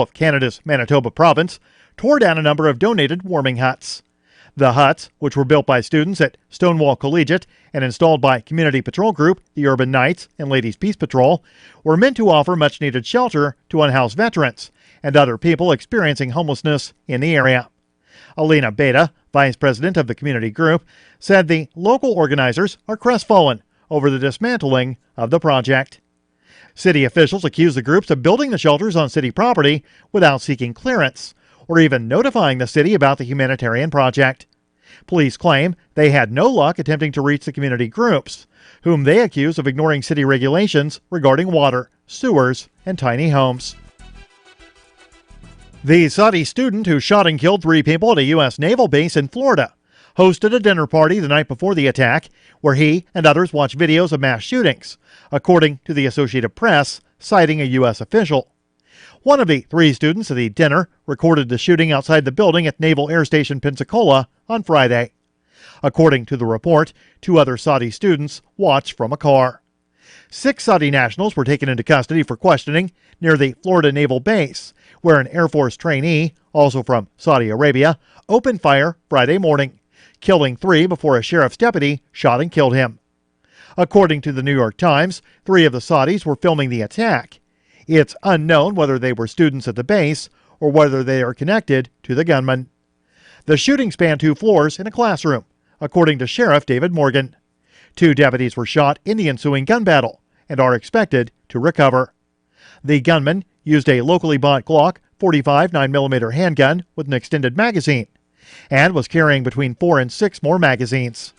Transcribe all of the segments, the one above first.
of Canada's Manitoba province tore down a number of donated warming huts. The huts, which were built by students at Stonewall Collegiate and installed by Community Patrol Group, the Urban Knights, and Ladies Peace Patrol, were meant to offer much-needed shelter to unhoused veterans and other people experiencing homelessness in the area. Alina Beta, vice president of the community group, said the local organizers are crestfallen over the dismantling of the project. City officials accuse the groups of building the shelters on city property without seeking clearance, or even notifying the city about the humanitarian project. Police claim they had no luck attempting to reach the community groups, whom they accuse of ignoring city regulations regarding water, sewers, and tiny homes. The Saudi student who shot and killed 3 people at a U.S. naval base in Florida hosted a dinner party the night before the attack, where he and others watched videos of mass shootings, according to the Associated Press, citing a U.S. official. One of the 3 students at the dinner recorded the shooting outside the building at Naval Air Station Pensacola on Friday. According to the report, 2 other Saudi students watched from a car. 6 Saudi nationals were taken into custody for questioning near the Florida Naval Base, where an Air Force trainee, also from Saudi Arabia, opened fire Friday morning, killing 3 before a sheriff's deputy shot and killed him. According to the New York Times, 3 of the Saudis were filming the attack. It's unknown whether they were students at the base or whether they are connected to the gunman. The shooting spanned 2 floors in a classroom, according to Sheriff David Morgan. 2 deputies were shot in the ensuing gun battle and are expected to recover. The gunman used a locally bought Glock 45 9mm handgun with an extended magazine and was carrying between 4 and 6 more magazines.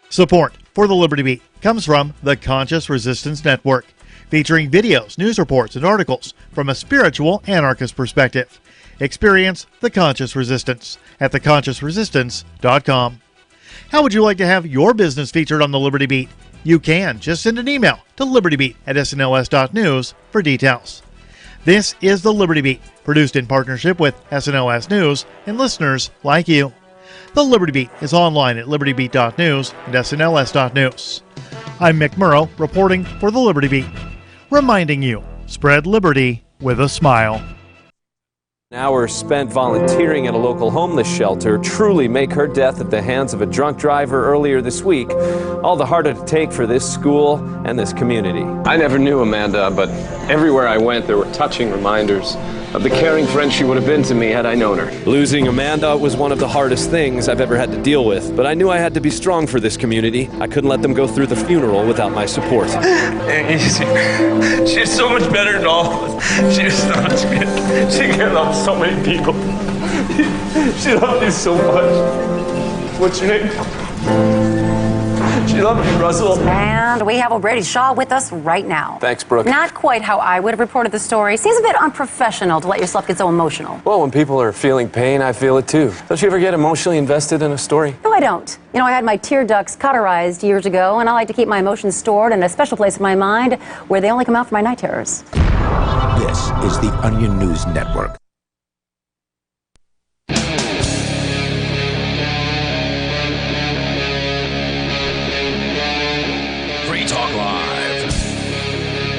Support for the Liberty Beat comes from the Conscious Resistance Network, featuring videos, news reports, and articles from a spiritual anarchist perspective. Experience the Conscious Resistance at theconsciousresistance.com. How would you like to have your business featured on the Liberty Beat? You can just send an email to libertybeat@snls.news for details. This is the Liberty Beat, produced in partnership with SNLS News and listeners like you. The Liberty Beat is online at libertybeat.news and snls.news. I'm Mick Murrow, reporting for the Liberty Beat, reminding you, spread liberty with a smile. Hours spent volunteering at a local homeless shelter truly make her death at the hands of a drunk driver earlier this week all the harder to take for this school and this community. I never knew Amanda, but everywhere I went there were touching reminders of the caring friend she would have been to me had I known her. Losing Amanda was one of the hardest things I've ever had to deal with, but I knew I had to be strong for this community. I couldn't let them go through the funeral without my support. She's so much better than all of us. She was so much good. She cared about so many people. She loved you so much. What's your name? She loved you, Russell. And we have O'Brady Shaw with us right now. Thanks, Brooke. Not quite how I would have reported the story. Seems a bit unprofessional to let yourself get so emotional. Well, when people are feeling pain, I feel it too. Don't you ever get emotionally invested in a story? No, I don't. You know, I had my tear ducts cauterized years ago, and I like to keep my emotions stored in a special place in my mind where they only come out for my night terrors. This is the Onion News Network.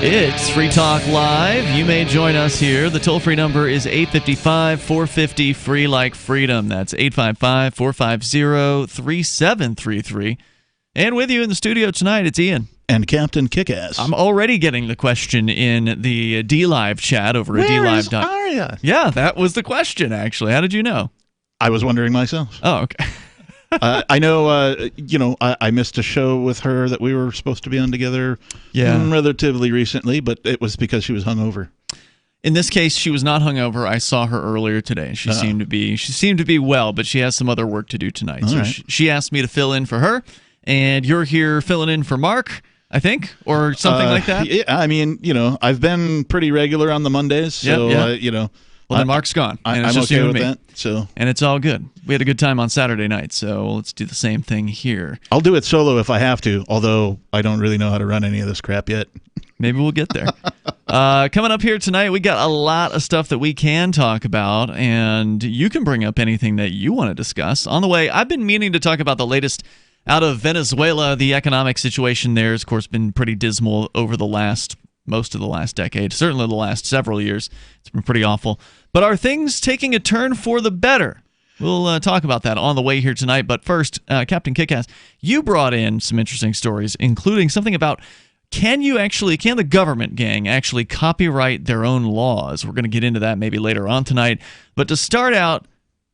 It's Free Talk Live. You may join us here. The toll-free number is 855-450-FREE like freedom. That's 855-450-3733. And with you in the studio tonight, it's Ian. And Captain Kickass. I'm already getting the question in the DLive chat over at DLive. Where is Arya? Yeah, that was the question, actually. How did you know? I was wondering myself. Oh, okay. I know, I missed a show with her that we were supposed to be on together relatively recently, but it was because she was hungover. In this case, she was not hungover. I saw her earlier today. She seemed to be well, but she has some other work to do tonight. So she asked me to fill in for her, and you're here filling in for Mark, I think, or something like that. Yeah, I mean, I've been pretty regular on the Mondays, so Well, then Mark's gone. And it's I'm just okay you with and me. that. So. And it's all good. We had a good time on Saturday night, so let's do the same thing here. I'll do it solo if I have to, although I don't really know how to run any of this crap yet. Maybe we'll get there. Coming up here tonight, we got a lot of stuff that we can talk about, and you can bring up anything that you want to discuss. On the way, I've been meaning to talk about the latest out of Venezuela. The economic situation there has, of course, been pretty dismal over the last most of the last decade, certainly the last several years. It's been pretty awful. But are things taking a turn for the better? We'll talk about that on the way here tonight. But first, Captain Kickass, you brought in some interesting stories, including something about can the government gang actually copyright their own laws? We're going to get into that maybe later on tonight. But to start out,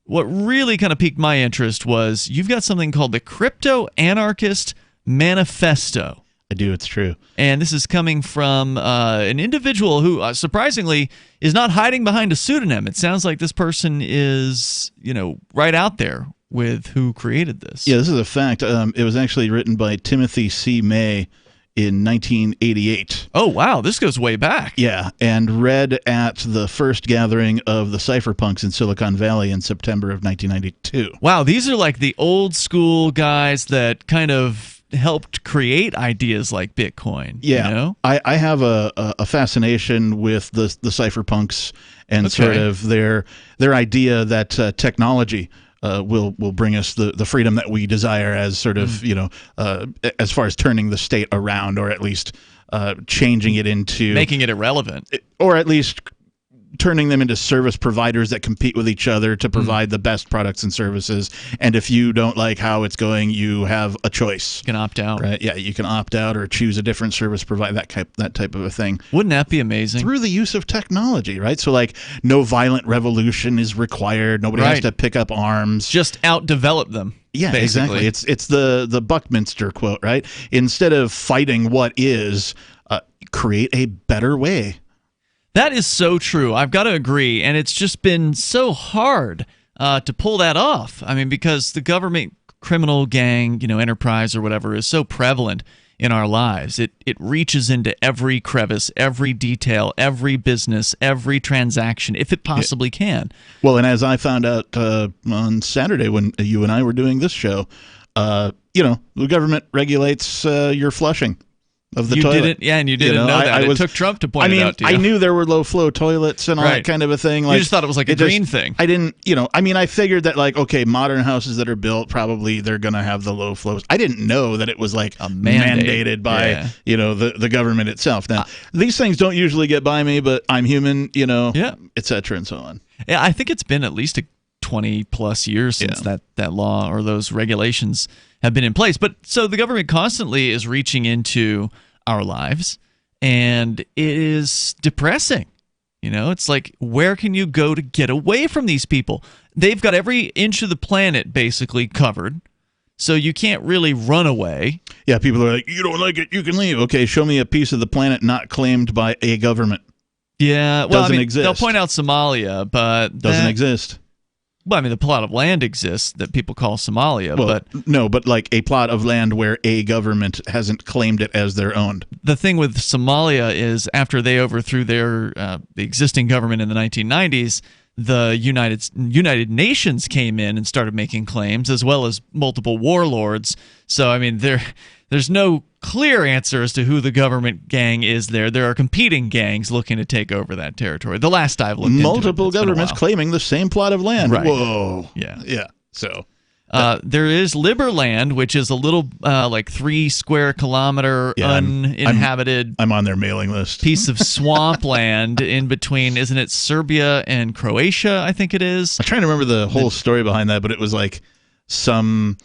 what really kind of piqued my interest was you've got something called the Crypto Anarchist Manifesto. I do. It's true. And this is coming from an individual who, surprisingly, is not hiding behind a pseudonym. It sounds like this person is, right out there with who created this. Yeah, this is a fact. It was actually written by Timothy C. May in 1988. Oh, wow. This goes way back. Yeah, and read at the first gathering of the cypherpunks in Silicon Valley in September of 1992. Wow, these are like the old school guys that kind of helped create ideas like Bitcoin. Yeah, I have a fascination with the cypherpunks and sort of their idea that technology will bring us the freedom that we desire, as sort of as far as turning the state around, or at least changing it into making it irrelevant, or at least turning them into service providers that compete with each other to provide the best products and services. And if you don't like how it's going, you have a choice. You can opt out. Right? Yeah, you can opt out or choose a different service provider, that type of a thing. Wouldn't that be amazing? Through the use of technology, right? So like no violent revolution is required. Nobody has to pick up arms. Just out-develop them. Yeah, basically. Exactly. It's the Buckminster quote, right? Instead of fighting what is, create a better way. That is so true. I've got to agree. And it's just been so hard to pull that off. I mean, because the government criminal gang, enterprise or whatever is so prevalent in our lives. It reaches into every crevice, every detail, every business, every transaction, if it possibly can. Well, and as I found out on Saturday when you and I were doing this show, the government regulates your flushing of the toilet. And you didn't know that. It took Trump to point it out to you. I knew there were low-flow toilets and all that kind of a thing. You just thought it was like a green thing. I didn't, I figured that, like, okay, modern houses that are built, probably they're going to have the low flows. I didn't know that it was, like, mandated by, the government itself. Now, these things don't usually get by me, but I'm human, et cetera and so on. Yeah, I think it's been at least 20-plus years since that law or those regulations have been in place. But so the government constantly is reaching into our lives, and it is depressing. It's like, where can you go to get away from these people? They've got every inch of the planet basically covered, so you can't really run away. Yeah, people are like, you don't like it, you can leave. Okay, show me a piece of the planet not claimed by a government. Yeah, well, doesn't exist. They'll point out Somalia, but doesn't exist. Well, I mean, the plot of land exists that people call Somalia, but like a plot of land where a government hasn't claimed it as their own. The thing with Somalia is after they overthrew the existing government in the 1990s, the United Nations came in and started making claims, as well as multiple warlords. So, I mean, there's no clear answer as to who the government gang is there. There are competing gangs looking to take over that territory. The last I've looked into it, multiple governments claiming the same plot of land. Right. Whoa. Yeah. So there is Liberland, which is a little like 3 square kilometer uninhabited. I'm on their mailing list. Piece of swampland in between, isn't it, Serbia and Croatia? I think it is. I'm trying to remember the whole story behind that, but it was like some.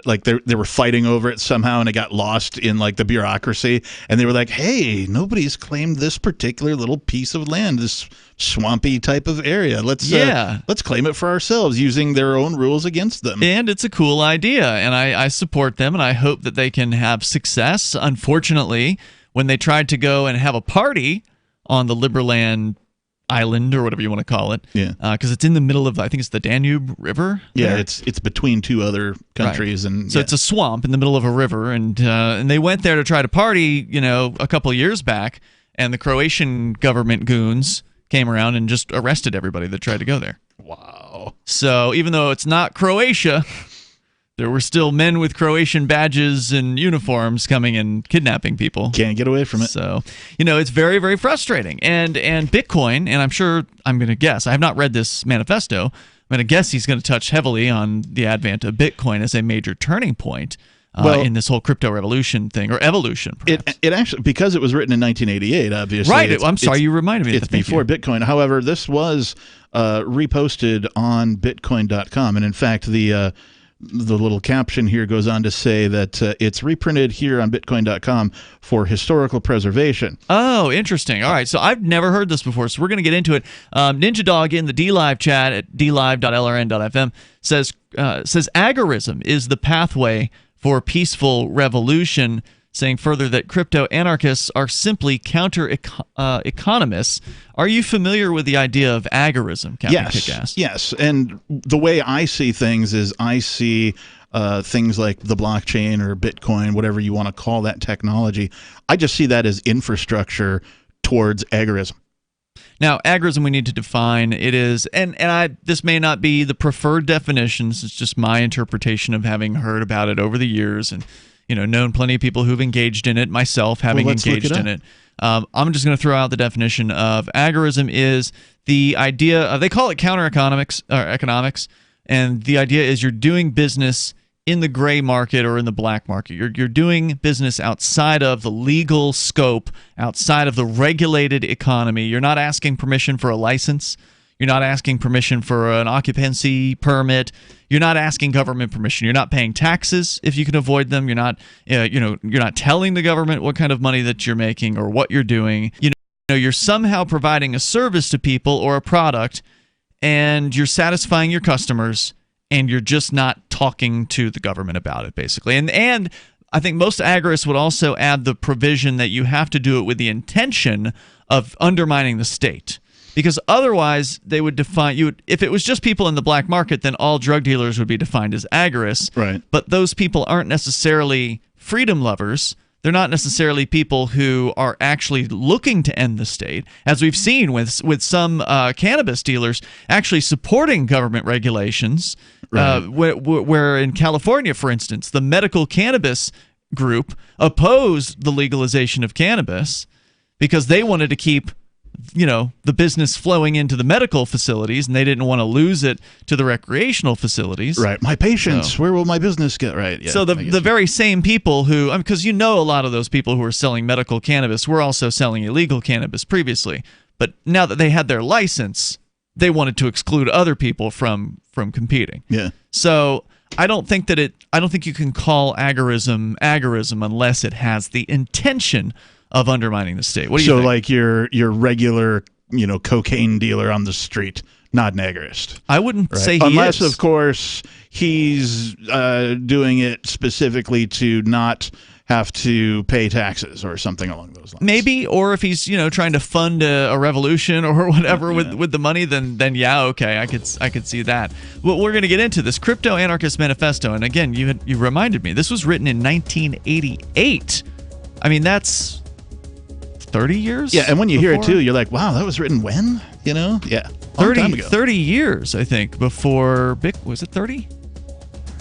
Like they were fighting over it somehow, and it got lost in like the bureaucracy. And they were like, "Hey, nobody's claimed this particular little piece of land, this swampy type of area. Let's claim it for ourselves, using their own rules against them." And it's a cool idea, and I support them, and I hope that they can have success. Unfortunately, when they tried to go and have a party on the Liberland island or whatever you want to call it, because it's in the middle of, I think it's the Danube River. Yeah, it's between two other countries, and so it's a swamp in the middle of a river, and they went there to try to party, a couple of years back, and the Croatian government goons came around and just arrested everybody that tried to go there. Wow! So even though it's not Croatia, there were still men with Croatian badges and uniforms coming and kidnapping people. Can't get away from it. So, it's very, very frustrating. And Bitcoin, and I'm going to guess, I have not read this manifesto, I'm going to guess he's going to touch heavily on the advent of Bitcoin as a major turning point. in this whole crypto revolution thing, or evolution, perhaps. It actually, because it was written in 1988, obviously. Right. I'm sorry, you reminded me. It's before Bitcoin. However, this was reposted on Bitcoin.com, and in fact, the little caption here goes on to say that it's reprinted here on Bitcoin.com for historical preservation. Oh, interesting. All right, so I've never heard this before, so we're going to get into it. Ninja Dog in the DLive chat at dlive.lrn.fm says agorism is the pathway for peaceful revolution, saying further that crypto anarchists are simply counter-economists. Are you familiar with the idea of agorism, Captain Kickass? Yes, and the way I see things is I see things like the blockchain or Bitcoin, whatever you want to call that technology, I just see that as infrastructure towards agorism. Now, agorism we need to define. It is, this may not be the preferred definition. This is just my interpretation of having heard about it over the years and known plenty of people who've engaged in it, myself having engaged in it. I'm just going to throw out the definition of agorism is the idea of, they call it counter-economics, economics, and the idea is you're doing business in the gray market or in the black market. You're doing business outside of the legal scope, outside of the regulated economy. You're not asking permission for a license. You're not asking permission for an occupancy permit. You're not asking government permission. You're not paying taxes if you can avoid them. You're not, you're not telling the government what kind of money that you're making or what you're doing. You're somehow providing a service to people or a product, and you're satisfying your customers, and you're just not talking to the government about it, basically. And I think most agorists would also add the provision that you have to do it with the intention of undermining the state. Because otherwise, they would define you. If it was just people in the black market, then all drug dealers would be defined as agorists. Right. But those people aren't necessarily freedom lovers. They're not necessarily people who are actually looking to end the state, as we've seen with some cannabis dealers actually supporting government regulations. Right. Where in California, for instance, the medical cannabis group opposed the legalization of cannabis because they wanted to keep the business flowing into the medical facilities, and they didn't want to lose it to the recreational facilities. Right. My patients, where will my business get? Right. Yeah, so the very same people who, because a lot of those people who are selling medical cannabis were also selling illegal cannabis previously. But now that they had their license, they wanted to exclude other people from competing. Yeah. So I don't think you can call agorism unless it has the intention of undermining the state. What do you think? So like your regular, cocaine dealer on the street, not an agorist. I wouldn't say he unless, is. of course, he's doing it specifically to not have to pay taxes or something along those lines. Maybe, or if he's trying to fund a revolution or whatever with the money, then yeah, okay, I could see that. Well, we're going to get into this Crypto Anarchist Manifesto, and again, you reminded me this was written in 1988. I mean, that's 30 years? Yeah, and when you hear it too, you're like, wow, that was written when? Yeah. 30 years, I think, before was it 30?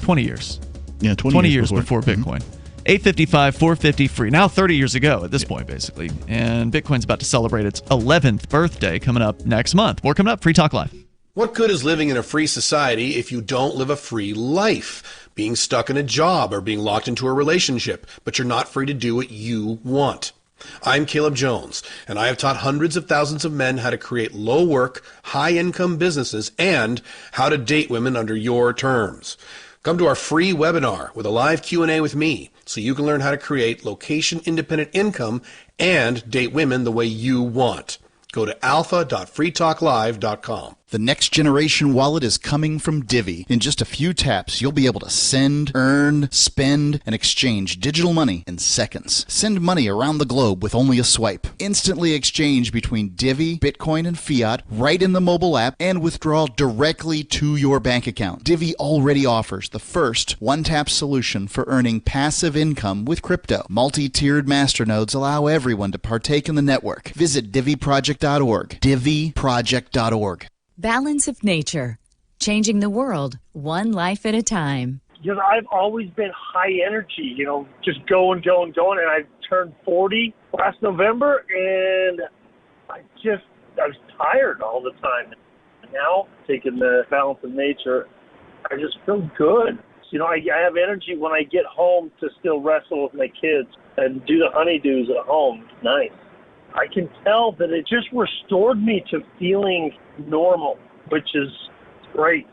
20 years. Yeah, 20 years before Bitcoin. 855, 450 free. Now 30 years ago at this point, basically. And Bitcoin's about to celebrate its 11th birthday coming up next month. More coming up. Free Talk Live. What good is living in a free society if you don't live a free life? Being stuck in a job or being locked into a relationship, but you're not free to do what you want. I'm Caleb Jones, and I have taught hundreds of thousands of men how to create low-work, high-income businesses and how to date women under your terms. Come to our free webinar with a live Q&A with me so you can learn how to create location-independent income and date women the way you want. Go to alpha.freetalklive.com. The next generation wallet is coming from Divvy. In just a few taps, you'll be able to send, earn, spend, and exchange digital money in seconds. Send money around the globe with only a swipe. Instantly exchange between Divvy, Bitcoin, and fiat right in the mobile app and withdraw directly to your bank account. Divvy already offers the first one-tap solution for earning passive income with crypto. Multi-tiered masternodes allow everyone to partake in the network. Visit DivvyProject.org. DivvyProject.org. Balance of nature, changing the world one life at a time. I've always been high energy, just going, and I turned 40 last November, and I was tired all the time. Now, taking the balance of nature, I just feel good. You know, I have energy when I get home to still wrestle with my kids and do the honeydews at home. Nice. I can tell that it just restored me to feeling normal, which is great.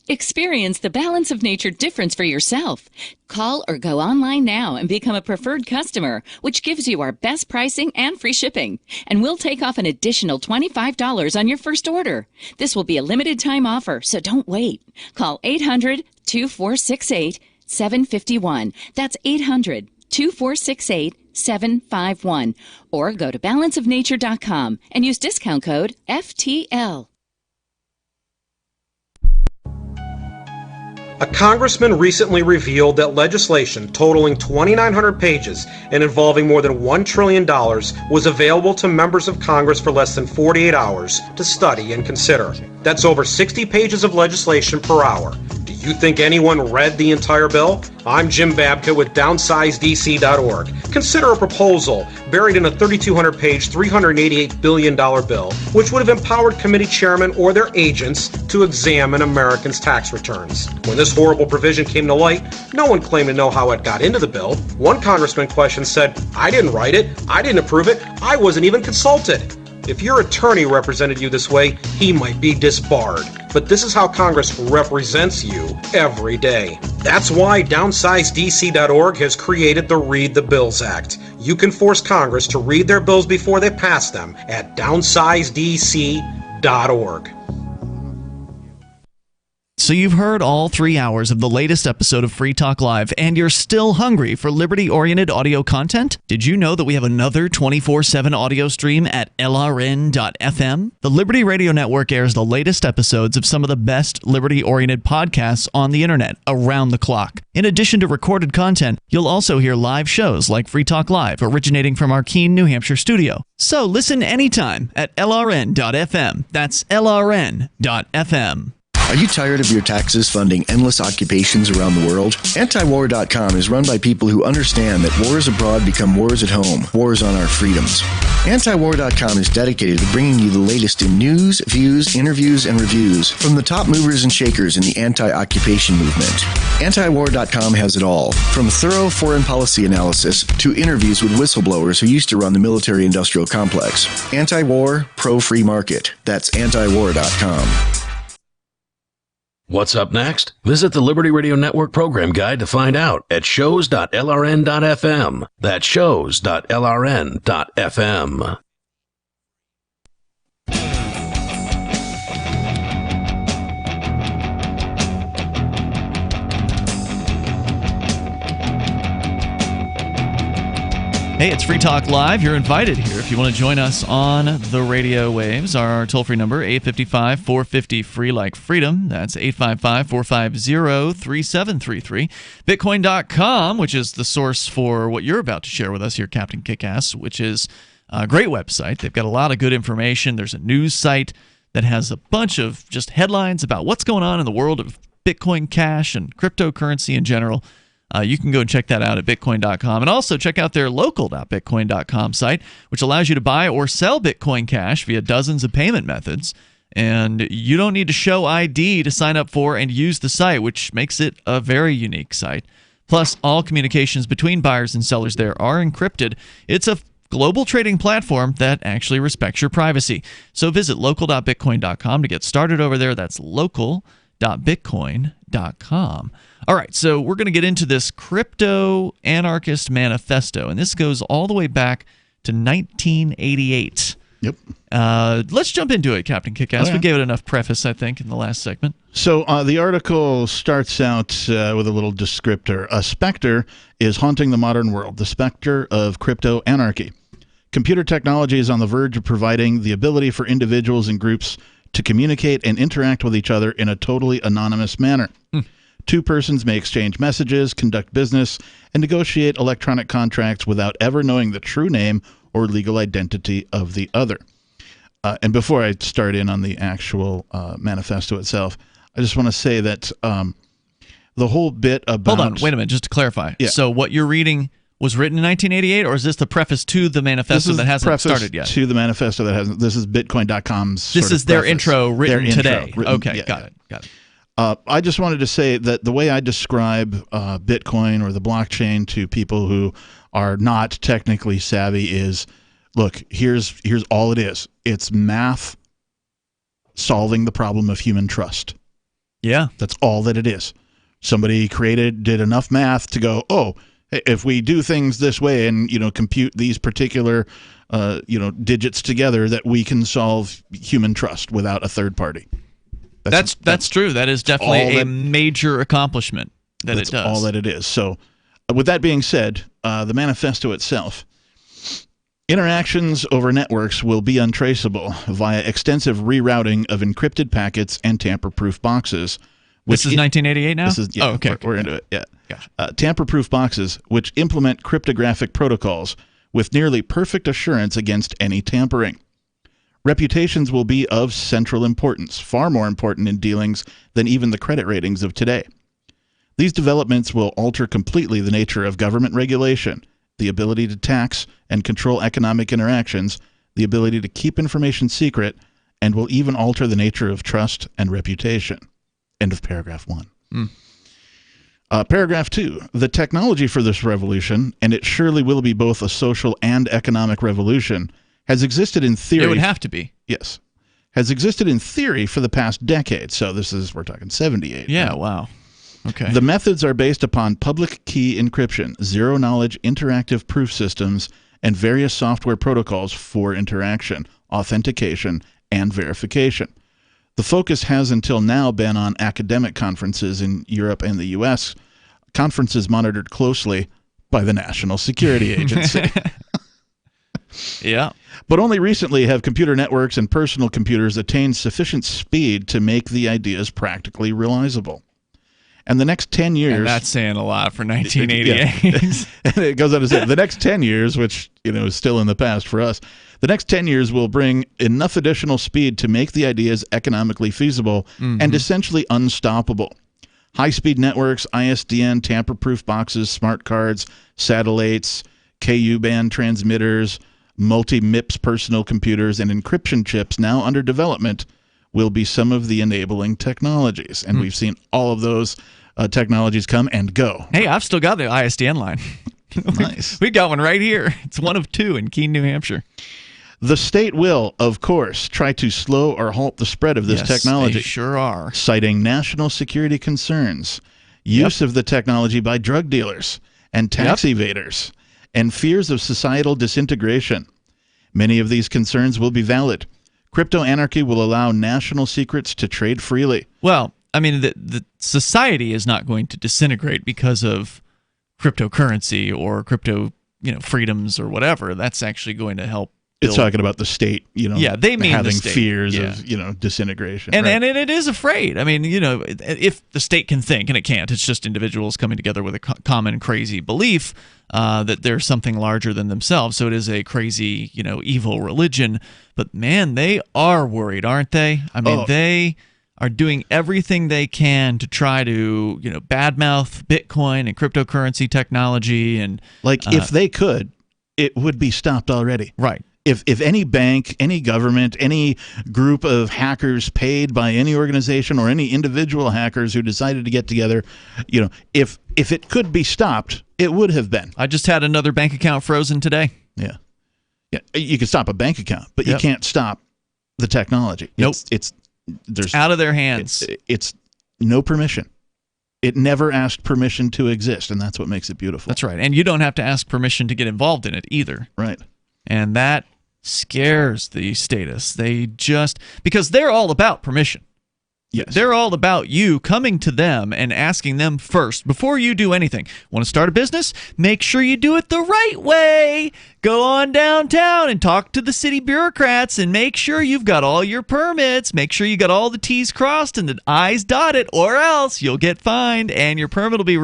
Experience the balance of nature difference for yourself. Call or go online now and become a preferred customer, which gives you our best pricing and free shipping. And we'll take off an additional $25 on your first order. This will be a limited time offer, so don't wait. Call 800-2468-751. That's 800-2468-751. Or go to balanceofnature.com and use discount code FTL. A congressman recently revealed that legislation totaling 2,900 pages and involving more than $1 trillion was available to members of Congress for less than 48 hours to study and consider. That's over 60 pages of legislation per hour. Do you think anyone read the entire bill? I'm Jim Babka with DownsizeDC.org. Consider a proposal buried in a 3,200-page, $388 billion bill, which would have empowered committee chairmen or their agents to examine Americans' tax returns. When this horrible provision came to light, no one claimed to know how it got into the bill. One congressman questioned said, "I didn't write it, I didn't approve it, I wasn't even consulted." If your attorney represented you this way, he might be disbarred. But this is how Congress represents you every day. That's why DownsizeDC.org has created the Read the Bills Act. You can force Congress to read their bills before they pass them at DownsizeDC.org. So you've heard all 3 hours of the latest episode of Free Talk Live, and you're still hungry for liberty-oriented audio content? Did you know that we have another 24/7 audio stream at LRN.FM? The Liberty Radio Network airs the latest episodes of some of the best liberty-oriented podcasts on the internet around the clock. In addition to recorded content, you'll also hear live shows like Free Talk Live, originating from our Keene, New Hampshire studio. So listen anytime at LRN.FM. That's LRN.FM. Are you tired of your taxes funding endless occupations around the world? Antiwar.com is run by people who understand that wars abroad become wars at home, wars on our freedoms. Antiwar.com is dedicated to bringing you the latest in news, views, interviews, and reviews from the top movers and shakers in the anti-occupation movement. Antiwar.com has it all, from thorough foreign policy analysis to interviews with whistleblowers who used to run the military-industrial complex. Anti-war, pro-free market. That's antiwar.com. What's up next? Visit the Liberty Radio Network program guide to find out at shows.lrn.fm. That's shows.lrn.fm. Hey, it's Free Talk Live. You're invited here if you want to join us on the radio waves. Our toll-free number, 855-450-FREE like freedom. That's 855-450-3733. Bitcoin.com, which is the source for what you're about to share with us here, Captain Kickass, which is a great website. They've got a lot of good information. There's a news site that has a bunch of just headlines about what's going on in the world of Bitcoin Cash and cryptocurrency in general. You can go and check that out at Bitcoin.com. And also check out their local.bitcoin.com site, which allows you to buy or sell Bitcoin Cash via dozens of payment methods. And you don't need to show ID to sign up for and use the site, which makes it a very unique site. Plus, all communications between buyers and sellers there are encrypted. It's a global trading platform that actually respects your privacy. So visit local.bitcoin.com to get started over there. That's local.bitcoin.com. All right, so we're going to get into this Crypto Anarchist Manifesto, and this goes all the way back to 1988. Yep. Let's jump into it, Captain Kickass. Okay. We gave it enough preface, I think, in the last segment. So the article starts out with a little descriptor. A specter is haunting the modern world, the specter of crypto anarchy. Computer technology is on the verge of providing the ability for individuals and groups to communicate and interact with each other in a totally anonymous manner. Two persons may exchange messages, conduct business, and negotiate electronic contracts without ever knowing the true name or legal identity of the other. And before I start in on the actual manifesto itself, I just want to say that the whole bit about... Hold on, wait a minute, just to clarify. Yeah. So what you're reading was written in 1988, or is this the preface to the manifesto that hasn't started yet? To the manifesto that hasn't. This is Bitcoin.com's. This is their intro written today. Written, okay, yeah, got it. I just wanted to say that the way I describe Bitcoin or the blockchain to people who are not technically savvy is, look, here's all it is. It's math solving the problem of human trust. Yeah. That's all that it is. Somebody did enough math to go, oh, if we do things this way and, compute these particular, digits together, that we can solve human trust without a third party. That's true. That is definitely a major accomplishment that it does. That's all that it is. So, with that being said, the manifesto itself, interactions over networks will be untraceable via extensive rerouting of encrypted packets and tamper-proof boxes. This is 1988 now? Okay. We're into it, yeah. Gotcha. Tamper-proof boxes, which implement cryptographic protocols with nearly perfect assurance against any tampering. Reputations will be of central importance, far more important in dealings than even the credit ratings of today. These developments will alter completely the nature of government regulation, the ability to tax and control economic interactions, the ability to keep information secret, and will even alter the nature of trust and reputation. End of paragraph 1. Paragraph 2. The technology for this revolution, and it surely will be both a social and economic revolution, has existed in theory. It would have to be. Yes. Has existed in theory for the past decade. So we're talking 78. Yeah, now. Wow. Okay. The methods are based upon public key encryption, zero-knowledge interactive proof systems, and various software protocols for interaction, authentication, and verification. The focus has until now been on academic conferences in Europe and the U.S., conferences monitored closely by the National Security Agency. Yeah. But only recently have computer networks and personal computers attained sufficient speed to make the ideas practically realizable. And the next 10 years... And that's saying a lot for 1988. Yeah. And it goes on to say, the next 10 years, which is still in the past for us, the next 10 years will bring enough additional speed to make the ideas economically feasible and essentially unstoppable. High-speed networks, ISDN, tamper-proof boxes, smart cards, satellites, KU-band transmitters, multi-MIPS personal computers, and encryption chips now under development will be some of the enabling technologies. And we've seen all of those technologies come and go. Hey, I've still got the ISDN line. Nice. We got one right here. It's one of 2 in Keene, New Hampshire. The state will, of course, try to slow or halt the spread of this technology. They sure are. Citing national security concerns, use of the technology by drug dealers and tax evaders, and fears of societal disintegration. Many of these concerns will be valid. Crypto anarchy will allow national secrets to trade freely. Well, I mean, the society is not going to disintegrate because of cryptocurrency or crypto, freedoms or whatever. That's actually going to help. It's talking about the state, they mean having the state. fears of, disintegration. And it is afraid. I mean, if the state can think, and it can't, it's just individuals coming together with a common crazy belief that there's something larger than themselves. So it is a crazy, evil religion. But man, they are worried, aren't they? I mean, they are doing everything they can to try to, badmouth Bitcoin and cryptocurrency technology. And if they could, it would be stopped already. Right. If any bank, any government, any group of hackers paid by any organization or any individual hackers who decided to get together, if it could be stopped, it would have been. I just had another bank account frozen today. Yeah. Yeah. You can stop a bank account, but you can't stop the technology. Nope. There's out of their hands. It's no permission. It never asked permission to exist, and that's what makes it beautiful. That's right. And you don't have to ask permission to get involved in it either. Right. And that scares the statists. Because they're all about permission. Yes. They're all about you coming to them and asking them first before you do anything. Want to start a business? Make sure you do it the right way. Go on downtown and talk to the city bureaucrats and make sure you've got all your permits. Make sure you got all the T's crossed and the I's dotted, or else you'll get fined and your permit will be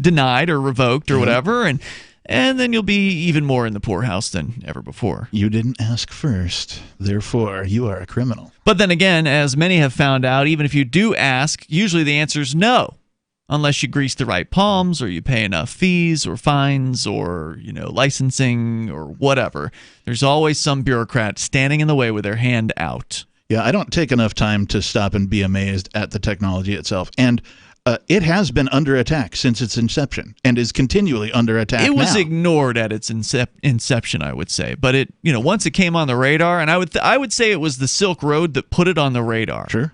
denied or revoked or whatever. And then you'll be even more in the poorhouse than ever before. You didn't ask first, therefore you are a criminal. But then again, as many have found out, even if you do ask, usually the answer is no, unless you grease the right palms or you pay enough fees or fines or licensing or whatever. There's always some bureaucrat standing in the way with their hand out. Yeah, I don't take enough time to stop and be amazed at the technology itself. And it has been under attack since its inception and is continually under attack. It was now. ignored at its inception, I would say. But it, once it came on the radar, and I would say it was the Silk Road that put it on the radar. Sure.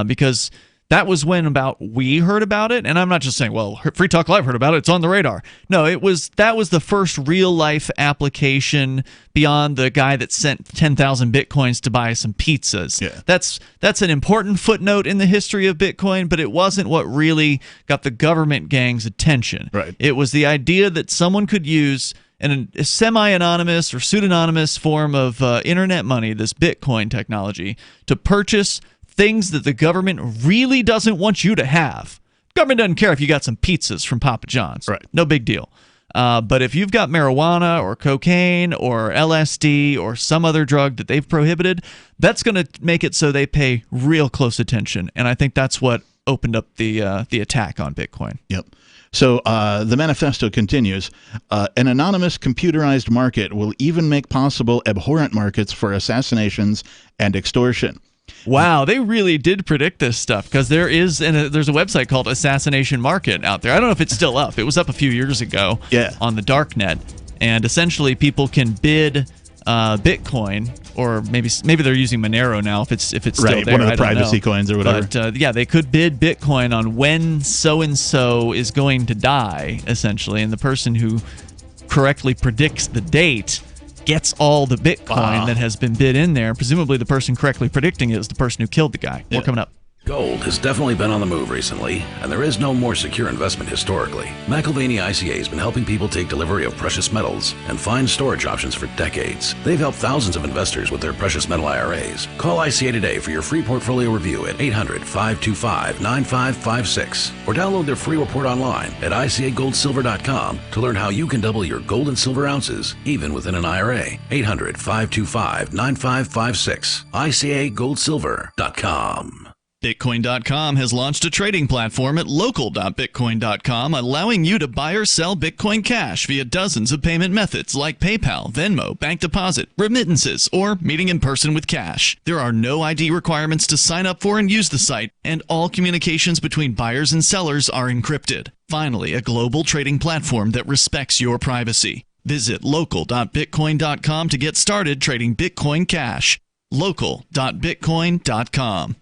Because that was when we heard about it, and I'm not just saying, well, Free Talk Live heard about it, it's on the radar. No, that was the first real-life application beyond the guy that sent 10,000 Bitcoins to buy some pizzas. Yeah. That's an important footnote in the history of Bitcoin, but it wasn't what really got the government gang's attention. Right. It was the idea that someone could use a semi-anonymous or pseudonymous form of internet money, this Bitcoin technology, to purchase things that the government really doesn't want you to have. The government doesn't care if you got some pizzas from Papa John's. Right. No big deal. But if you've got marijuana or cocaine or LSD or some other drug that they've prohibited, that's going to make it so they pay real close attention. And I think that's what opened up the attack on Bitcoin. Yep. So the manifesto continues, an anonymous computerized market will even make possible abhorrent markets for assassinations and extortion. Wow, they really did predict this stuff, because there's a website called Assassination Market out there. I don't know if it's still up. It was up a few years ago on the dark net, and essentially people can bid Bitcoin, or maybe they're using Monero now if it's still right, there. One of the privacy coins or whatever. But they could bid Bitcoin on when so and so is going to die, essentially, and the person who correctly predicts the date gets all the Bitcoin that has been bid in there. Presumably the person correctly predicting it is the person who killed the guy. More coming up. Gold has definitely been on the move recently, and there is no more secure investment historically. McIlvaney ICA has been helping people take delivery of precious metals and find storage options for decades. They've helped thousands of investors with their precious metal IRAs. Call ICA today for your free portfolio review at 800-525-9556, or download their free report online at ICAGoldSilver.com to learn how you can double your gold and silver ounces, even within an IRA. 800-525-9556, ICAGoldSilver.com. Bitcoin.com has launched a trading platform at local.bitcoin.com, allowing you to buy or sell Bitcoin Cash via dozens of payment methods like PayPal, Venmo, bank deposit, remittances, or meeting in person with cash. There are no ID requirements to sign up for and use the site, and all communications between buyers and sellers are encrypted. Finally, a global trading platform that respects your privacy. Visit local.bitcoin.com to get started trading Bitcoin Cash. Local.bitcoin.com.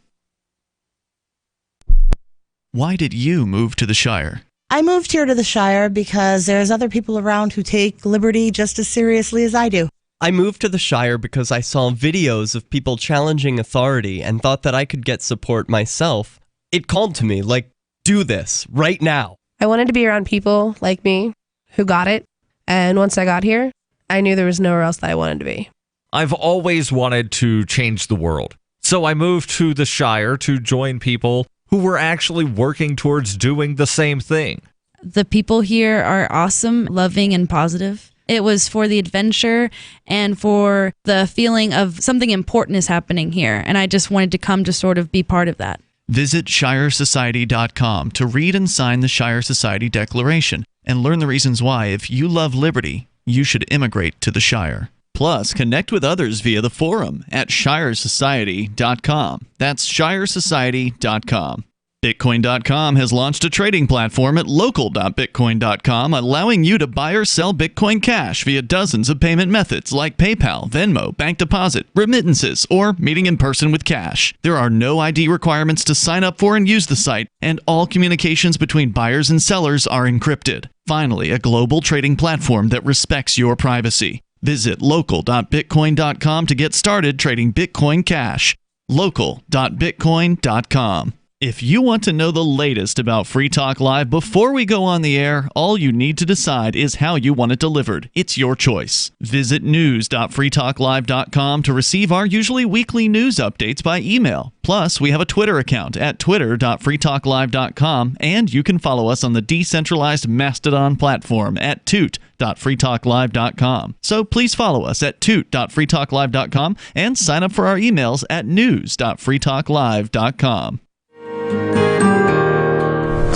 Why did you move to the Shire? I moved here to the Shire because there's other people around who take liberty just as seriously as I do. I moved to the Shire because I saw videos of people challenging authority and thought that I could get support myself. It called to me, like, do this, right now. I wanted to be around people like me who got it, and once I got here, I knew there was nowhere else that I wanted to be. I've always wanted to change the world, so I moved to the Shire to join people who were actually working towards doing the same thing. The people here are awesome, loving, and positive. It was for the adventure and for the feeling of something important is happening here, and I just wanted to come to sort of be part of that. Visit ShireSociety.com to read and sign the Shire Society Declaration and learn the reasons why, if you love liberty, you should immigrate to the Shire. Plus, connect with others via the forum at ShireSociety.com. That's ShireSociety.com. Bitcoin.com has launched a trading platform at local.bitcoin.com, allowing you to buy or sell Bitcoin Cash via dozens of payment methods like PayPal, Venmo, bank deposit, remittances, or meeting in person with cash. There are no ID requirements to sign up for and use the site, and all communications between buyers and sellers are encrypted. Finally, a global trading platform that respects your privacy. Visit local.bitcoin.com to get started trading Bitcoin Cash. Local.bitcoin.com. If you want to know the latest about Free Talk Live before we go on the air, all you need to decide is how you want it delivered. It's your choice. Visit news.freetalklive.com to receive our usually weekly news updates by email. Plus, we have a Twitter account at twitter.freetalklive.com, and you can follow us on the decentralized Mastodon platform at toot.freetalklive.com. So please follow us at toot.freetalklive.com and sign up for our emails at news.freetalklive.com.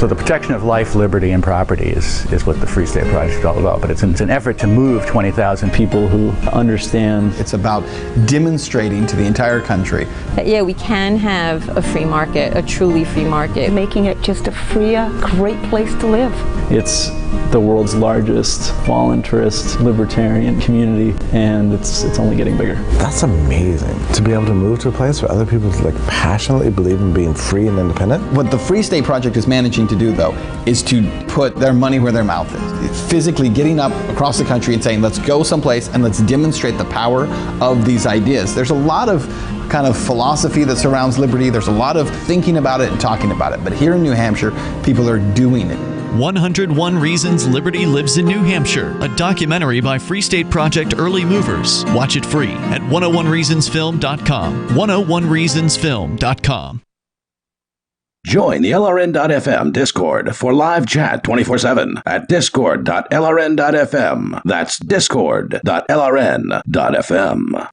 So the protection of life, liberty, and property is what the Free State Project is all about. But it's an effort to move 20,000 people who understand. It's about demonstrating to the entire country that, yeah, we can have a free market, a truly free market. Making it just a freer, great place to live. It's the world's largest voluntarist libertarian community, and it's only getting bigger. That's amazing, to be able to move to a place where other people like passionately believe in being free and independent. What the Free State Project is managing to do, though, is to put their money where their mouth is. It's physically getting up across the country and saying, let's go someplace and let's demonstrate the power of these ideas. There's a lot of kind of philosophy that surrounds liberty. There's a lot of thinking about it and talking about it. But here in New Hampshire, people are doing it. 101 Reasons Liberty Lives in New Hampshire, a documentary by Free State Project Early Movers. Watch it free at 101reasonsfilm.com. 101reasonsfilm.com. Join the LRN.FM Discord for live chat 24/7 at discord.lrn.fm. That's discord.lrn.fm.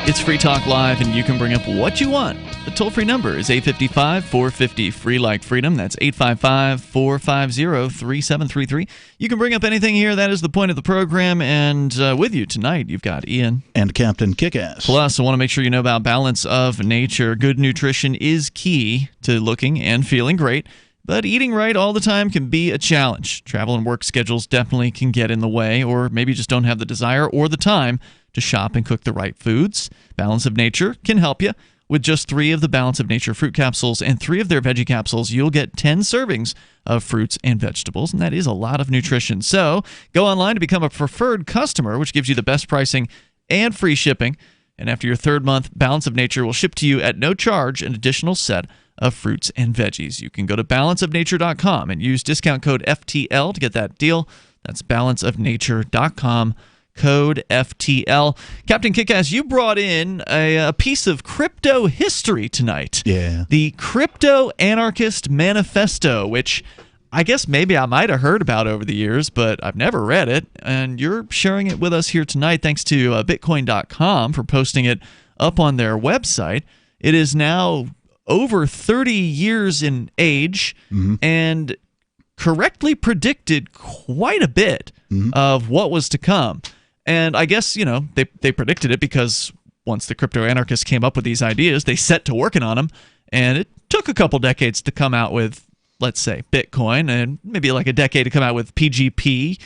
It's Free Talk Live, and you can bring up what you want. The toll-free number is 855-450-FREE like freedom. That's 855-450-3733. You can bring up anything here. That is the point of the program. And with you tonight, you've got Ian. And Captain Kickass. Plus, I want to make sure you know about balance of nature. Good nutrition is key to looking and feeling great. But eating right all the time can be a challenge. Travel and work schedules definitely can get in the way, or maybe you just don't have the desire or the time to shop and cook the right foods. Balance of Nature can help you. With just 3 of the Balance of Nature fruit capsules and 3 of their veggie capsules, you'll get 10 servings of fruits and vegetables, and that is a lot of nutrition. So go online to become a preferred customer, which gives you the best pricing and free shipping. And after your 3rd month, Balance of Nature will ship to you at no charge an additional set of fruits and veggies. You can go to balanceofnature.com and use discount code FTL to get that deal. That's balanceofnature.com. Code FTL. Captain Kickass, you brought in a piece of crypto history tonight. Yeah. The Crypto Anarchist Manifesto, which I guess maybe I might have heard about over the years, but I've never read it. And you're sharing it with us here tonight thanks to Bitcoin.com for posting it up on their website. It is now over 30 years in age and correctly predicted quite a bit of what was to come. And I guess, you know, they predicted it because once the crypto anarchists came up with these ideas, they set to working on them. And it took a couple decades to come out with, let's say, Bitcoin, and maybe like a decade to come out with PGP,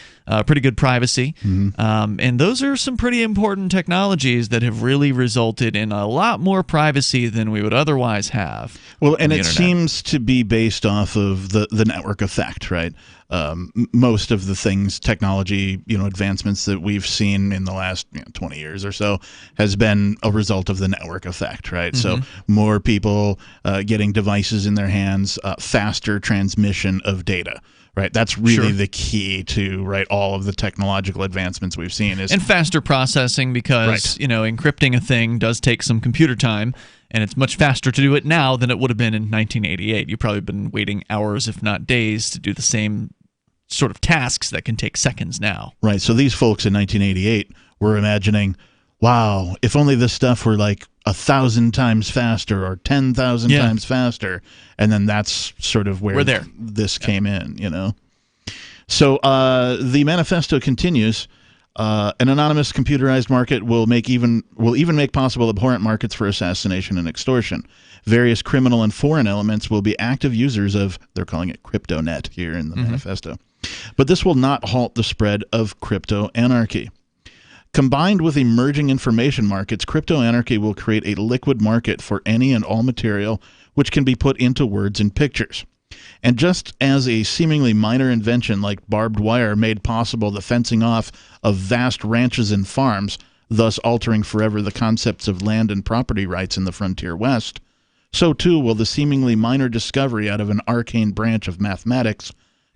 pretty good privacy. And those are some pretty important technologies that have really resulted in a lot more privacy than we would otherwise have. Well, and it seems to be based off of the network effect, right? Most of the things, technology, advancements that we've seen in the last 20 years or so has been a result of the network effect, right? So more people getting devices in their hands, faster transmission of data. Right, that's really the key to all of the technological advancements we've seen and faster processing because encrypting a thing does take some computer time, and it's much faster to do it now than it would have been in 1988. You've probably been waiting hours, if not days, to do the same sort of tasks that can take seconds now. Right. So these folks in 1988 were imagining, wow, if only this stuff were like 1,000 times faster or 10,000 times faster. And then that's sort of where this came in, So the manifesto continues. An anonymous computerized market will even make possible abhorrent markets for assassination and extortion. Various criminal and foreign elements will be active users of, they're calling it CryptoNet here in the manifesto. But this will not halt the spread of crypto anarchy. Combined with emerging information markets, crypto anarchy will create a liquid market for any and all material which can be put into words and pictures. And just as a seemingly minor invention like barbed wire made possible the fencing off of vast ranches and farms, thus altering forever the concepts of land and property rights in the frontier West, so too will the seemingly minor discovery out of an arcane branch of mathematics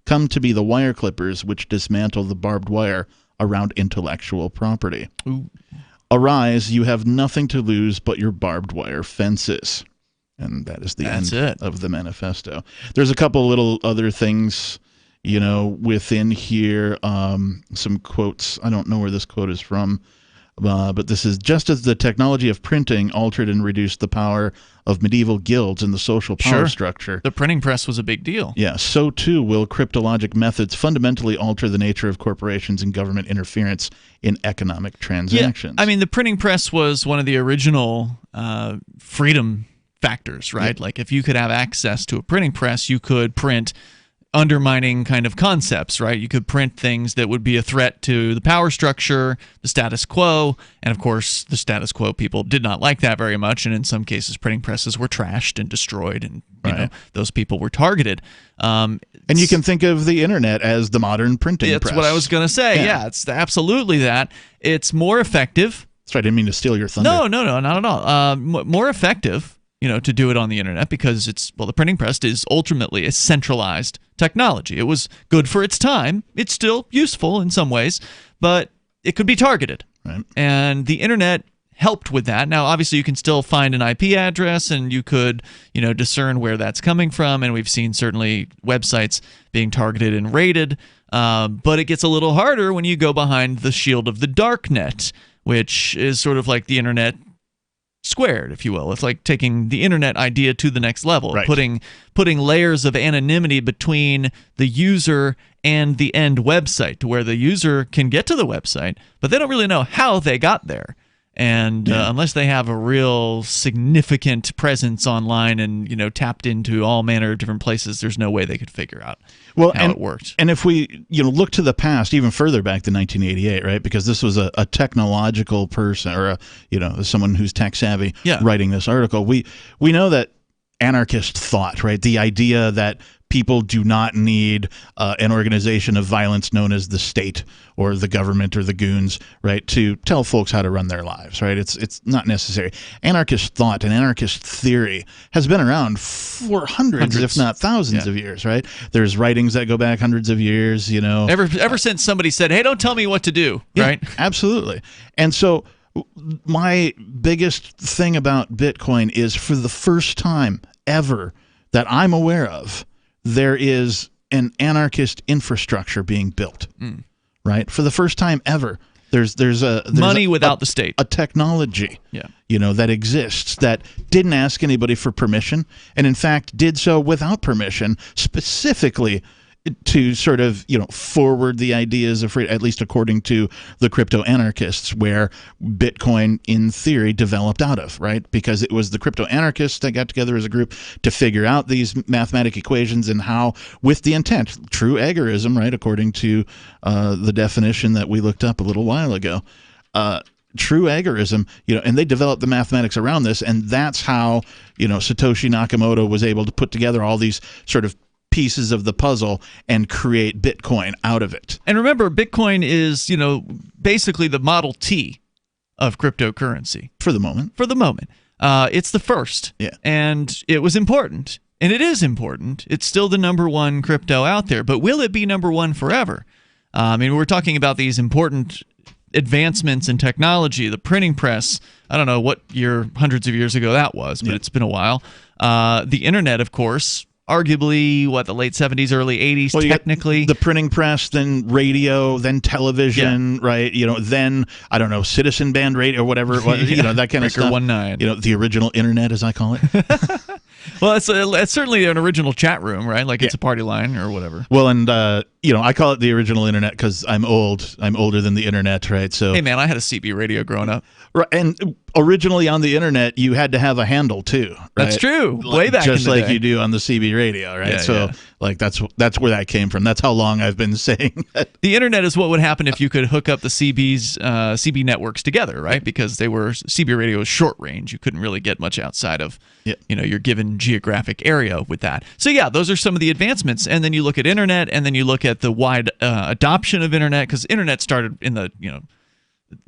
come to be the wire clippers which dismantle the barbed wire around intellectual property. Ooh. Arise, you have nothing to lose but your barbed wire fences. And that is the end of the manifesto. There's a couple little other things within here, some quotes. I don't know where this quote is from. But this is, just as the technology of printing altered and reduced the power of medieval guilds and the social power structure. The printing press was a big deal. Yeah, so too will cryptologic methods fundamentally alter the nature of corporations and government interference in economic transactions. Yeah, I mean, the printing press was one of the original freedom factors, right? Yeah. Like, if you could have access to a printing press, you could print undermining kind of concepts, right? You could print things that would be a threat to the power structure, the status quo, and of course, the status quo people did not like that very much, and in some cases, printing presses were trashed and destroyed, and those people were targeted. And you can think of the internet as the modern printing press. That's what I was going to say. Yeah, it's absolutely that. It's more effective. Sorry, I didn't mean to steal your thunder. No, not at all. More effective, to do it on the internet, because the printing press is ultimately a centralized technology. It was good for its time. It's still useful in some ways, but it could be targeted. Right. And the internet helped with that. Now, obviously, you can still find an IP address, and you could, discern where that's coming from. And we've seen certainly websites being targeted and raided. But it gets a little harder when you go behind the shield of the darknet, which is sort of like the internet squared, if you will. It's like taking the internet idea to the next level, right. putting layers of anonymity between the user and the end website, to where the user can get to the website, but they don't really know how they got there. And unless they have a real significant presence online and tapped into all manner of different places, there's no way they could figure out how it worked. And if we look to the past, even further back than 1988, right? Because this was a technological person, or someone who's tech savvy writing this article. We know that anarchist thought, right? The idea that people do not need an organization of violence known as the state or the government or the goons, right, to tell folks how to run their lives, right? It's not necessary. Anarchist thought and anarchist theory has been around for hundreds, if not thousands of years, right? There's writings that go back hundreds of years, Ever since somebody said, hey, don't tell me what to do, right? Absolutely. And so my biggest thing about Bitcoin is, for the first time ever that I'm aware of, there is an anarchist infrastructure being built, right? For the first time ever, there's money without the state, a technology, that exists, that didn't ask anybody for permission, and in fact did so without permission, specifically to sort of forward the ideas of freedom, at least according to the crypto anarchists, where Bitcoin in theory developed out of, right? Because it was the crypto anarchists that got together as a group to figure out these mathematic equations, and how, with the intent, true agorism, right, according to the definition that we looked up a little while ago, true agorism, and they developed the mathematics around this, and that's how Satoshi Nakamoto was able to put together all these sort of pieces of the puzzle and create Bitcoin out of it. And remember, Bitcoin is, basically the Model T of cryptocurrency. For the moment. It's the first. Yeah. And it was important. And it is important. It's still the number one crypto out there. But will it be number one forever? We're talking about these important advancements in technology, the printing press. I don't know what year, hundreds of years ago that was, but it's been a while. The internet, of course, arguably, the late 70s, early 80s, technically. The printing press, then radio, then television, right? Then, I don't know, citizen band radio or whatever it was, that kind of stuff. 19. The original internet, as I call it. Well, it's certainly an original chat room, right? Like it's a party line or whatever. Well, and I call it the original internet because I'm old. I'm older than the internet, right? So, hey, man, I had a CB radio growing up. Right, and originally on the internet, you had to have a handle too. Right? That's true. Way back just in the like day. You do on the CB radio, right? That's where that came from. That's how long I've been saying that. The internet is what would happen if you could hook up the CB networks together, right? Because CB radio was short range. You couldn't really get much outside of your given geographic area with that. So those are some of the advancements. And then you look at internet, and then you look at the wide adoption of internet, because internet started in the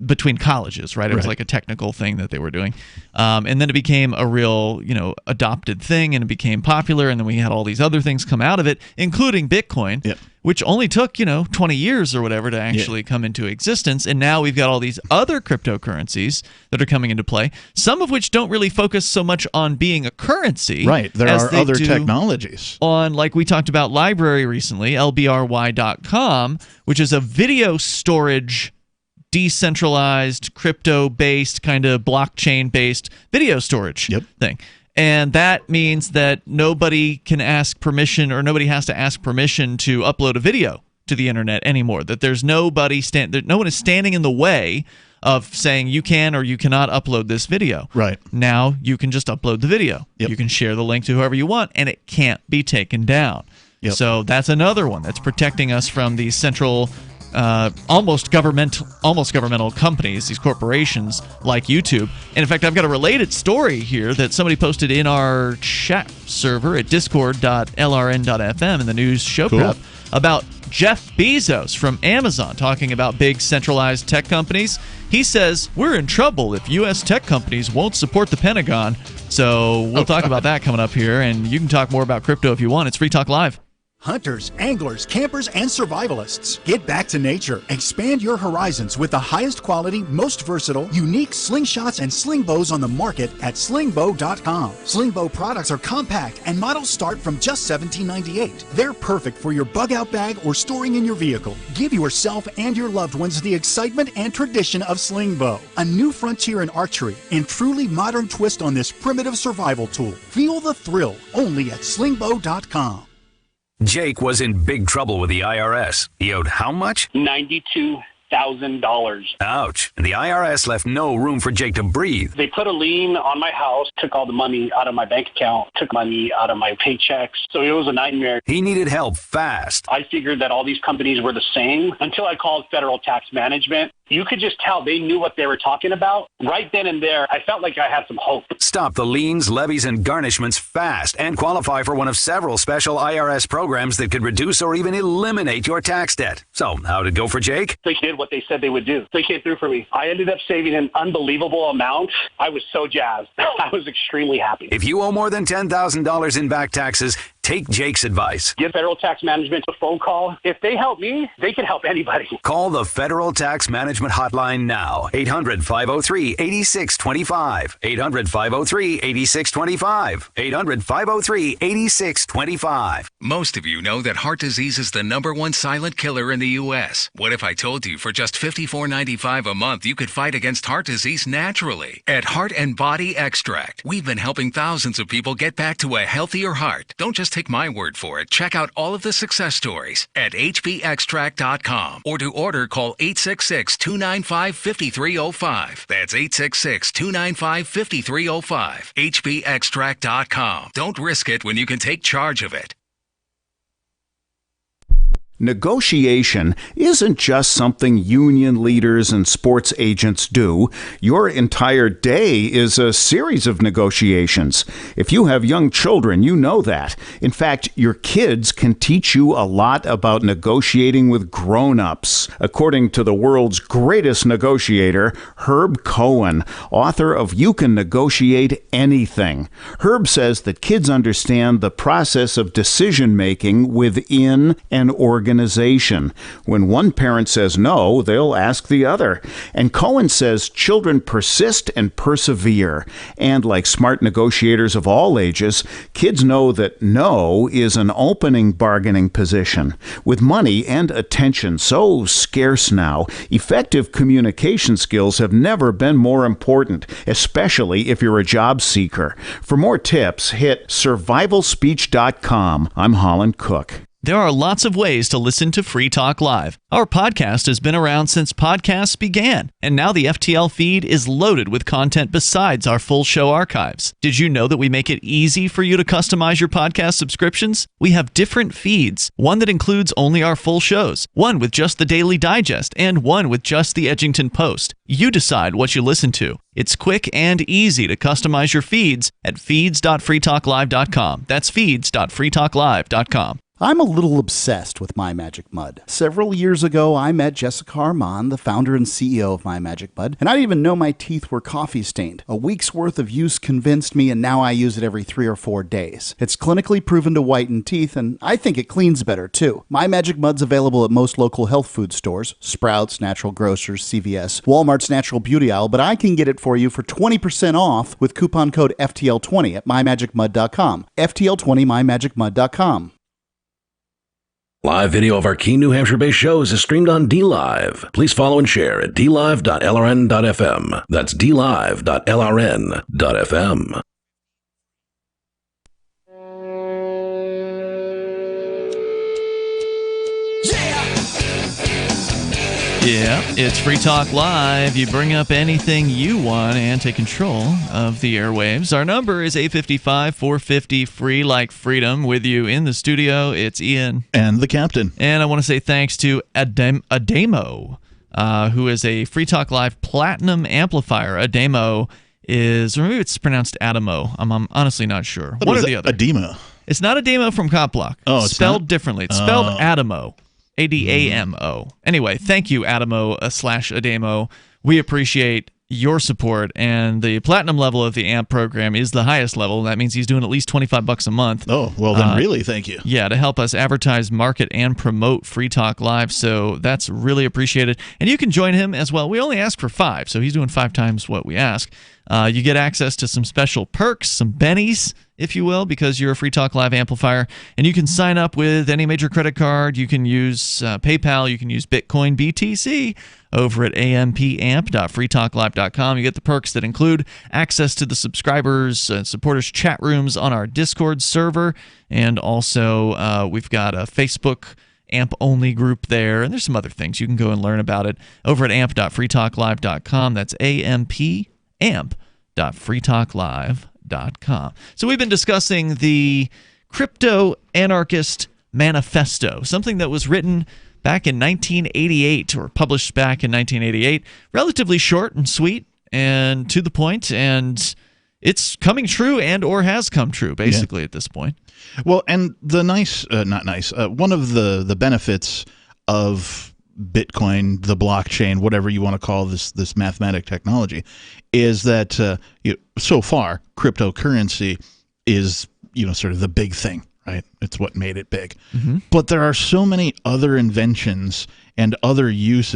between colleges, right? It was like a technical thing that they were doing. And then it became a real, adopted thing, and it became popular. And then we had all these other things come out of it, including Bitcoin, which only took, 20 years or whatever to actually come into existence. And now we've got all these other cryptocurrencies that are coming into play, some of which don't really focus so much on being a currency. Right. There are other technologies. On, like we talked about Library recently, lbry.com, which is a video storage decentralized, crypto-based, kind of blockchain-based video storage thing. And that means that nobody can ask permission, or nobody has to ask permission to upload a video to the internet anymore. That there's no one is standing in the way of saying you can or you cannot upload this video. Right. Now you can just upload the video. You can share the link to whoever you want, and it can't be taken down. So that's another one that's protecting us from these central almost governmental companies, these corporations like YouTube. And in fact, I've got a related story here that somebody posted in our chat server at discord.lrn.fm in the news show prep about Jeff Bezos from Amazon talking about big centralized tech companies. He says, we're in trouble if U.S. tech companies won't support the Pentagon. So we'll talk about that coming up here, and you can talk more about crypto if you want. It's Free Talk Live. Hunters, anglers, campers, and survivalists. Get back to nature. Expand your horizons with the highest quality, most versatile, unique slingshots and sling bows on the market at slingbow.com. Slingbow products are compact and models start from just $17.98. They're perfect for your bug-out bag or storing in your vehicle. Give yourself and your loved ones the excitement and tradition of slingbow. A new frontier in archery and truly modern twist on this primitive survival tool. Feel the thrill only at slingbow.com. Jake was in big trouble with the IRS. He owed how much? $92,000. Ouch. And the IRS left no room for Jake to breathe. They put a lien on my house, took all the money out of my bank account, took money out of my paychecks. So it was a nightmare. He needed help fast. I figured that all these companies were the same until I called Federal Tax Management. You could just tell they knew what they were talking about. Right then and there, I felt like I had some hope. Stop the liens, levies, and garnishments fast and qualify for one of several special IRS programs that could reduce or even eliminate your tax debt. So, how'd it go for Jake? They did what they said they would do. They came through for me. I ended up saving an unbelievable amount. I was so jazzed. I was extremely happy. If you owe more than $10,000 in back taxes, take Jake's advice. Give Federal Tax Management a phone call. If they help me, they can help anybody. Call the Federal Tax Management Hotline now. 800-503-8625. 800-503-8625. 800-503-8625. Most of you know that heart disease is the #1 silent killer in the U.S. What if I told you for just $54.95 a month you could fight against heart disease naturally? At Heart and Body Extract, we've been helping thousands of people get back to a healthier heart. Don't just take my word for it. Check out all of the success stories at hbextract.com, or to order, call 866-295-5305. That's 866-295-5305. hbextract.com. Don't risk it when you can take charge of it. Negotiation isn't just something union leaders and sports agents do. Your entire day is a series of negotiations. If you have young children, you know that. In fact, your kids can teach you a lot about negotiating with grown-ups. According to the world's greatest negotiator, Herb Cohen, author of You Can Negotiate Anything. Herb says that kids understand the process of decision-making within an organization. When one parent says no, they'll ask the other. And Cohen says children persist and persevere. And like smart negotiators of all ages, kids know that no is an opening bargaining position. With money and attention so scarce now, effective communication skills have never been more important, especially if you're a job seeker. For more tips, hit survivalspeech.com. I'm Holland Cook. There are lots of ways to listen to Free Talk Live. Our podcast has been around since podcasts began, and now the FTL feed is loaded with content besides our full show archives. Did you know that we make it easy for you to customize your podcast subscriptions? We have different feeds, one that includes only our full shows, one with just the Daily Digest, and one with just the Edgington Post. You decide what you listen to. It's quick and easy to customize your feeds at feeds.freetalklive.com. That's feeds.freetalklive.com. I'm a little obsessed with My Magic Mud. Several years ago, I met Jessica Armand, the founder and CEO of My Magic Mud, and I didn't even know my teeth were coffee stained. A week's worth of use convinced me, and now I use it every 3 or 4 days. It's clinically proven to whiten teeth, and I think it cleans better too. My Magic Mud's available at most local health food stores, Sprouts, Natural Grocers, CVS, Walmart's Natural Beauty Aisle, but I can get it for you for 20% off with coupon code FTL20 at mymagicmud.com. FTL20 mymagicmud.com. Live video of our key New Hampshire-based shows is streamed on DLive. Please follow and share at dlive.lrn.fm. That's dlive.lrn.fm. Yeah, it's Free Talk Live. You bring up anything you want and take control of the airwaves. Our number is 855-450-FREE like freedom. With you in the studio, it's Ian. And the captain. And I want to say thanks to Ademo, who is a Free Talk Live Platinum Amplifier. Ademo is, or maybe it's pronounced Adamo. I'm honestly not sure. One or the other. Ademo. It's not Ademo from Cop Block. Oh, it's spelled differently. It's spelled Adamo. Adamo. Anyway, thank you, Adamo /Adamo. We appreciate your support, and the platinum level of the AMP program is the highest level. That means he's doing at least $25 a month. Oh, well then really, thank you. Yeah, to help us advertise, market, and promote Free Talk Live, so that's really appreciated. And you can join him as well. We only ask for 5, so he's doing 5 times what we ask. You get access to some special perks, some bennies, if you will, because you're a Free Talk Live amplifier. And you can sign up with any major credit card. You can use PayPal. You can use Bitcoin BTC over at ampamp.freetalklive.com. You get the perks that include access to the subscribers and supporters chat rooms on our Discord server. And also we've got a Facebook AMP-only group there. And there's some other things. You can go and learn about it over at amp.freetalklive.com. That's amp.freetalklive.com. So we've been discussing the Crypto Anarchist Manifesto, something that was written back in 1988 or published back in 1988. Relatively short and sweet and to the point, and it's coming true and or has come true basically at this point. Well, and the one of the benefits of Bitcoin, the blockchain, whatever you want to call this mathematic technology, is that so far cryptocurrency is sort of the big thing, right? It's what made it big. Mm-hmm. But there are so many other inventions and other use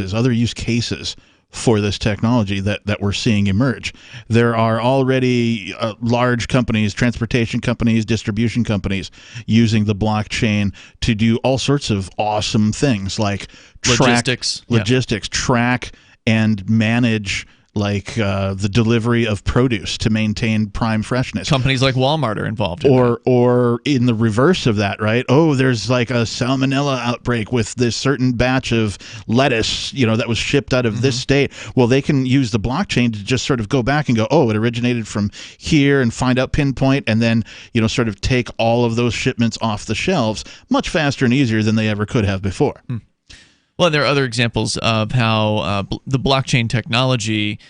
cases for this technology that we're seeing emerge. There are already large companies, transportation companies, distribution companies using the blockchain to do all sorts of awesome things like track and manage the delivery of produce to maintain prime freshness. Companies like Walmart are involved in that. Or in the reverse of that, right? Oh, there's like a salmonella outbreak with this certain batch of lettuce, that was shipped out of this state. Well, they can use the blockchain to just sort of go back and go, oh, it originated from here, and find out pinpoint, and then, sort of take all of those shipments off the shelves much faster and easier than they ever could have before. Well, there are other examples of how the blockchain technology,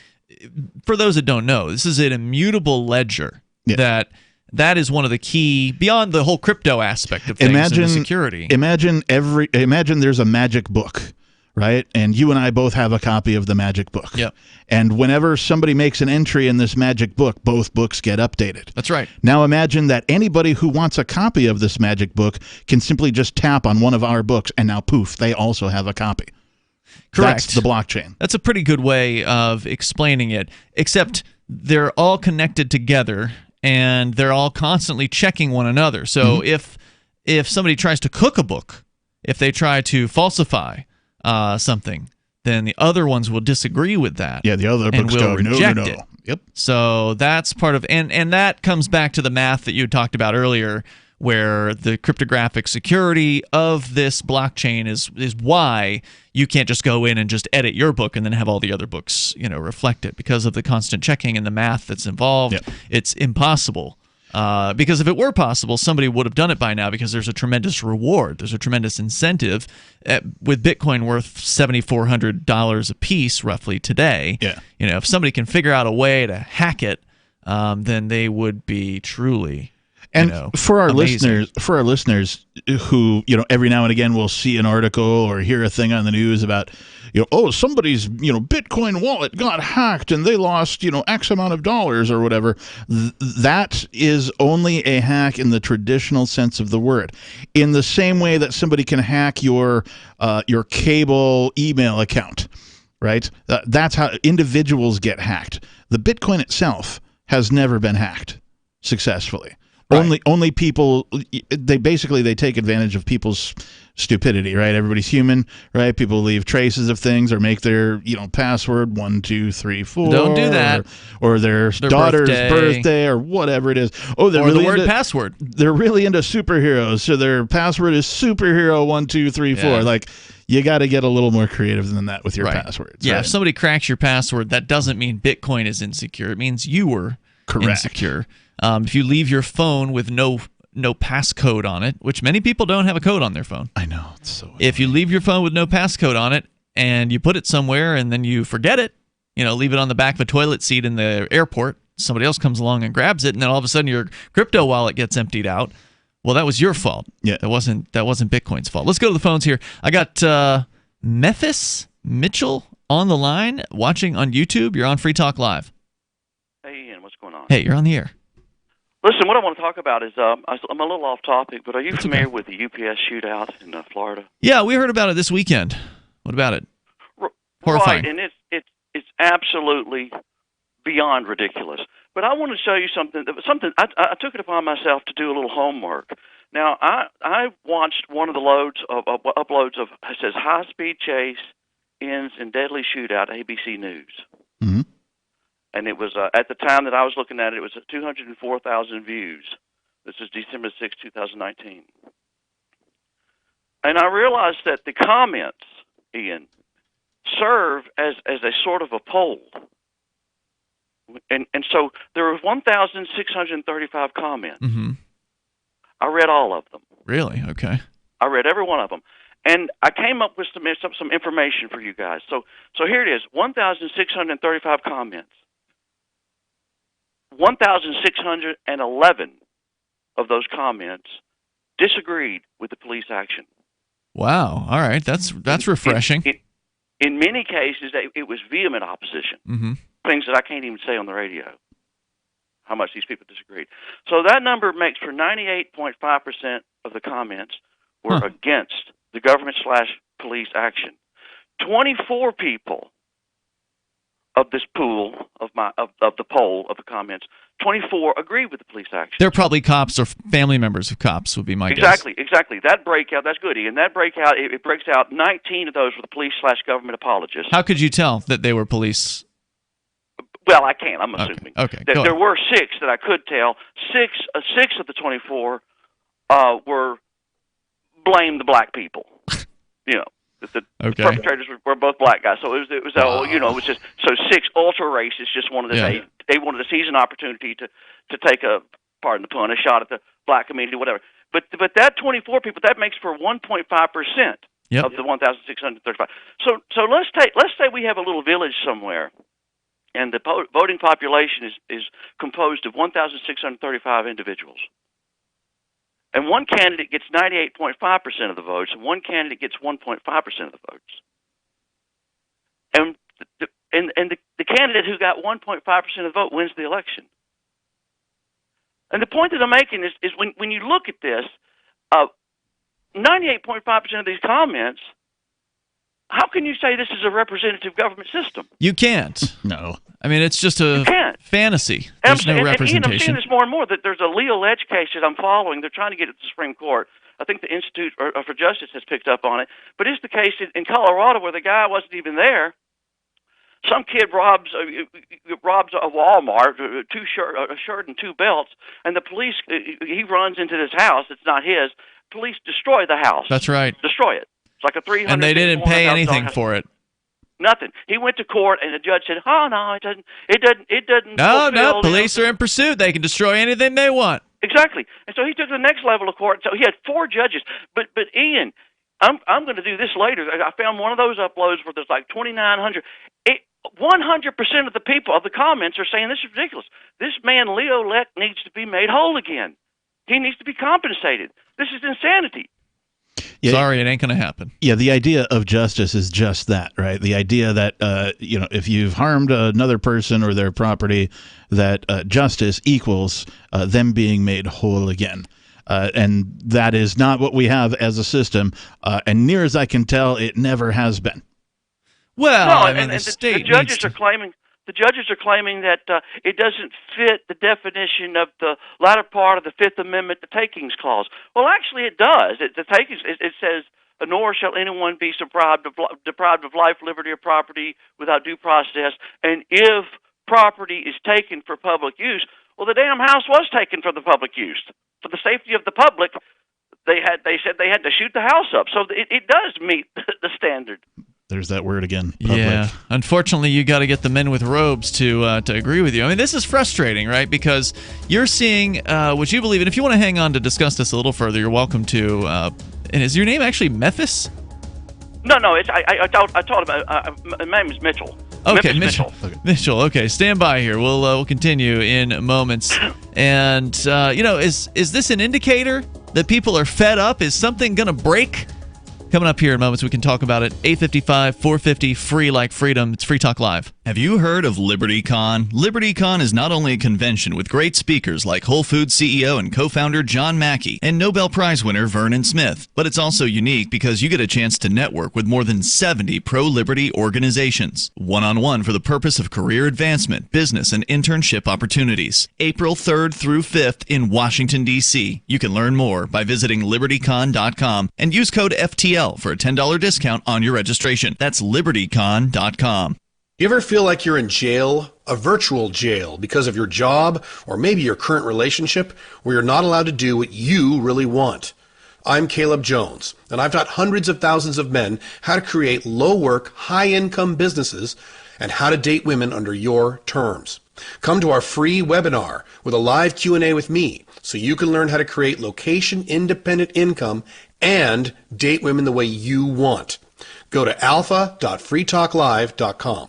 for those that don't know, this is an immutable ledger that is one of the key, beyond the whole crypto aspect of things and the security. Imagine there's a magic book, right? And you and I both have a copy of the magic book. Yep. And whenever somebody makes an entry in this magic book, both books get updated. That's right. Now imagine that anybody who wants a copy of this magic book can simply just tap on one of our books, and now poof, they also have a copy. Correct. That's the blockchain. That's a pretty good way of explaining it, except they're all connected together, and they're all constantly checking one another. So if somebody tries to cook a book, if they try to falsify something, then the other ones will disagree with that. Yeah, the other books will reject no. it. Yep. So that's part of, and that comes back to the math that you talked about earlier, where the cryptographic security of this blockchain is why you can't just go in and just edit your book and then have all the other books, reflect it. Because of the constant checking and the math that's involved, it's impossible. Because if it were possible, somebody would have done it by now, because there's a tremendous reward. There's a tremendous incentive with Bitcoin worth $7,400 a piece roughly today. Yeah. If somebody can figure out a way to hack it, then they would be truly And for our listeners who, every now and again will see an article or hear a thing on the news about, somebody's, Bitcoin wallet got hacked and they lost, X amount of dollars or whatever. That is only a hack in the traditional sense of the word. In the same way that somebody can hack your cable email account, right? That's how individuals get hacked. The Bitcoin itself has never been hacked successfully. Right. Only people, they take advantage of people's stupidity, right? Everybody's human, right? People leave traces of things or make their, password 1, 2, 3, 4. Don't do that. Or their daughter's birthday or whatever it is. Oh, they're really the word into, password. They're really into superheroes, so their password is superhero 1, 2, 3, 4. Yeah. Like, you got to get a little more creative than that with your passwords. Yeah, right? If somebody cracks your password, that doesn't mean Bitcoin is insecure. It means you were insecure. If you leave your phone with no passcode on it, which many people don't have a code on their phone. I know. It's so annoying. If you leave your phone with no passcode on it and you put it somewhere and then you forget it, leave it on the back of a toilet seat in the airport, somebody else comes along and grabs it, and then all of a sudden your crypto wallet gets emptied out. Well, that was your fault. Yeah. That wasn't Bitcoin's fault. Let's go to the phones here. I got Memphis Mitchell on the line watching on YouTube. You're on Free Talk Live. Hey, Ian, what's going on? Hey, you're on the air. Listen, what I want to talk about is I'm a little off topic, but are you familiar with the UPS shootout in Florida? Yeah, we heard about it this weekend. What about it? Horrifying. Right, and it's absolutely beyond ridiculous. But I want to show you something. I took it upon myself to do a little homework. Now, I watched one of the uploads of it says high speed chase ends in deadly shootout, ABC News. Mm-hmm. And it was, at the time that I was looking at it, it was 204,000 views. This is December 6, 2019. And I realized that the comments, Ian, serve as a sort of a poll. And so there were 1,635 comments. Mm-hmm. I read all of them. Really? Okay. I read every one of them. And I came up with some information for you guys. So here it is, 1,635 comments. 1,611 of those comments disagreed with the police action. Wow. All right. That's refreshing. In many cases, it was vehement opposition. Mm-hmm. Things that I can't even say on the radio, how much these people disagreed. So that number makes for 98.5% of the comments were against the government/police action. 24 people of this pool of the poll of the comments, 24 agree with the police action. They're probably cops or family members of cops would be my guess. Exactly. That breakout, that's good, Ian. That breakout, it breaks out 19 of those were the police/government apologists. How could you tell that they were police? Well, I can't. I'm assuming. Okay. There were 6 that I could tell. Six of the 24 were blame the black people. The perpetrators were both black guys, so it was just so 6 ultra racists just wanted to they wanted to seize an opportunity to take a, pardon the pun, a shot at the black community, whatever. But that 24 people, that makes for 1.5% of the 1,635. So let's say we have a little village somewhere, and the voting population is composed of 1,635 individuals. And one candidate gets 98.5% of the votes, and one candidate gets 1.5% of the votes. And the candidate who got 1.5% of the vote wins the election. And the point that I'm making is when you look at this, 98.5% of these comments, how can you say this is a representative government system? You can't. No. I mean, it's just a fantasy. There's no representation. And I'm seeing this more and more, that there's a Leo Ledge case that I'm following. They're trying to get it to the Supreme Court. I think the Institute for Justice has picked up on it. But it's the case in Colorado where the guy wasn't even there. Some kid robs a Walmart, a shirt and 2 belts, and the police, he runs into this house. It's not his. Police destroy the house. That's right. Destroy it. It's like a 300. And they didn't pay anything for it. Nothing. He went to court, and the judge said, "Oh no, it doesn't." No. Police are in pursuit. They can destroy anything they want. Exactly. And so he took the next level of court. So he had 4 judges. But Ian, I'm going to do this later. I found one of those uploads where there's like 2,900. 100% of the people of the comments are saying this is ridiculous. This man Leo Leck needs to be made whole again. he needs to be compensated. This is insanity. Yeah, sorry, it ain't going to happen. Yeah, the idea of justice is just that, right? The idea that if you've harmed another person or their property, that justice equals them being made whole again. And that is not what we have as a system. And near as I can tell, it never has been. Well, no, I mean, the judges are claiming that it doesn't fit the definition of the latter part of the Fifth Amendment, the Takings Clause. Well, actually, it does. It says, "Nor shall anyone be deprived of life, liberty, or property without due process." And if property is taken for public use, well, the damn house was taken for the public use, for the safety of the public. They said they had to shoot the house up, so it does meet the standard. There's that word again. Public. Yeah. Unfortunately, you got to get the men with robes to agree with you. I mean, this is frustrating, right? Because you're seeing what you believe in. If you want to hang on to discuss this a little further, you're welcome to. And is your name actually Memphis? No. I told him. My name is Mitchell. Okay, Mitchell. Mitchell. Okay, stand by here. We'll continue in moments. And is this an indicator that people are fed up? Is something going to break? Coming up here in moments, we can talk about it. 855, 450, free like freedom. It's Free Talk Live. Have you heard of LibertyCon? LibertyCon is not only a convention with great speakers like Whole Foods CEO and co-founder John Mackey and Nobel Prize winner Vernon Smith, but it's also unique because you get a chance to network with more than 70 pro-liberty organizations, one-on-one for the purpose of career advancement, business, and internship opportunities. April 3rd through 5th in Washington, D.C. You can learn more by visiting libertycon.com and use code FTL for a $10 discount on your registration. That's libertycon.com. You ever feel like you're in jail, a virtual jail, because of your job or maybe your current relationship where you're not allowed to do what you really want? I'm Caleb Jones, and I've taught hundreds of thousands of men how to create low-work, high-income businesses and how to date women under your terms. Come to our free webinar with a live Q&A with me so you can learn how to create location-independent income and date women the way you want. Go to alpha.freetalklive.com.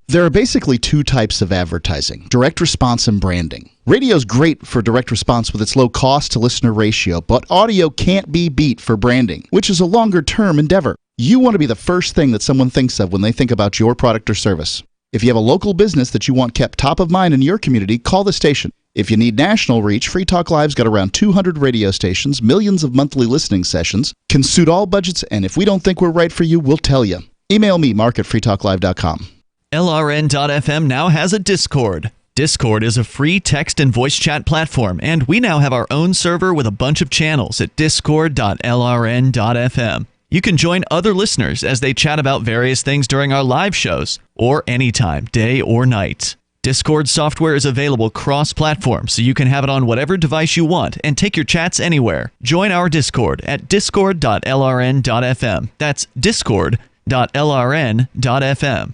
There are basically two types of advertising: direct response and branding. Radio's great for direct response with its low cost to listener ratio, but audio can't be beat for branding, which is a longer term endeavor. You want to be the first thing that someone thinks of when they think about your product or service. If you have a local business that you want kept top of mind in your community, call the station. If you need national reach, Free Talk Live's got around 200 radio stations, millions of monthly listening sessions, can suit all budgets, and if we don't think we're right for you, we'll tell you. Email me, mark@freetalklive.com. LRN.FM now has a Discord. Discord is a free text and voice chat platform, and we now have our own server with a bunch of channels at discord.lrn.fm. You can join other listeners as they chat about various things during our live shows, or anytime, day or night. Discord software is available cross-platform, so you can have it on whatever device you want and take your chats anywhere. Join our Discord at discord.lrn.fm. That's discord.lrn.fm.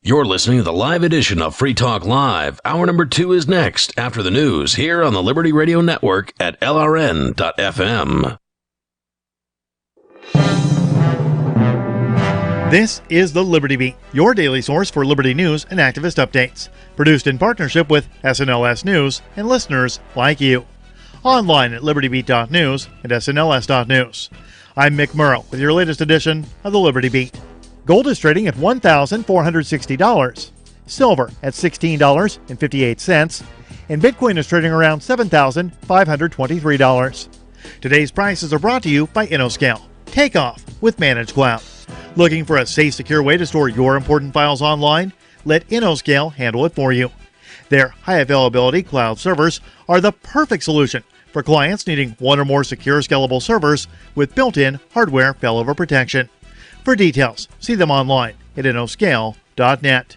You're listening to the live edition of Free Talk Live. Hour number 2 is next, after the news, here on the Liberty Radio Network at LRN.FM. This is the Liberty Beat, your daily source for liberty news and activist updates. Produced in partnership with SNLS News and listeners like you. Online at libertybeat.news and snls.news. I'm Mick Murrow with your latest edition of the Liberty Beat. Gold is trading at $1,460. Silver at $16.58. And Bitcoin is trading around $7,523. Today's prices are brought to you by InnoScale. Take off with Managed Cloud. Looking for a safe, secure way to store your important files online? Let InnoScale handle it for you. Their high-availability cloud servers are the perfect solution for clients needing one or more secure, scalable servers with built-in hardware failover protection. For details, see them online at innoscale.net.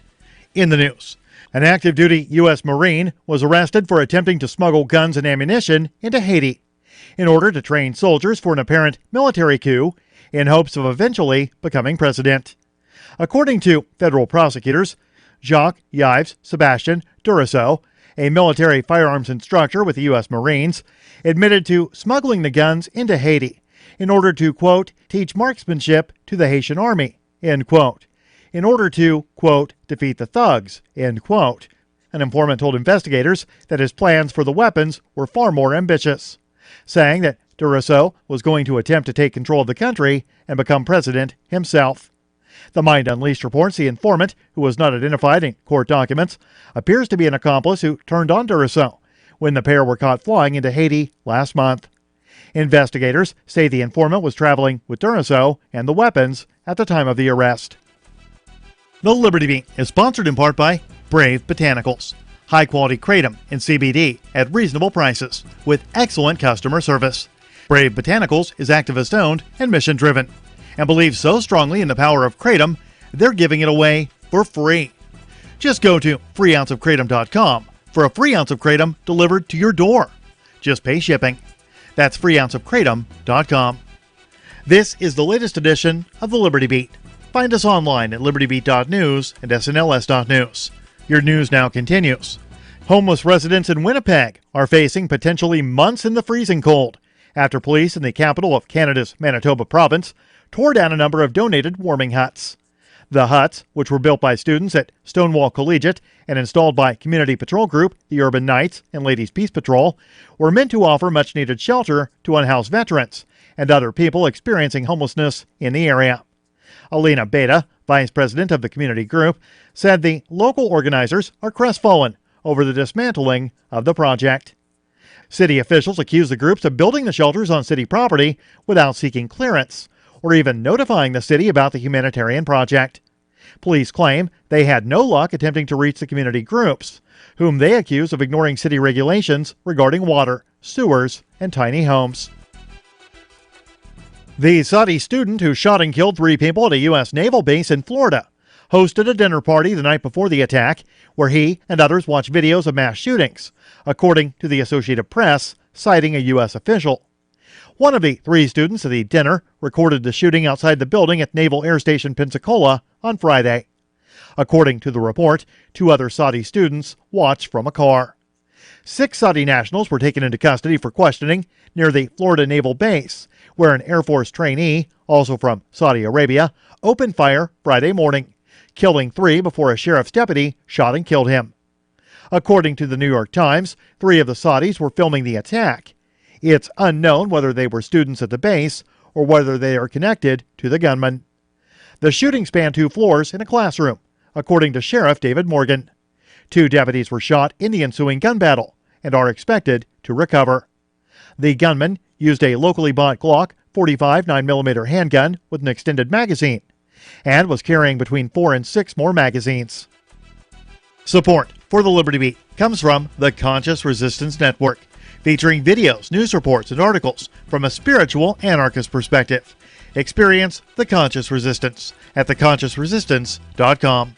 In the news, an active-duty U.S. Marine was arrested for attempting to smuggle guns and ammunition into Haiti in order to train soldiers for an apparent military coup in hopes of eventually becoming president. According to federal prosecutors, Jacques-Yves Sebastien Duraceau, a military firearms instructor with the U.S. Marines, admitted to smuggling the guns into Haiti in order to, quote, teach marksmanship to the Haitian army, end quote, in order to, quote, defeat the thugs, end quote. an informant told investigators that his plans for the weapons were far more ambitious, saying that Duraso was going to attempt to take control of the country and become president himself. The Mind Unleashed reports the informant, who was not identified in court documents, appears to be an accomplice who turned on Duraso when the pair were caught flying into Haiti last month. Investigators say the informant was traveling with Duraso and the weapons at the time of the arrest. The Liberty Beat is sponsored in part by Brave Botanicals. High-quality kratom and CBD at reasonable prices with excellent customer service. Brave Botanicals is activist-owned and mission-driven and believes so strongly in the power of kratom, they're giving it away for free. Just go to freeounceofkratom.com for a free ounce of kratom delivered to your door. Just pay shipping. That's freeounceofkratom.com. This is the latest edition of the Liberty Beat. Find us online at libertybeat.news and snls.news. Your news now continues. Homeless residents in Winnipeg are facing potentially months in the freezing cold after police in the capital of Canada's Manitoba province tore down a number of donated warming huts. The huts, which were built by students at Stonewall Collegiate and installed by Community Patrol Group, the Urban Knights, and Ladies Peace Patrol, were meant to offer much-needed shelter to unhoused veterans and other people experiencing homelessness in the area. Alina Beta, vice president of the community group, said the local organizers are crestfallen over the dismantling of the project. City officials accuse the groups of building the shelters on city property without seeking clearance or even notifying the city about the humanitarian project. Police claim they had no luck attempting to reach the community groups, whom they accuse of ignoring city regulations regarding water, sewers, and tiny homes. The Saudi student who shot and killed 3 people at a U.S. naval base in Florida hosted a dinner party the night before the attack where he and others watched videos of mass shootings, according to the Associated Press, citing a U.S. official. One of the 3 students at the dinner recorded the shooting outside the building at Naval Air Station Pensacola on Friday. According to the report, 2 other Saudi students watched from a car. 6 Saudi nationals were taken into custody for questioning near the Florida Naval Base, where an Air Force trainee, also from Saudi Arabia, opened fire Friday morning, killing 3 before a sheriff's deputy shot and killed him. According to the New York Times, 3 of the Saudis were filming the attack. It's unknown whether they were students at the base or whether they are connected to the gunman. The shooting spanned 2 floors in a classroom, according to Sheriff David Morgan. 2 deputies were shot in the ensuing gun battle and are expected to recover. The gunman used a locally bought Glock 45 9mm handgun with an extended magazine and was carrying between 4 and 6 more magazines. Support for the Liberty Beat comes from the Conscious Resistance Network, featuring videos, news reports, and articles from a spiritual anarchist perspective. Experience the Conscious Resistance at theconsciousresistance.com.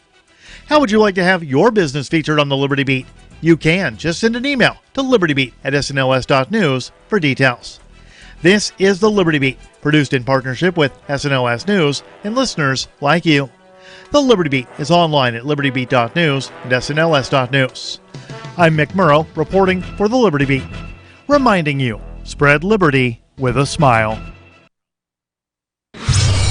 How would you like to have your business featured on the Liberty Beat? You can. Just send an email to libertybeat@snls.news for details. This is the Liberty Beat, produced in partnership with SNLS News and listeners like you. The Liberty Beat is online at libertybeat.news and snls.news. I'm Mick Murrow, reporting for the Liberty Beat, reminding you, spread liberty with a smile.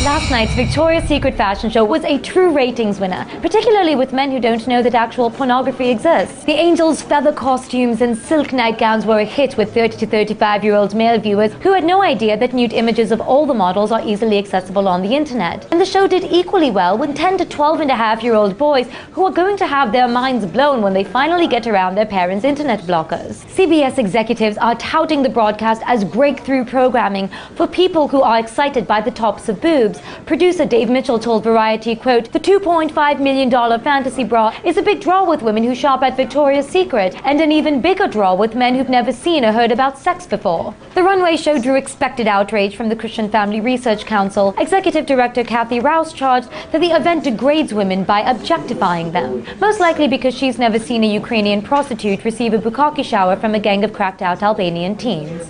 Last night's Victoria's Secret fashion show was a true ratings winner, particularly with men who don't know that actual pornography exists. The angels' feather costumes and silk nightgowns were a hit with 30 to 35-year-old male viewers who had no idea that nude images of all the models are easily accessible on the internet. And the show did equally well with 10 to 12-and-a-half-year-old boys who are going to have their minds blown when they finally get around their parents' internet blockers. CBS executives are touting the broadcast as breakthrough programming for people who are excited by the tops of boobs. Producer Dave Mitchell told Variety, quote, "The $2.5 million fantasy bra is a big draw with women who shop at Victoria's Secret, and an even bigger draw with men who've never seen or heard about sex before." The runway show drew expected outrage from the Christian Family Research Council. Executive Director Kathy Rouse charged that the event degrades women by objectifying them, most likely because she's never seen a Ukrainian prostitute receive a bukkake shower from a gang of cracked-out Albanian teens.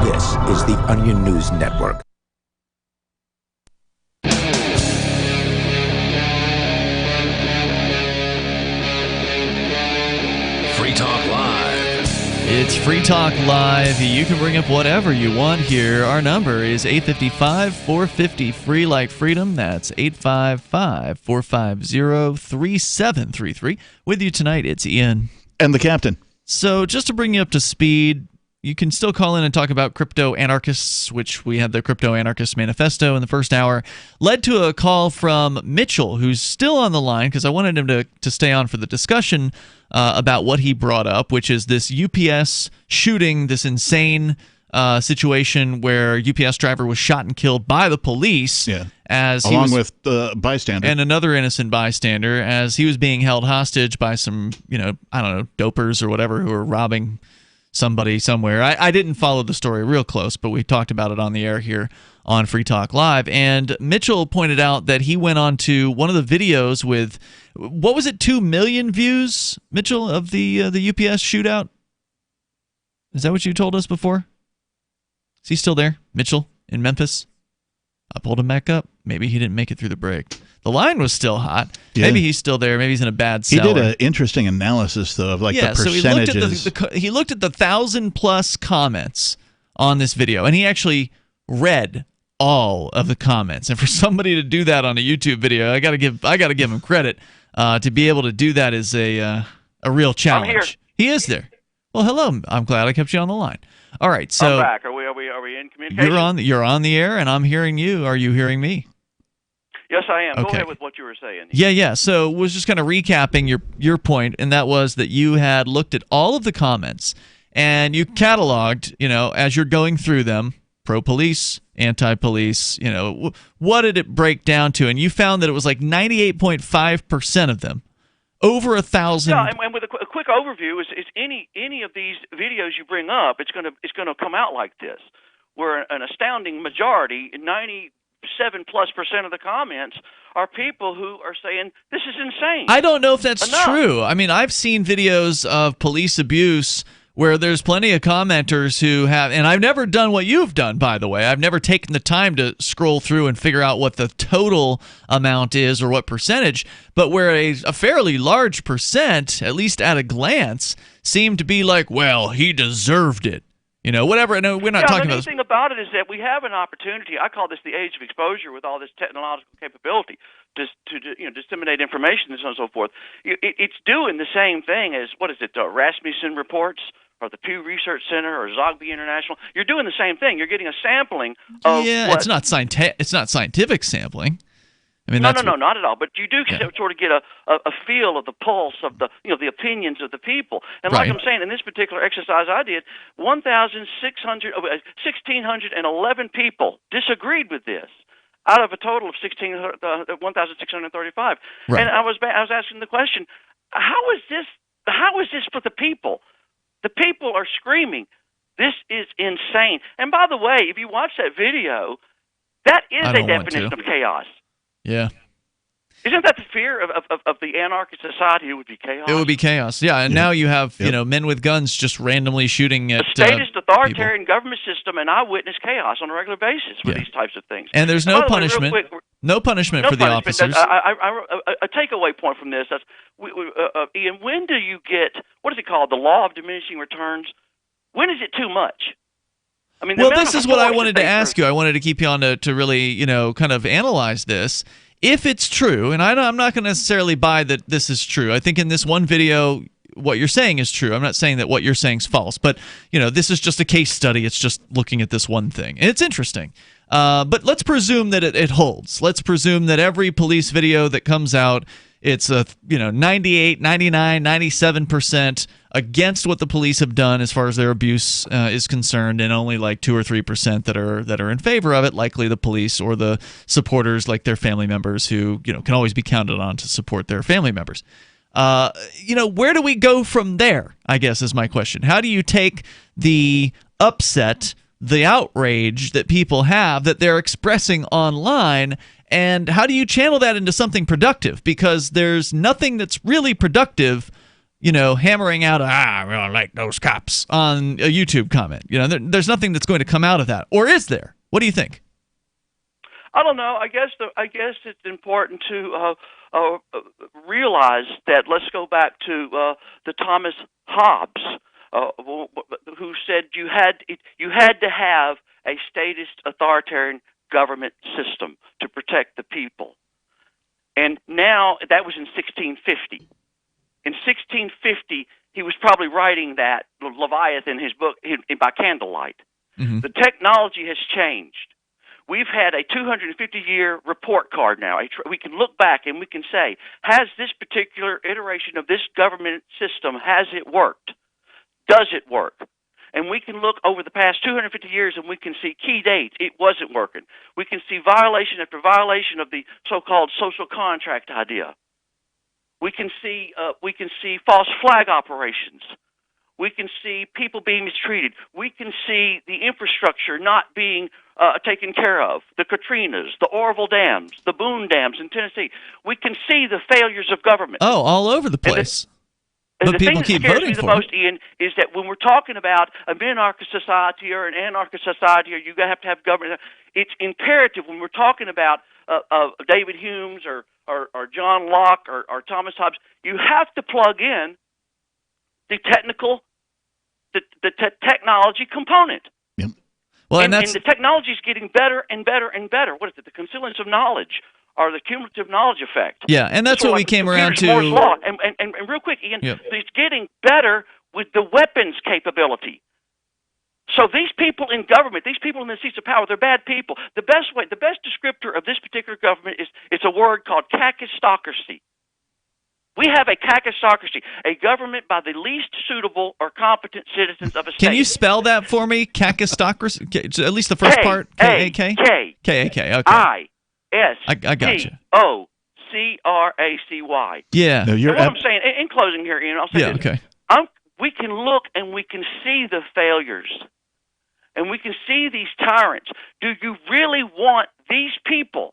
This is the Onion News Network. Free Talk Live. It's Free Talk Live. You can bring up whatever you want here. Our number is 855-450-FREE like freedom. That's 855-450-3733. With you tonight, it's Ian. And the captain. So just to bring you up to speed, you can still call in and talk about crypto anarchists, which we had the Crypto Anarchist Manifesto in the first hour. Led to a call from Mitchell, who's still on the line, because I wanted him to stay on for the discussion about what he brought up, which is this UPS shooting, this insane situation where UPS driver was shot and killed by the police. Yeah. Along with the bystander. And another innocent bystander, as he was being held hostage by some, dopers or whatever who were robbing somebody somewhere. I didn't follow the story real close, but we talked about it on the air here on Free Talk Live. And Mitchell pointed out that he went on to one of the videos with, what was it, 2 million views, Mitchell, of the UPS shootout? Is that what you told us before? Is he still there, Mitchell, in Memphis? I pulled him back up. Maybe he didn't make it through the break. The line was still hot. Yeah. Maybe he's still there. Maybe he's in a bad cellar. He did an interesting analysis, though, of the percentages. So he looked at the 1,000+ comments on this video, and he actually read all of the comments. And for somebody to do that on a YouTube video, I got to give him credit. To be able to do that is a real challenge. I'm here. He is there. Well, hello. I'm glad I kept you on the line. All right, so I'm back. Are we in communication? You're on the air, and I'm hearing you. Are you hearing me? Yes, I am. Okay. Go ahead with what you were saying. Yeah. So was just kind of recapping your point, and that was that you had looked at all of the comments and you cataloged, as you're going through them, pro-police, anti-police, what did it break down to? And you found that it was like 98.5% of them, over 1,000. Yeah, and with a quick overview is any of these videos you bring up, it's gonna come out like this, where an astounding majority, 97+% of the comments are people who are saying this is insane. I don't know if that's true. I mean, I've seen videos of police abuse where there's plenty of commenters who have, and I've never done what you've done, by the way. I've never taken the time to scroll through and figure out what the total amount is or what percentage, but where a fairly large percent, at least at a glance, seem to be like, well, he deserved it. Whatever. No, we're not talking about the neat thing about it is that we have an opportunity. I call this the age of exposure with all this technological capability to disseminate information and so on and so forth. It's doing the same thing as, what is it, Rasmussen reports or the Pew Research Center or Zogby International. You're doing the same thing. You're getting a sampling of it's not scientific sampling. I mean, no, not at all. But you do sort of get a feel of the pulse of the the opinions of the people. And like I'm saying, in this particular exercise I did, 1,611 people disagreed with this, out of a total of 1,635. Right. And I was asking the question, how is this for the people? The people are screaming, this is insane. And by the way, if you watch that video, that is a definition of chaos. Yeah. Isn't that the fear of the anarchist society? It would be chaos. It would be chaos. Yeah, and now you have men with guns just randomly shooting at the statist authoritarian government system, and I witness chaos on a regular basis with these types of things. And there's no punishment. No punishment for the officers. A takeaway point from this: Ian, when do you get what is it called? The law of diminishing returns. When is it too much? I mean, this is what I wanted to ask you. I wanted to keep you on to really, kind of analyze this. If it's true, and I'm not going to necessarily buy that this is true. I think in this one video, what you're saying is true. I'm not saying that what you're saying is false, but this is just a case study. It's just looking at this one thing, and it's interesting. But let's presume that it holds. Let's presume that every police video that comes out, it's 98, 99, 97% against what the police have done as far as their abuse is concerned, and only like 2 or 3% that are in favor of it, likely the police or the supporters, like their family members who can always be counted on to support their family members. Where do we go from there, I guess is my question. How do you take the upset, the outrage that people have that they're expressing online, and how do you channel that into something productive? Because there's nothing that's really productive, hammering out, I don't like those cops on a YouTube comment. There's nothing that's going to come out of that. Or is there? What do you think? I don't know. I guess it's important to realize that. Let's go back to the Thomas Hobbes who said you had to have a statist authoritarian government system to protect the people. And now, that was in 1650. In 1650, he was probably writing that, Leviathan, his book, by candlelight. Mm-hmm. The technology has changed. We've had a 250-year report card now. We can look back and we can say, has this particular iteration of this government system, has it worked? Does it work? And we can look over the past 250 years and we can see key dates. It wasn't working. We can see violation after violation of the so-called social contract idea. We can see false flag operations. We can see people being mistreated. We can see the infrastructure not being taken care of. The Katrinas, the Orville dams, the Boone dams in Tennessee. We can see the failures of government. Oh, all over the place. But people keep voting for it. The thing that scares me the most, Ian, is that when we're talking about a minarchist society or an anarchist society, or you have to have government, it's imperative when we're talking about David Hume's or John Locke or Thomas Hobbes, you have to plug in the technology component. Yep. Well, and the technology is getting better and better and better. What is it? The consilience of knowledge, or the cumulative knowledge effect. Yeah, and that's what we came around to. Moore's law. And real quick, Ian, yep. It's getting better with the weapons capability. So these people in government, these people in the seats of power, they're bad people. The best descriptor of this particular government is it's a word called kakistocracy. We have a kakistocracy, a government by the least suitable or competent citizens of a state. Can you spell that for me? Kakistocracy? At least the first part? K-A-K? K-A-K, okay. I got you. S-T-O-C-R-A-C-Y. Yeah. No, what I'm saying, in closing here, Ian, I'll say this. Okay. We can look and we can see the failures. And we can see these tyrants. Do you really want these people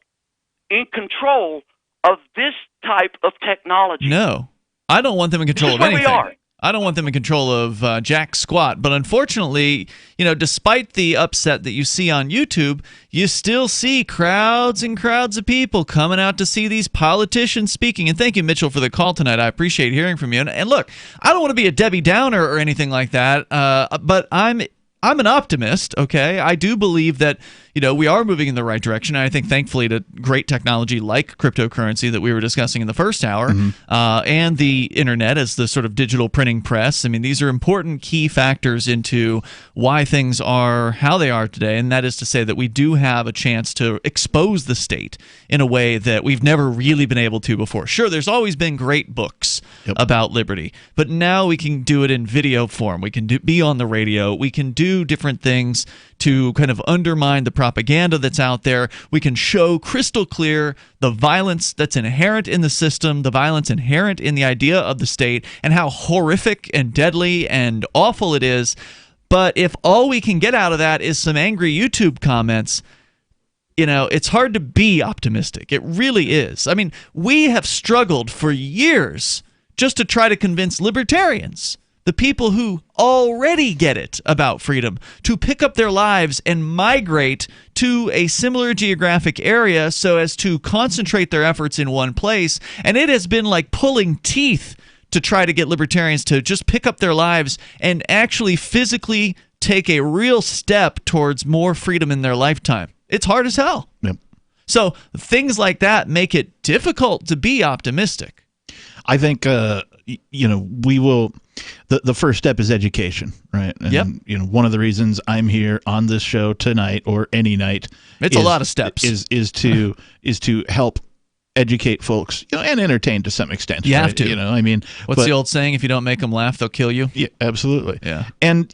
in control of this type of technology? No. I don't want them in control of anything. I don't want them in control of jack squat. But unfortunately, despite the upset that you see on YouTube, you still see crowds and crowds of people coming out to see these politicians speaking. And thank you, Mitchell, for the call tonight. I appreciate hearing from you. And look, I don't want to be a Debbie Downer or anything like that, but I'm an optimist, okay? I do believe that, we are moving in the right direction. And I think, thankfully, to great technology like cryptocurrency that we were discussing in the first hour, and the internet as the sort of digital printing press. I mean, these are important key factors into why things are how they are today. And that is to say that we do have a chance to expose the state in a way that we've never really been able to before. Sure, there's always been great books about liberty, but now we can do it in video form. We can be on the radio. We can do different things to kind of undermine the propaganda that's out there. We can show crystal clear the violence that's inherent in the system, the violence inherent in the idea of the state, and how horrific and deadly and awful it is. But if all we can get out of that is some angry YouTube comments, it's hard to be optimistic. It really is. I mean, we have struggled for years just to try to convince libertarians, the people who already get it about freedom, to pick up their lives and migrate to a similar geographic area so as to concentrate their efforts in one place. And it has been like pulling teeth to try to get libertarians to just pick up their lives and actually physically take a real step towards more freedom in their lifetime. It's hard as hell. Yep. So things like that make it difficult to be optimistic. I think, we will. The first step is education, right? And, one of the reasons I'm here on this show tonight or any night, it's a lot of steps, is to help educate folks, and entertain to some extent. You have to. I mean, what's the old saying? If you don't make them laugh, they'll kill you. Yeah, absolutely. Yeah. And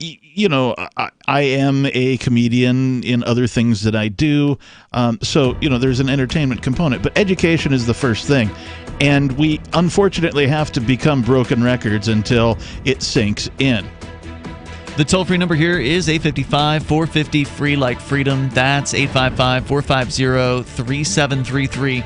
I am a comedian in other things that I do, so there's an entertainment component, but education is the first thing. And we unfortunately have to become broken records until it sinks in. The toll-free number here is 855-450-FREE like freedom. That's 855-450-3733.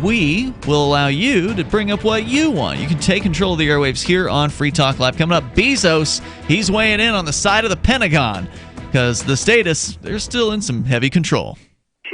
We will allow you to bring up what you want. You can take control of the airwaves here on Free Talk Live. Coming up, Bezos, he's weighing in on the side of the Pentagon because the status, they're still in some heavy control.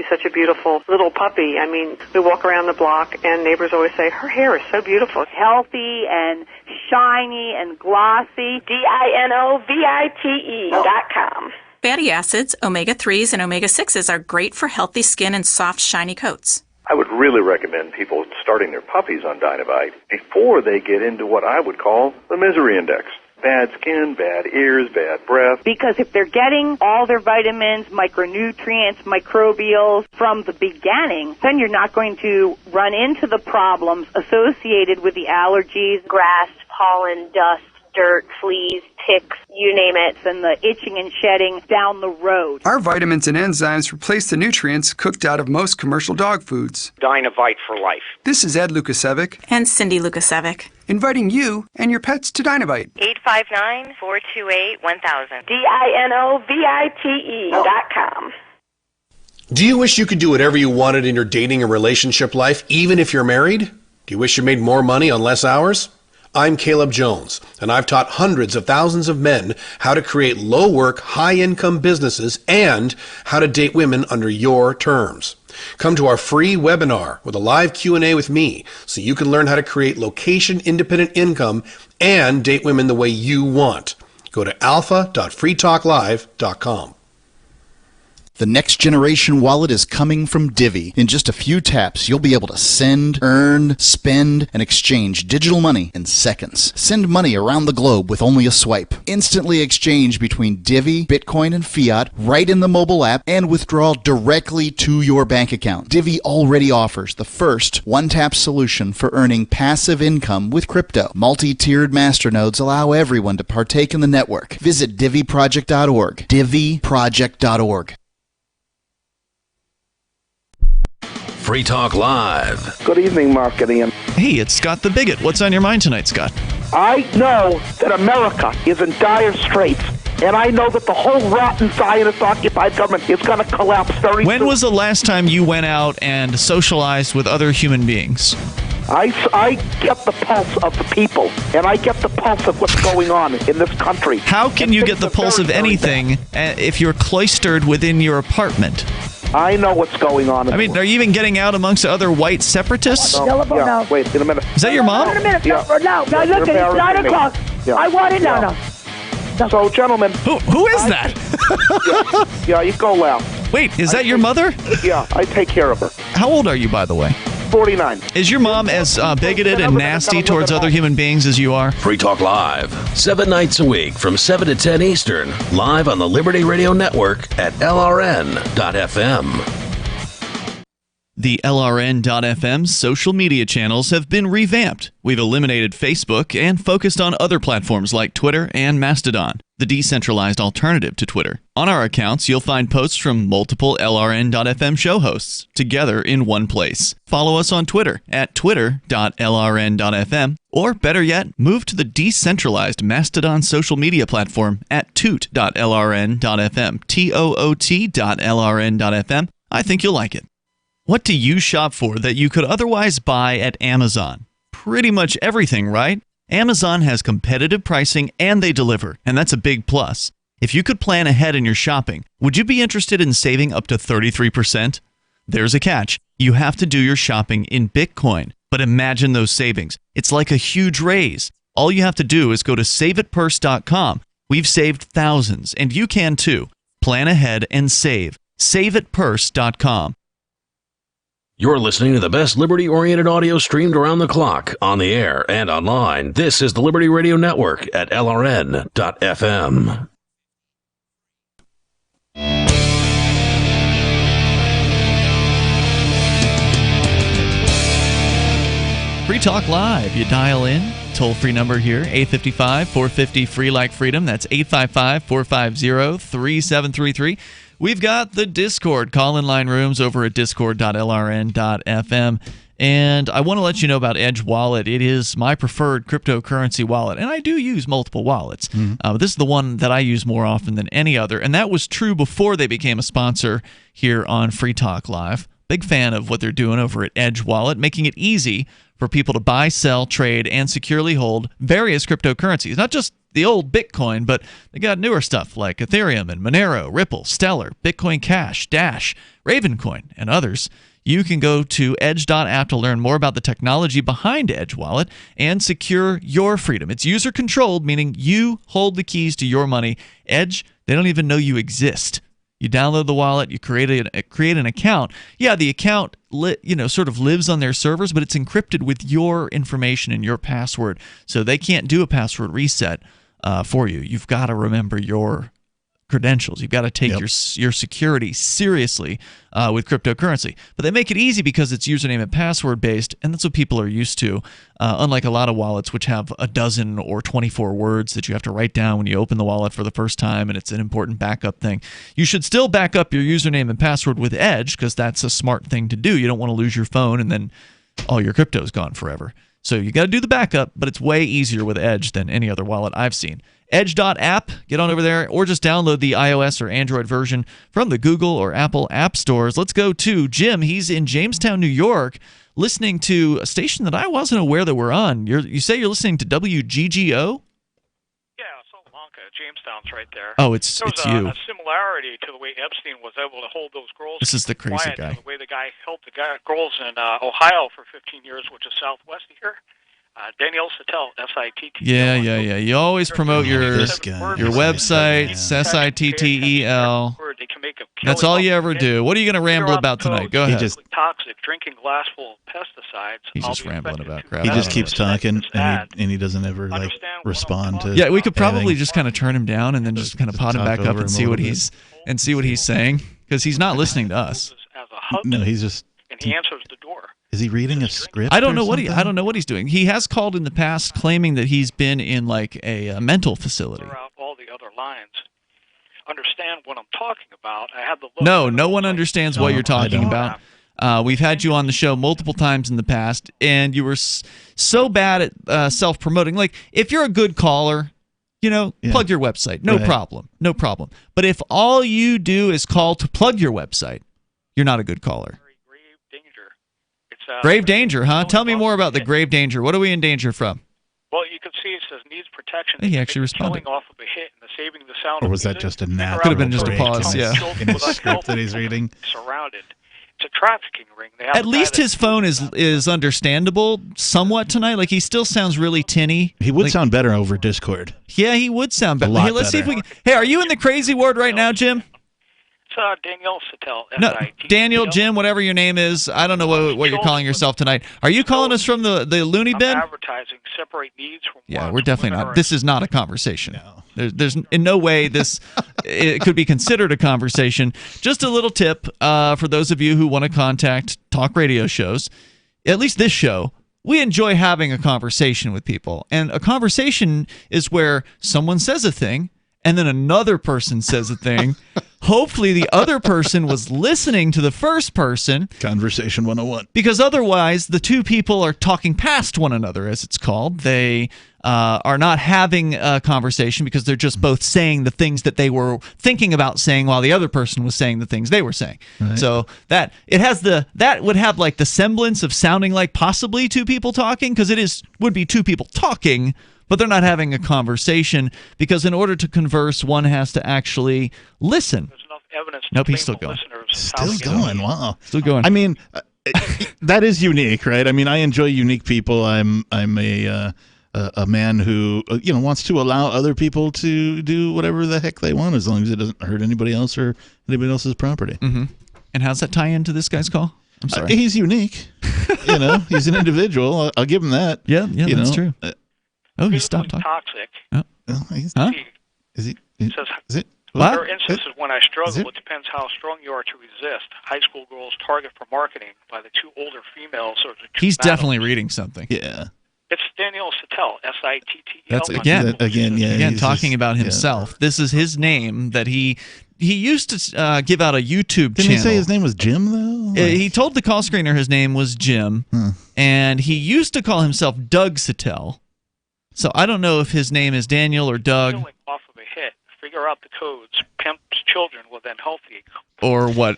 she's such a beautiful little puppy. I mean, we walk around the block and neighbors always say, her hair is so beautiful. Healthy and shiny and glossy. DINOVITE.com. Fatty acids, omega-3s, and omega-6s are great for healthy skin and soft, shiny coats. I would really recommend people starting their puppies on Dynavite before they get into what I would call the misery index. Bad skin, bad ears, bad breath. Because if they're getting all their vitamins, micronutrients, microbials from the beginning, then you're not going to run into the problems associated with the allergies, grass, pollen, dust, dirt, fleas, ticks, you name it, and the itching and shedding down the road. Our vitamins and enzymes replace the nutrients cooked out of most commercial dog foods. Dynavite for life. This is Ed Lukasevic. And Cindy Lukasevic. Inviting you and your pets to Dynavite. 859-428-1000. DINOVITE.com. Do you wish you could do whatever you wanted in your dating and relationship life, even if you're married? Do you wish you made more money on less hours? I'm Caleb Jones, and I've taught hundreds of thousands of men how to create low-work, high-income businesses and how to date women under your terms. Come to our free webinar with a live Q&A with me so you can learn how to create location-independent income and date women the way you want. Go to alpha.freetalklive.com. The next generation wallet is coming from Divvy. In just a few taps, you'll be able to send, earn, spend, and exchange digital money in seconds. Send money around the globe with only a swipe. Instantly exchange between Divvy, Bitcoin, and fiat right in the mobile app and withdraw directly to your bank account. Divvy already offers the first one-tap solution for earning passive income with crypto. Multi-tiered masternodes allow everyone to partake in the network. Visit DivvyProject.org. DivvyProject.org. Free Talk Live. Good evening, Mark and Ian. Hey, it's Scott the Bigot. What's on your mind tonight, Scott? I know that America is in dire straits, and I know that the whole rotten Zionist-occupied government is going to collapse very soon. When was the last time you went out and socialized with other human beings? I get the pulse of the people, and I get the pulse of what's going on in this country. How can you get the pulse of anything if you're cloistered within your apartment? I know what's going on. I mean, are you even getting out amongst other white separatists? Yeah, wait, in a minute. Is that your mom? In a minute. Yeah. No, look, it's 9 o'clock. Yeah. I want it now. So, gentlemen. Who is that? Yeah, you go loud. Wait, is that your mother? Yeah, I take care of her. How old are you, by the way? 49. Is your mom as bigoted and nasty towards other human beings as you are? Free Talk Live, 7 nights a week from 7 to 10 Eastern, live on the Liberty Radio Network at LRN.FM. The LRN.FM social media channels have been revamped. We've eliminated Facebook and focused on other platforms like Twitter and Mastodon, the decentralized alternative to Twitter. On our accounts, you'll find posts from multiple LRN.FM show hosts together in one place. Follow us on Twitter at twitter.lrn.fm, or better yet, move to the decentralized Mastodon social media platform at toot.lrn.fm, toot.lrn.fm. I think you'll like it. What do you shop for that you could otherwise buy at Amazon? Pretty much everything, right? Amazon has competitive pricing and they deliver, and that's a big plus. If you could plan ahead in your shopping, would you be interested in saving up to 33%? There's a catch. You have to do your shopping in Bitcoin. But imagine those savings. It's like a huge raise. All you have to do is go to saveitpurse.com. We've saved thousands, and you can too. Plan ahead and save. Saveitpurse.com. You're listening to the best liberty-oriented audio streamed around the clock, on the air and online. This is the Liberty Radio Network at LRN.FM. Free Talk Live. You dial in. Toll-free number here, 855-450-FREE like freedom. That's 855-450-3733. We've got the Discord call-in line rooms over at discord.lrn.fm. And I want to let you know about Edge Wallet. It is my preferred cryptocurrency wallet. And I do use multiple wallets. This is the one that I use more often than any other. And that was true before they became a sponsor here on Free Talk Live. Big fan of what they're doing over at Edge Wallet, making it easy for people to buy, sell, trade, and securely hold various cryptocurrencies. Not just the old Bitcoin, but they got newer stuff like Ethereum and Monero, Ripple, Stellar, Bitcoin Cash, Dash, Ravencoin, and others. You can go to edge.app to learn more about the technology behind Edge Wallet and secure your freedom. It's user-controlled, meaning you hold the keys to your money. Edge, they don't even know you exist. You download the wallet, you create an account. Yeah, the account sort of lives on their servers, but it's encrypted with your information and your password, so they can't do a password reset for you. You've got to remember your credentials. You've got to take your security seriously with cryptocurrency. But they make it easy because it's username and password based, and that's what people are used to, unlike a lot of wallets which have a dozen or 24 words that you have to write down when you open the wallet for the first time, and it's an important backup thing. You should still back up your username and password with Edge because that's a smart thing to do. You don't want to lose your phone and then all your crypto is gone forever. So you got to do the backup, but it's way easier with Edge than any other wallet I've seen. Edge.app, get on over there, or just download the iOS or Android version from the Google or Apple app stores. Let's go to Jim. He's in Jamestown, New York, listening to a station that I wasn't aware that we're on. You say you're listening to WGGO? Yeah, Salamanca, Jamestown's right there. Oh, it's you. A similarity to the way Epstein was able to hold those girls. This is the crazy quiet guy. To the way the guy held the girls in Ohio for 15 years, which is southwest here. Daniel Sattel, SITT. Yeah. You always promote your website, SITTEL. That's all you ever do. What are you going to ramble about tonight? Go ahead. Toxic, drinking glass full of pesticides. He's just rambling about crap. He just keeps talking, and he doesn't ever respond to. Yeah, we could probably just kind of turn him down and then just kind of pot him back up and see what he's saying, because he's not listening to us. No, he's just. And he answers the door. Is he reading a script? I don't know what he's doing. He has called in the past claiming that he's been in like a mental facility. All the other lines. Understand what I'm talking about. I have the look. No one understands what you're talking about. We've had you on the show multiple times in the past, and you were so bad at self-promoting. Like, if you're a good caller, plug your website. No problem. But if all you do is call to plug your website, you're not a good caller. Grave danger, huh? Tell me more about the grave danger. What are we in danger from? Well, you can see it says needs protection. He actually responded. Killing off of a hit and saving the sound. Or was that just a natural? Could have been just a pause. Yeah. In his script that he's reading. Surrounded. It's a trafficking ring. At least his phone is understandable somewhat tonight. Like, he still sounds really tinny. He would sound better over Discord. Yeah, he would sound better. Hey, let's see if we can. Hey, are you in the crazy ward right now, Jim? Daniel Sattel. No, Daniel, Jim, whatever your name is. I don't know what you're calling yourself tonight. Are you calling us from the loony bin? Advertising separate needs from we're definitely not. This is not a conversation. No. There's in no way it could be considered a conversation. Just a little tip for those of you who want to contact talk radio shows. At least this show, we enjoy having a conversation with people, and a conversation is where someone says a thing, and then another person says a thing. Hopefully the other person was listening to the first person. Conversation 101. Because otherwise, the two people are talking past one another, as it's called. They are not having a conversation because they're just both saying the things that they were thinking about saying while the other person was saying the things they were saying. Right. So that would have like the semblance of sounding like possibly two people talking, because would be two people talking, but they're not having a conversation, because in order to converse, one has to actually listen. There's enough evidence. Nope, he's still going. Still going. Wow. Still going. I mean, that is unique, right? I mean, I enjoy unique people. I'm a man who wants to allow other people to do whatever the heck they want, as long as it doesn't hurt anybody else or anybody else's property. Mm-hmm. And how's that tie into this guy's call? I'm sorry. He's unique. He's an individual. I'll give him that. Yeah, that's true. He stopped talking. Toxic. Oh. Huh? Is he? Says, what? There are instances when I struggle. It depends how strong you are to resist. High school girls target for marketing by the two older females. Or the two He's battles. definitely reading something. Yeah. It's Daniel Sattel, SITTEL. That's again talking about himself. This is his name that he used to give out a YouTube channel. Didn't he say his name was Jim, though? He told the call screener his name was Jim, and he used to call himself Doug Sattel. So I don't know if his name is Daniel or Doug. Off of a hit, figure out the codes. Pimp's children will then healthy. Or what?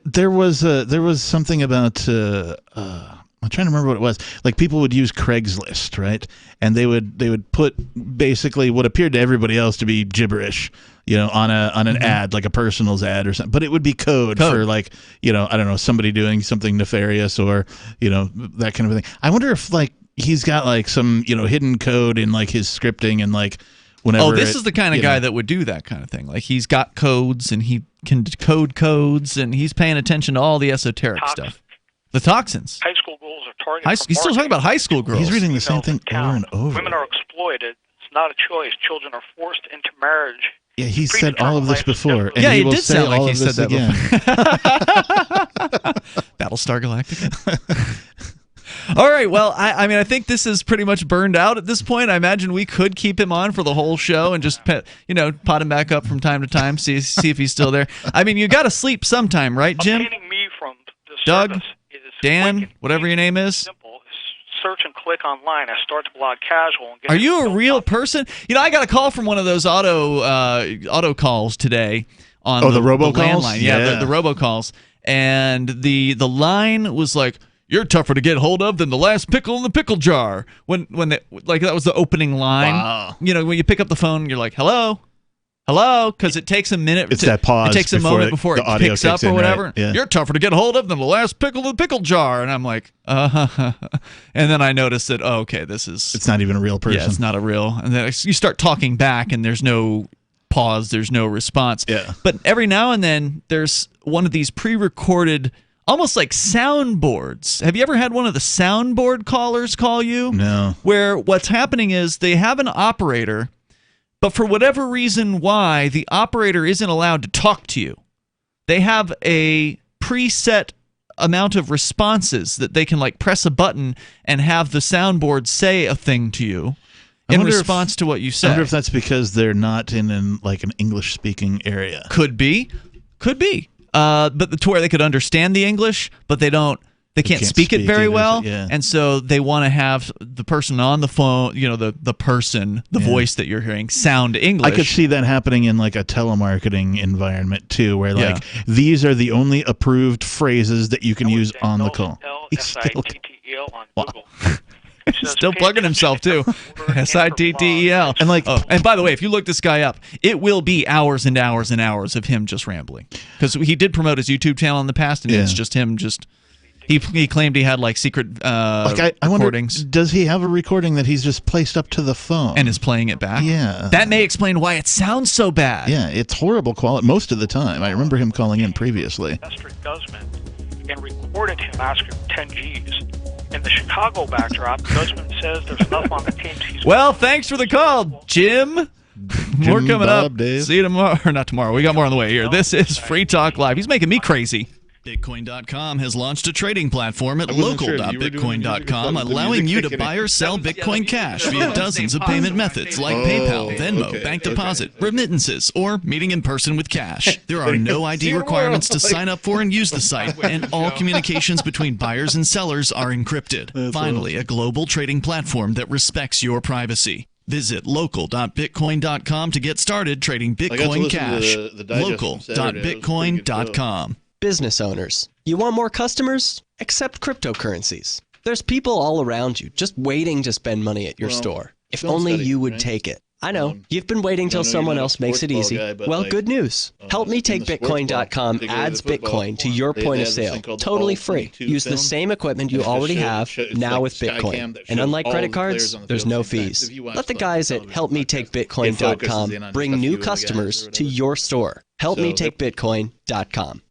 There was something about I'm trying to remember what it was. Like people would use Craigslist, right? And they would put basically what appeared to everybody else to be gibberish, on an ad, like a personals ad or something. But it would be code for like, I don't know, somebody doing something nefarious or, that kind of thing. I wonder if like he's got like some, hidden code in like his scripting and like whenever. Oh, this is the kind of guy that would do that kind of thing. Like he's got codes and he can code codes and he's paying attention to all the esoteric stuff. The toxins. High school girls are targeted. He's still talking about high school girls. He's reading the same thing over and over. Women are exploited. It's not a choice. Children are forced into marriage. Yeah, he said all of this before. And yeah, he it will did say sound like all he of said this that again. Battlestar Galactica. All right, well, I mean, I think this is pretty much burned out at this point. I imagine we could keep him on for the whole show and just, pot him back up from time to time, see if he's still there. I mean, you got to sleep sometime, right, Jim? Obtaining me from this Doug? service is Dan? Whatever your name is? simple. Search and click online. I start to blog casual. And get Are you a real person? I got a call from one of those auto calls today on the robocalls? Landline. Yeah, the robocalls. And the line was like, "You're tougher to get hold of than the last pickle in the pickle jar." When that was the opening line. Wow. When you pick up the phone, you're like, "Hello." Hello, because it takes a minute. It's that pause. It takes a moment before it picks up or whatever. Right? Yeah. You're tougher to get hold of than the last pickle in the pickle jar. And I'm like, And then I noticed that, it's not even a real person. Yeah, it's not a real. And then you start talking back and there's no pause, there's no response. Yeah. But every now and then there's one of these pre-recorded, almost like soundboards. Have you ever had one of the soundboard callers call you? No. Where what's happening is they have an operator, but for whatever reason why, the operator isn't allowed to talk to you. They have a preset amount of responses that they can like press a button and have the soundboard say a thing to you in response to what you say. I wonder if that's because they're not in an English-speaking area. Could be. But to where they could understand the English, but they can't speak it very well, and so they want to have the person on the phone, the voice that you're hearing, sound English. I could see that happening in like a telemarketing environment too, where these are the only approved phrases that you can use on the call. SITTEL on Google. Still plugging himself too. SITTEL. And by the way, if you look this guy up, it will be hours and hours and hours of him just rambling, because he did promote his YouTube channel in the past, and it's just him just. He claimed he had like secret I recordings. Wonder, does he have a recording that he's just placed up to the phone and is playing it back? Yeah, that may explain why it sounds so bad. Yeah, it's horrible quality most of the time. I remember him calling in previously. Investor Guzman and recorded him asking for 10 G's. In the Chicago backdrop, Guzman says there's enough on the teams he's. Well, thanks for the call, Jim. More coming up. Dave. See you tomorrow, or not tomorrow. We got more on the way here. This is Free Talk Live. He's making me crazy. Bitcoin.com has launched a trading platform at local.bitcoin.com, allowing you to buy or sell Bitcoin Cash via dozens of payment methods like PayPal, Venmo, bank deposit, remittances, or meeting in person with cash. There are no ID requirements to sign up for and use the site, and all communications between buyers and sellers are encrypted. Finally, a global trading platform that respects your privacy. Visit local.bitcoin.com to get started trading Bitcoin Cash. Local.bitcoin.com. Business owners, you want more customers? Accept cryptocurrencies. There's people all around you just waiting to spend money at your store. If only you would take it. I know, you've been waiting till someone else makes it easy. Well, good news. Help Me Take Bitcoin.com adds Bitcoin to your point of sale, totally free. Use the same equipment you already have, now with Bitcoin. And unlike credit cards, there's no fees. Let the guys at HelpMeTakeBitcoin.com bring new customers to your store. HelpMeTakeBitcoin.com.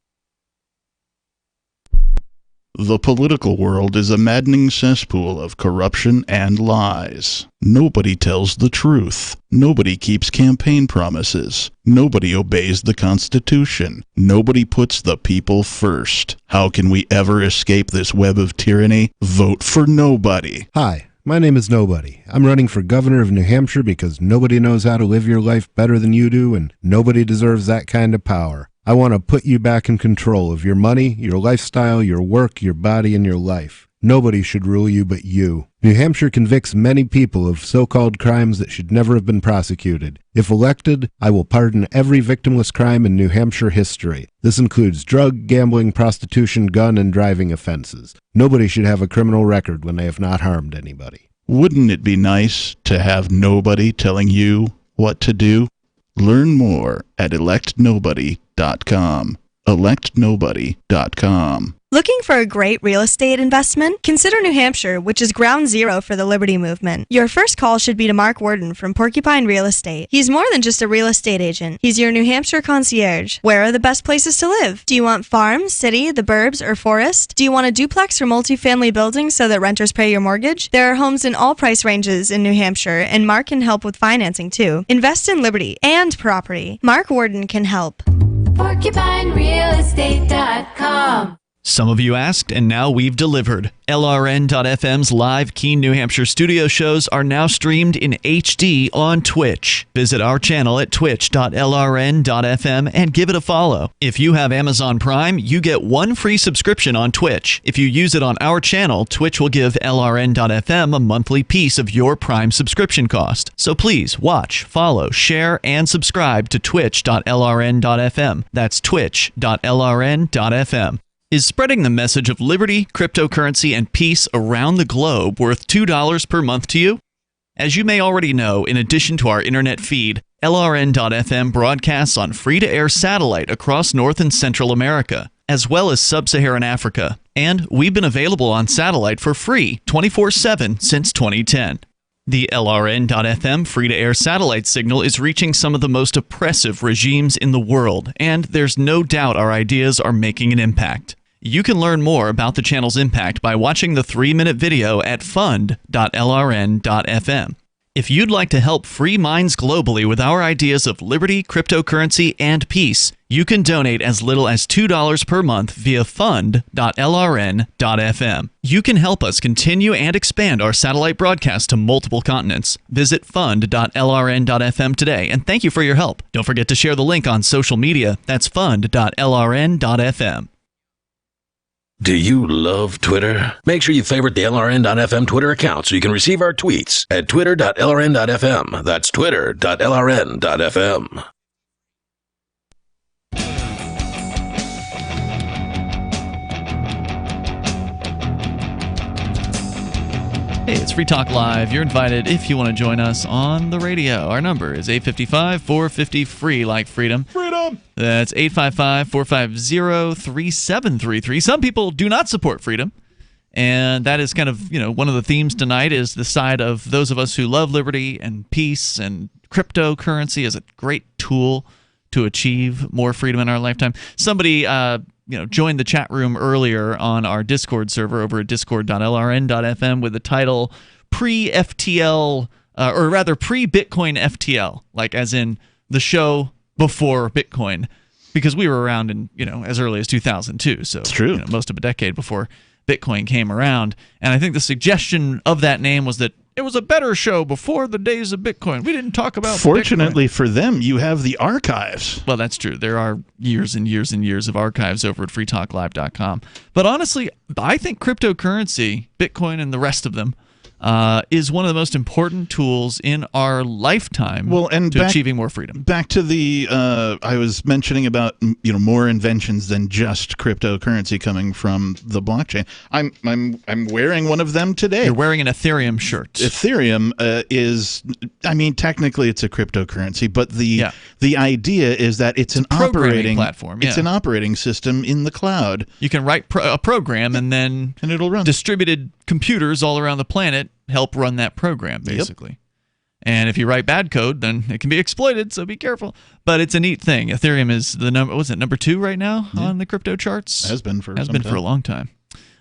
The political world is a maddening cesspool of corruption and lies. Nobody tells the truth. Nobody keeps campaign promises. Nobody obeys the Constitution. Nobody puts the people first. How can we ever escape this web of tyranny? Vote for nobody. Hi, my name is Nobody. I'm running for governor of New Hampshire because nobody knows how to live your life better than you do, and nobody deserves that kind of power. I want to put you back in control of your money, your lifestyle, your work, your body, and your life. Nobody should rule you but you. New Hampshire convicts many people of so-called crimes that should never have been prosecuted. If elected, I will pardon every victimless crime in New Hampshire history. This includes drug, gambling, prostitution, gun, and driving offenses. Nobody should have a criminal record when they have not harmed anybody. Wouldn't it be nice to have nobody telling you what to do? Learn more at electnobody.com. electnobody.com. Looking for a great real estate investment? Consider New Hampshire, which is ground zero for the Liberty Movement. Your first call should be to Mark Worden from Porcupine Real Estate. He's more than just a real estate agent. He's your New Hampshire concierge. Where are the best places to live? Do you want farm, city, the burbs, or forest? Do you want a duplex or multifamily building so that renters pay your mortgage? There are homes in all price ranges in New Hampshire, and Mark can help with financing too. Invest in Liberty and property. Mark Worden can help. PorcupineRealEstate.com. Some of you asked, and now we've delivered. LRN.FM's live Keene, New Hampshire studio shows are now streamed in HD on Twitch. Visit our channel at twitch.lrn.fm and give it a follow. If you have Amazon Prime, you get one free subscription on Twitch. If you use it on our channel, Twitch will give LRN.FM a monthly piece of your Prime subscription cost. So please watch, follow, share, and subscribe to twitch.lrn.fm. That's twitch.lrn.fm. Is spreading the message of liberty, cryptocurrency, and peace around the globe worth $2 per month to you? As you may already know, in addition to our internet feed, LRN.FM broadcasts on free-to-air satellite across North and Central America, as well as Sub-Saharan Africa. And we've been available on satellite for free 24/7 since 2010. The LRN.FM free-to-air satellite signal is reaching some of the most oppressive regimes in the world, and there's no doubt our ideas are making an impact. You can learn more about the channel's impact by watching the 3-minute video at fund.lrn.fm. If you'd like to help free minds globally with our ideas of liberty, cryptocurrency, and peace, you can donate as little as $2 per month via fund.lrn.fm. You can help us continue and expand our satellite broadcast to multiple continents. Visit fund.lrn.fm today, and thank you for your help. Don't forget to share the link on social media. That's fund.lrn.fm. Do you love Twitter? Make sure you favorite the LRN.FM Twitter account so you can receive our tweets at twitter.lrn.fm. That's twitter.lrn.fm. Hey, it's Free Talk Live. You're invited if you want to join us on the radio. Our number is 855-450-FREE, like freedom. Freedom! That's 855-450-3733. Some people do not support freedom, and that is kind of, one of the themes tonight is the side of those of us who love liberty and peace, and cryptocurrency is a great tool to achieve more freedom in our lifetime. Somebody joined the chat room earlier on our Discord server over at discord.lrn.fm with the title pre-FTL, or rather pre-Bitcoin FTL, like as in the show before Bitcoin, because we were around in, as early as 2002. So it's true. Most of a decade before Bitcoin came around. And I think the suggestion of that name was that it was a better show before the days of Bitcoin. We didn't talk about Fortunately Bitcoin. For them, you have the archives. Well, that's true. There are years and years and years of archives over at freetalklive.com. But honestly, I think cryptocurrency, Bitcoin and the rest of them, is one of the most important tools in our lifetime to achieving more freedom. Back to the I was mentioning about more inventions than just cryptocurrency coming from the blockchain. I'm wearing one of them today. You're wearing an Ethereum shirt. Ethereum is, technically it's a cryptocurrency, but the idea is that it's an operating platform. It's an operating system in the cloud. You can write a program and it'll run. Distributed computers all around the planet help run that program, basically. Yep. And if you write bad code, then it can be exploited, so be careful. But it's a neat thing. Ethereum is the number 2 right now on the crypto charts? Has been for a long time.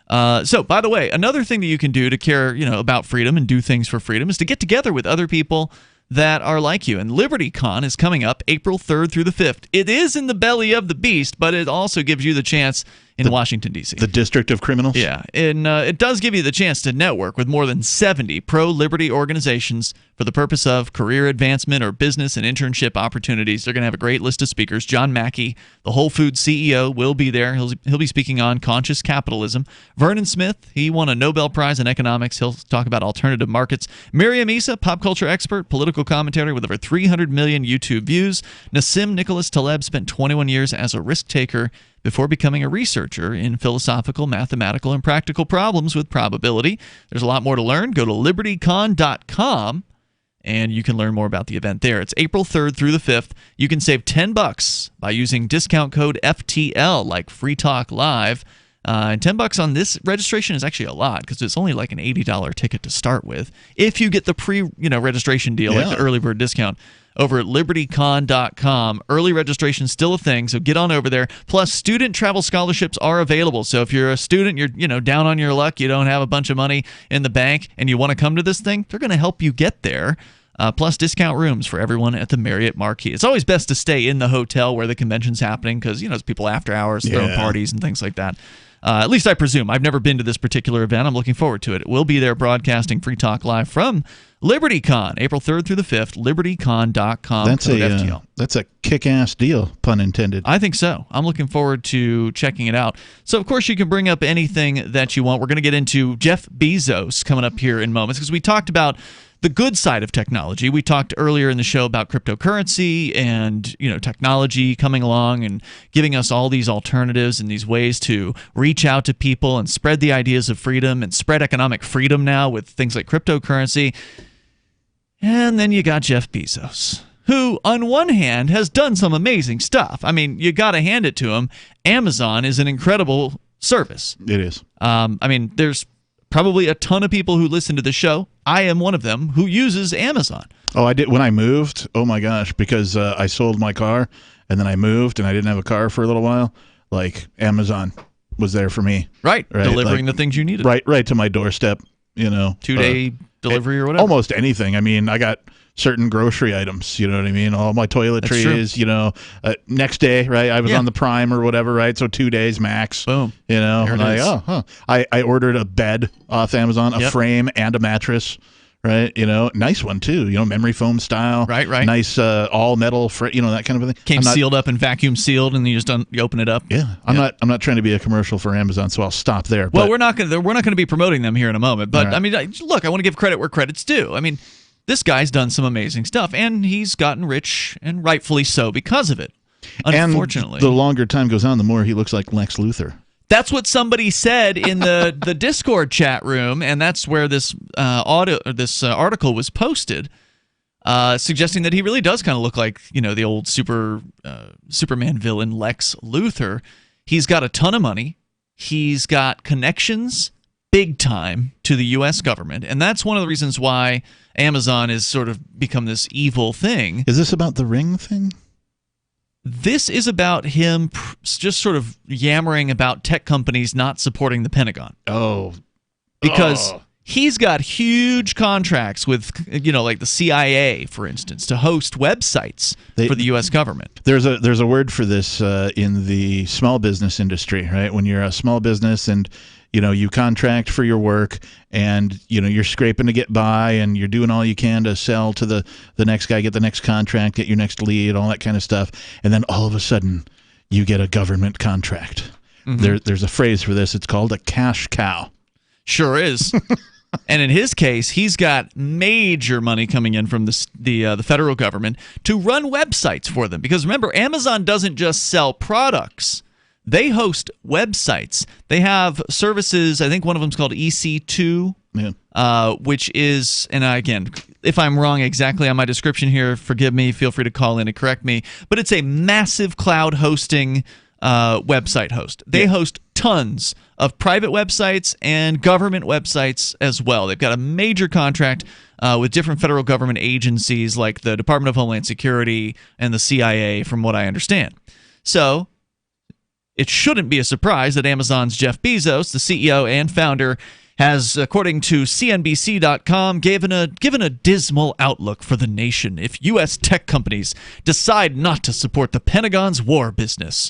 So, by the way, another thing that you can do to care, about freedom and do things for freedom is to get together with other people that are like you. And LibertyCon is coming up April 3rd through the 5th. It is in the belly of the beast, but it also gives you the chance, in Washington, D.C. The District of Criminals? Yeah, and it does give you the chance to network with more than 70 pro-liberty organizations for the purpose of career advancement or business and internship opportunities. They're going to have a great list of speakers. John Mackey, the Whole Foods CEO, will be there. He'll be speaking on conscious capitalism. Vernon Smith, he won a Nobel Prize in economics. He'll talk about alternative markets. Miriam Issa, pop culture expert, political commentator with over 300 million YouTube views. Nassim Nicholas Taleb spent 21 years as a risk taker before becoming a researcher in philosophical, mathematical, and practical problems with probability. There's a lot more to learn. Go to libertycon.com, and you can learn more about the event there. It's April 3rd through the 5th. You can save $10 by using discount code FTL, like Free Talk Live. And $10 on this registration is actually a lot because it's only like an $80 ticket to start with. If you get the pre-registration deal, like the early bird discount, over at libertycon.com. Early registration is still a thing, so get on over there. Plus, student travel scholarships are available. So if you're a student, you're down on your luck, you don't have a bunch of money in the bank, and you want to come to this thing, they're going to help you get there. Plus discount rooms for everyone at the Marriott Marquis. It's always best to stay in the hotel where the convention's happening because, there's people after hours throwing parties and things like that. At least I presume. I've never been to this particular event. I'm looking forward to it. It will be there broadcasting Free Talk Live from LibertyCon, April 3rd through the 5th, libertycon.com. That's a kick-ass deal, pun intended. I think so. I'm looking forward to checking it out. So, of course, you can bring up anything that you want. We're going to get into Jeff Bezos coming up here in moments because we talked about the good side of technology. We talked earlier in the show about cryptocurrency and technology coming along and giving us all these alternatives and these ways to reach out to people and spread the ideas of freedom and spread economic freedom now with things like cryptocurrency. And then you got Jeff Bezos, who on one hand has done some amazing stuff. I mean, you got to hand it to him. Amazon is an incredible service. It is. There's probably a ton of people who listen to the show. I am one of them who uses Amazon. Oh, I did when I moved. Oh my gosh, because I sold my car and then I moved and I didn't have a car for a little while. Like Amazon was there for me. Right. Delivering the things you needed. Right to my doorstep, 2-day delivery or whatever. Almost anything. I mean, I got certain grocery items, you know what I mean? All my toiletries, next day, right? I was on the Prime or whatever, right? So 2 days max. Boom. I ordered a bed off Amazon, a frame and a mattress, right? Nice one too, memory foam style. Right. Nice all metal, that kind of a thing. Came sealed up and vacuum sealed, and you open it up. Yeah. I'm not trying to be a commercial for Amazon, so I'll stop there. Well, we're not going to be promoting them here in a moment, but right. I mean, look, I want to give credit where credit's due. I mean, this guy's done some amazing stuff, and he's gotten rich, and rightfully so because of it, unfortunately. And the longer time goes on, the more he looks like Lex Luthor. That's what somebody said in the Discord chat room, and that's where this article was posted, suggesting that he really does kind of look like the old Superman villain Lex Luthor. He's got a ton of money. He's got connections big time to the U.S. government, and that's one of the reasons why Amazon has sort of become this evil thing. Is this about the Ring thing? This is about him just sort of yammering about tech companies not supporting the Pentagon. Because he's got huge contracts with, like the CIA, for instance, to host websites for the U.S. government. There's a word for this in the small business industry, right? When you're a small business and you contract for your work and, you're scraping to get by and you're doing all you can to sell to the next guy, get the next contract, get your next lead, all that kind of stuff. And then all of a sudden you get a government contract. Mm-hmm. There's a phrase for this. It's called a cash cow. Sure is. And in his case, he's got major money coming in from the federal government to run websites for them. Because remember, Amazon doesn't just sell products. They host websites. They have services. I think one of them is called EC2, which is, and again, if I'm wrong exactly on my description here, forgive me. Feel free to call in and correct me. But it's a massive cloud hosting website host. They host tons of private websites and government websites as well. They've got a major contract with different federal government agencies like the Department of Homeland Security and the CIA, from what I understand. So it shouldn't be a surprise that Amazon's Jeff Bezos, the CEO and founder, has, according to CNBC.com, given a dismal outlook for the nation if U.S. tech companies decide not to support the Pentagon's war business.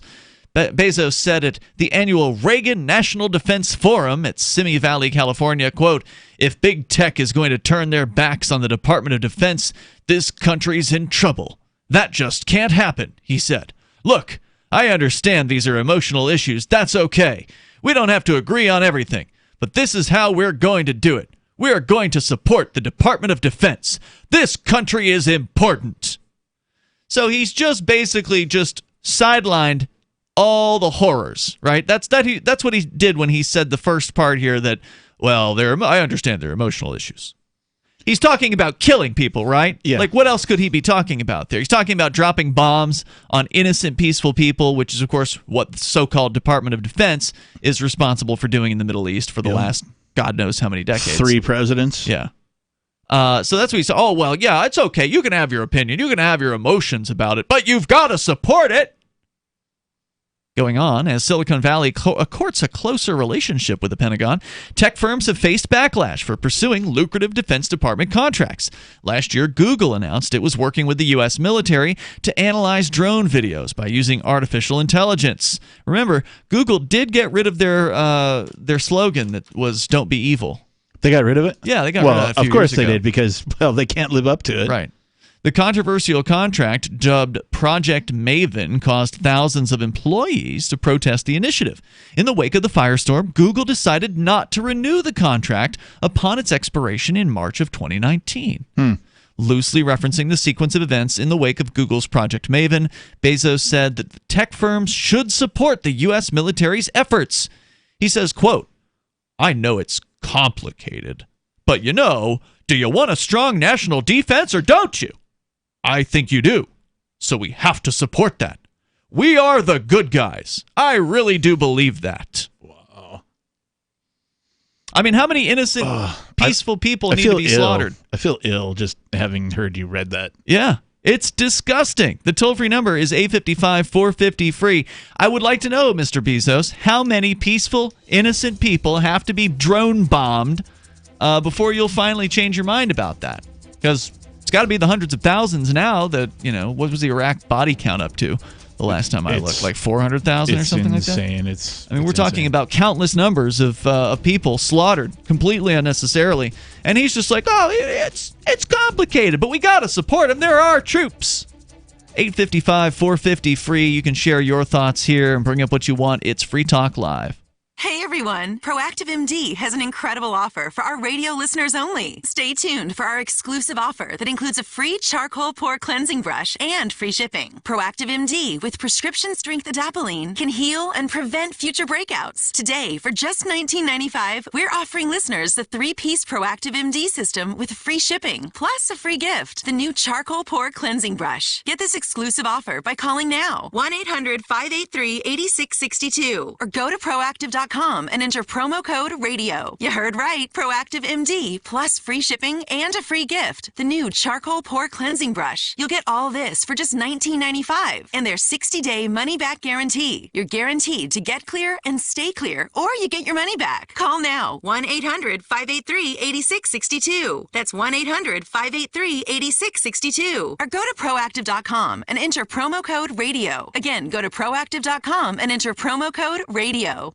Bezos said at the annual Reagan National Defense Forum at Simi Valley, California, quote, "If big tech is going to turn their backs on the Department of Defense, this country's in trouble. That just can't happen," he said. "Look, I understand these are emotional issues. That's okay. We don't have to agree on everything. But this is how we're going to do it. We are going to support the Department of Defense. This country is important." So he's just basically just sidelined all the horrors, right? That's what he did when he said the first part here that, well, I understand they're emotional issues. He's talking about killing people, right? Yeah. Like, what else could he be talking about there? He's talking about dropping bombs on innocent, peaceful people, which is, of course, what the so-called Department of Defense is responsible for doing in the Middle East for the last God knows how many decades. 3 presidents. Yeah. So that's what he said. Oh, well, yeah, it's okay. You can have your opinion. You can have your emotions about it, but you've got to support it. Going on, as Silicon Valley courts a closer relationship with the Pentagon, tech firms have faced backlash for pursuing lucrative Defense Department contracts. Last year, Google announced it was working with the U.S. military to analyze drone videos by using artificial intelligence. Remember, Google did get rid of their slogan that was "Don't be evil." They got rid of it? Yeah, they got rid of it. Of course they did, because, well, they can't live up to it. Right. The controversial contract, dubbed Project Maven, caused thousands of employees to protest the initiative. In the wake of the firestorm, Google decided not to renew the contract upon its expiration in March of 2019. Loosely referencing the sequence of events in the wake of Google's Project Maven, Bezos said that the tech firms should support the U.S. military's efforts. He says, quote, "I know it's complicated, but do you want a strong national defense or don't you? I think you do. So we have to support that. We are the good guys. I really do believe that." Wow. I mean, how many innocent, peaceful people need to be slaughtered? I feel ill just having heard you read that. Yeah, it's disgusting. The toll-free number is 855-450-FREE. I would like to know, Mr. Bezos, how many peaceful, innocent people have to be drone bombed before you'll finally change your mind about that? Because it's got to be the hundreds of thousands now that, what was the Iraq body count up to the last time I looked? Like 400,000 or something like that? It's insane. We're talking about countless numbers of people slaughtered completely unnecessarily. And he's just like, oh, it's complicated, but we got to support them. They're our troops. 855-450-FREE. You can share your thoughts here and bring up what you want. It's Free Talk Live. Hey everyone, Proactive MD has an incredible offer for our radio listeners only. Stay tuned for our exclusive offer that includes a free charcoal pore cleansing brush and free shipping. Proactive MD with prescription strength adapalene can heal and prevent future breakouts. Today, for just $19.95, we're offering listeners the 3-piece Proactive MD system with free shipping, plus a free gift, the new charcoal pore cleansing brush. Get this exclusive offer by calling now, 1-800-583-8662, or go to proactive.com and enter promo code RADIO. You heard right. Proactive MD plus free shipping and a free gift. The new charcoal pore cleansing brush. You'll get all this for just $19.95 and their 60-day money-back guarantee. You're guaranteed to get clear and stay clear, or you get your money back. Call now. 1-800-583-8662. That's 1-800-583-8662. Or go to proactive.com and enter promo code RADIO. Again, go to proactive.com and enter promo code RADIO.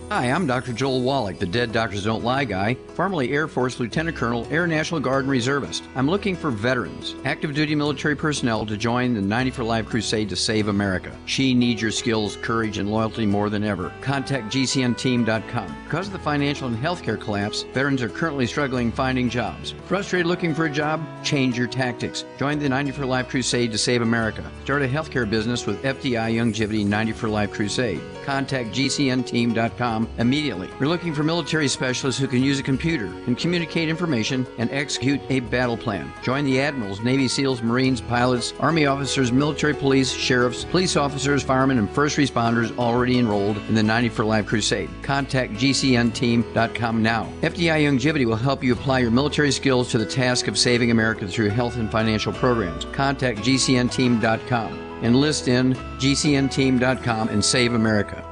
Hi, I'm Dr. Joel Wallach, the Dead Doctors Don't Lie guy, formerly Air Force Lieutenant Colonel, Air National Guard and Reservist. I'm looking for veterans, active duty military personnel to join the 90 for Life crusade to save America. She needs your skills, courage, and loyalty more than ever. Contact GCNteam.com. Because of the financial and healthcare collapse, veterans are currently struggling finding jobs. Frustrated looking for a job? Change your tactics. Join the 90 for Life crusade to save America. Start a healthcare business with FDI Longevity 90 for Life crusade. Contact GCNteam.com immediately. We're looking for military specialists who can use a computer and communicate information and execute a battle plan. Join the admirals, Navy SEALs, Marines, pilots, Army officers, military police, sheriffs, police officers, firemen, and first responders already enrolled in the 90 for Life crusade. Contact GCNteam.com now. FDI Longevity will help you apply your military skills to the task of saving America through health and financial programs. Contact GCNteam.com. Enlist in GCNteam.com and save America.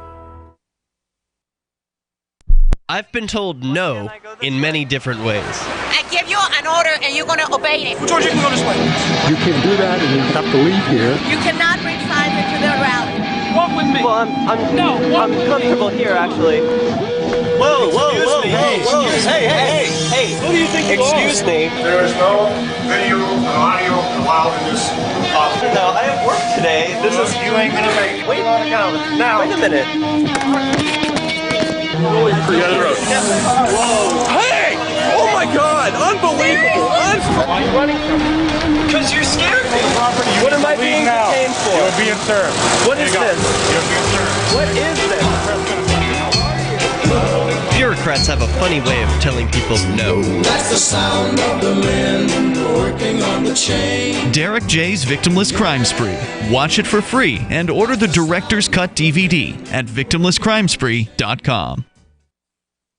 I've been told no in many different ways. I give you an order and you're going to obey it. George, you can go this way. You can't do that and you have to leave here. You cannot bring Simon to the rally. Walk with me. Well, I'm comfortable here, actually. Whoa, hey, Who do you think you are? excuse me. There is no video and audio allowed in this office. No, I have work today. This is... You ain't gonna make it. Wait, now. Wait a minute. Whoa. Hey! Oh my God! Unbelievable! Why are you running from me? Because you scared me. What am I being detained for? You're being served. What is this? You're being served. What is this? Bureaucrats have a funny way of telling people no. That's the sound of the men working on the chain. Derek J's Victimless Crime Spree. Watch it for free and order the Director's Cut DVD at victimlesscrimespree.com.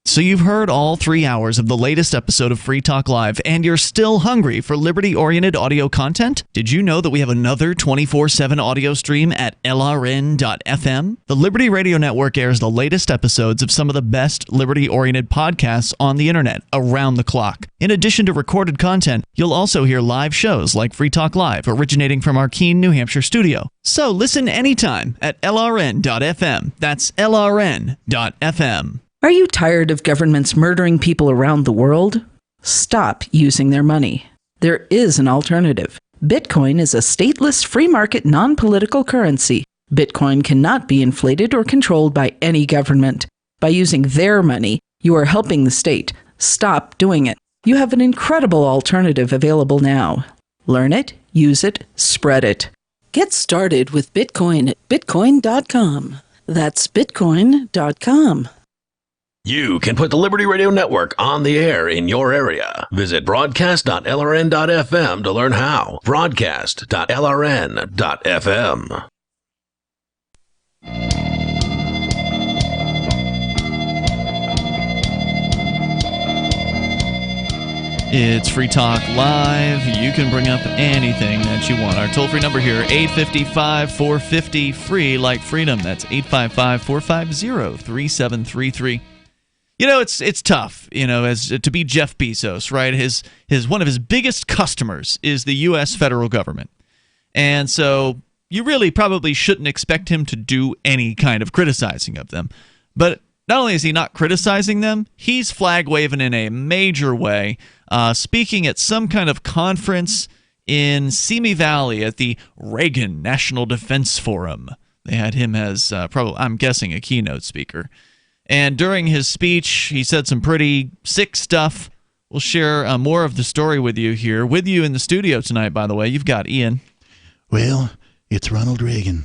So you've heard all 3 hours of the latest episode of Free Talk Live, and you're still hungry for liberty-oriented audio content? Did you know that we have another 24/7 audio stream at LRN.FM? The Liberty Radio Network airs the latest episodes of some of the best liberty-oriented podcasts on the internet around the clock. In addition to recorded content, you'll also hear live shows like Free Talk Live, originating from our Keene, New Hampshire studio. So listen anytime at LRN.FM. That's LRN.FM. Are you tired of governments murdering people around the world? Stop using their money. There is an alternative. Bitcoin is a stateless, free market, non-political currency. Bitcoin cannot be inflated or controlled by any government. By using their money, you are helping the state. Stop doing it. You have an incredible alternative available now. Learn it, use it, spread it. Get started with Bitcoin at bitcoin.com. That's bitcoin.com. You can put the Liberty Radio Network on the air in your area. Visit broadcast.lrn.fm to learn how. Broadcast.lrn.fm. It's Free Talk Live. You can bring up anything that you want. Our toll-free number here, 855-450-FREE, like freedom. That's 855-450-3733. You know, it's tough, as to be Jeff Bezos, right? His one of his biggest customers is the U.S. federal government. And so you really probably shouldn't expect him to do any kind of criticizing of them. But not only is he not criticizing them, he's flag-waving in a major way, speaking at some kind of conference in Simi Valley at the Reagan National Defense Forum. They had him as, I'm guessing, a keynote speaker. And during his speech, he said some pretty sick stuff. We'll share more of the story with you here. With you in the studio tonight, by the way, you've got Ian. Well, it's Ronald Reagan.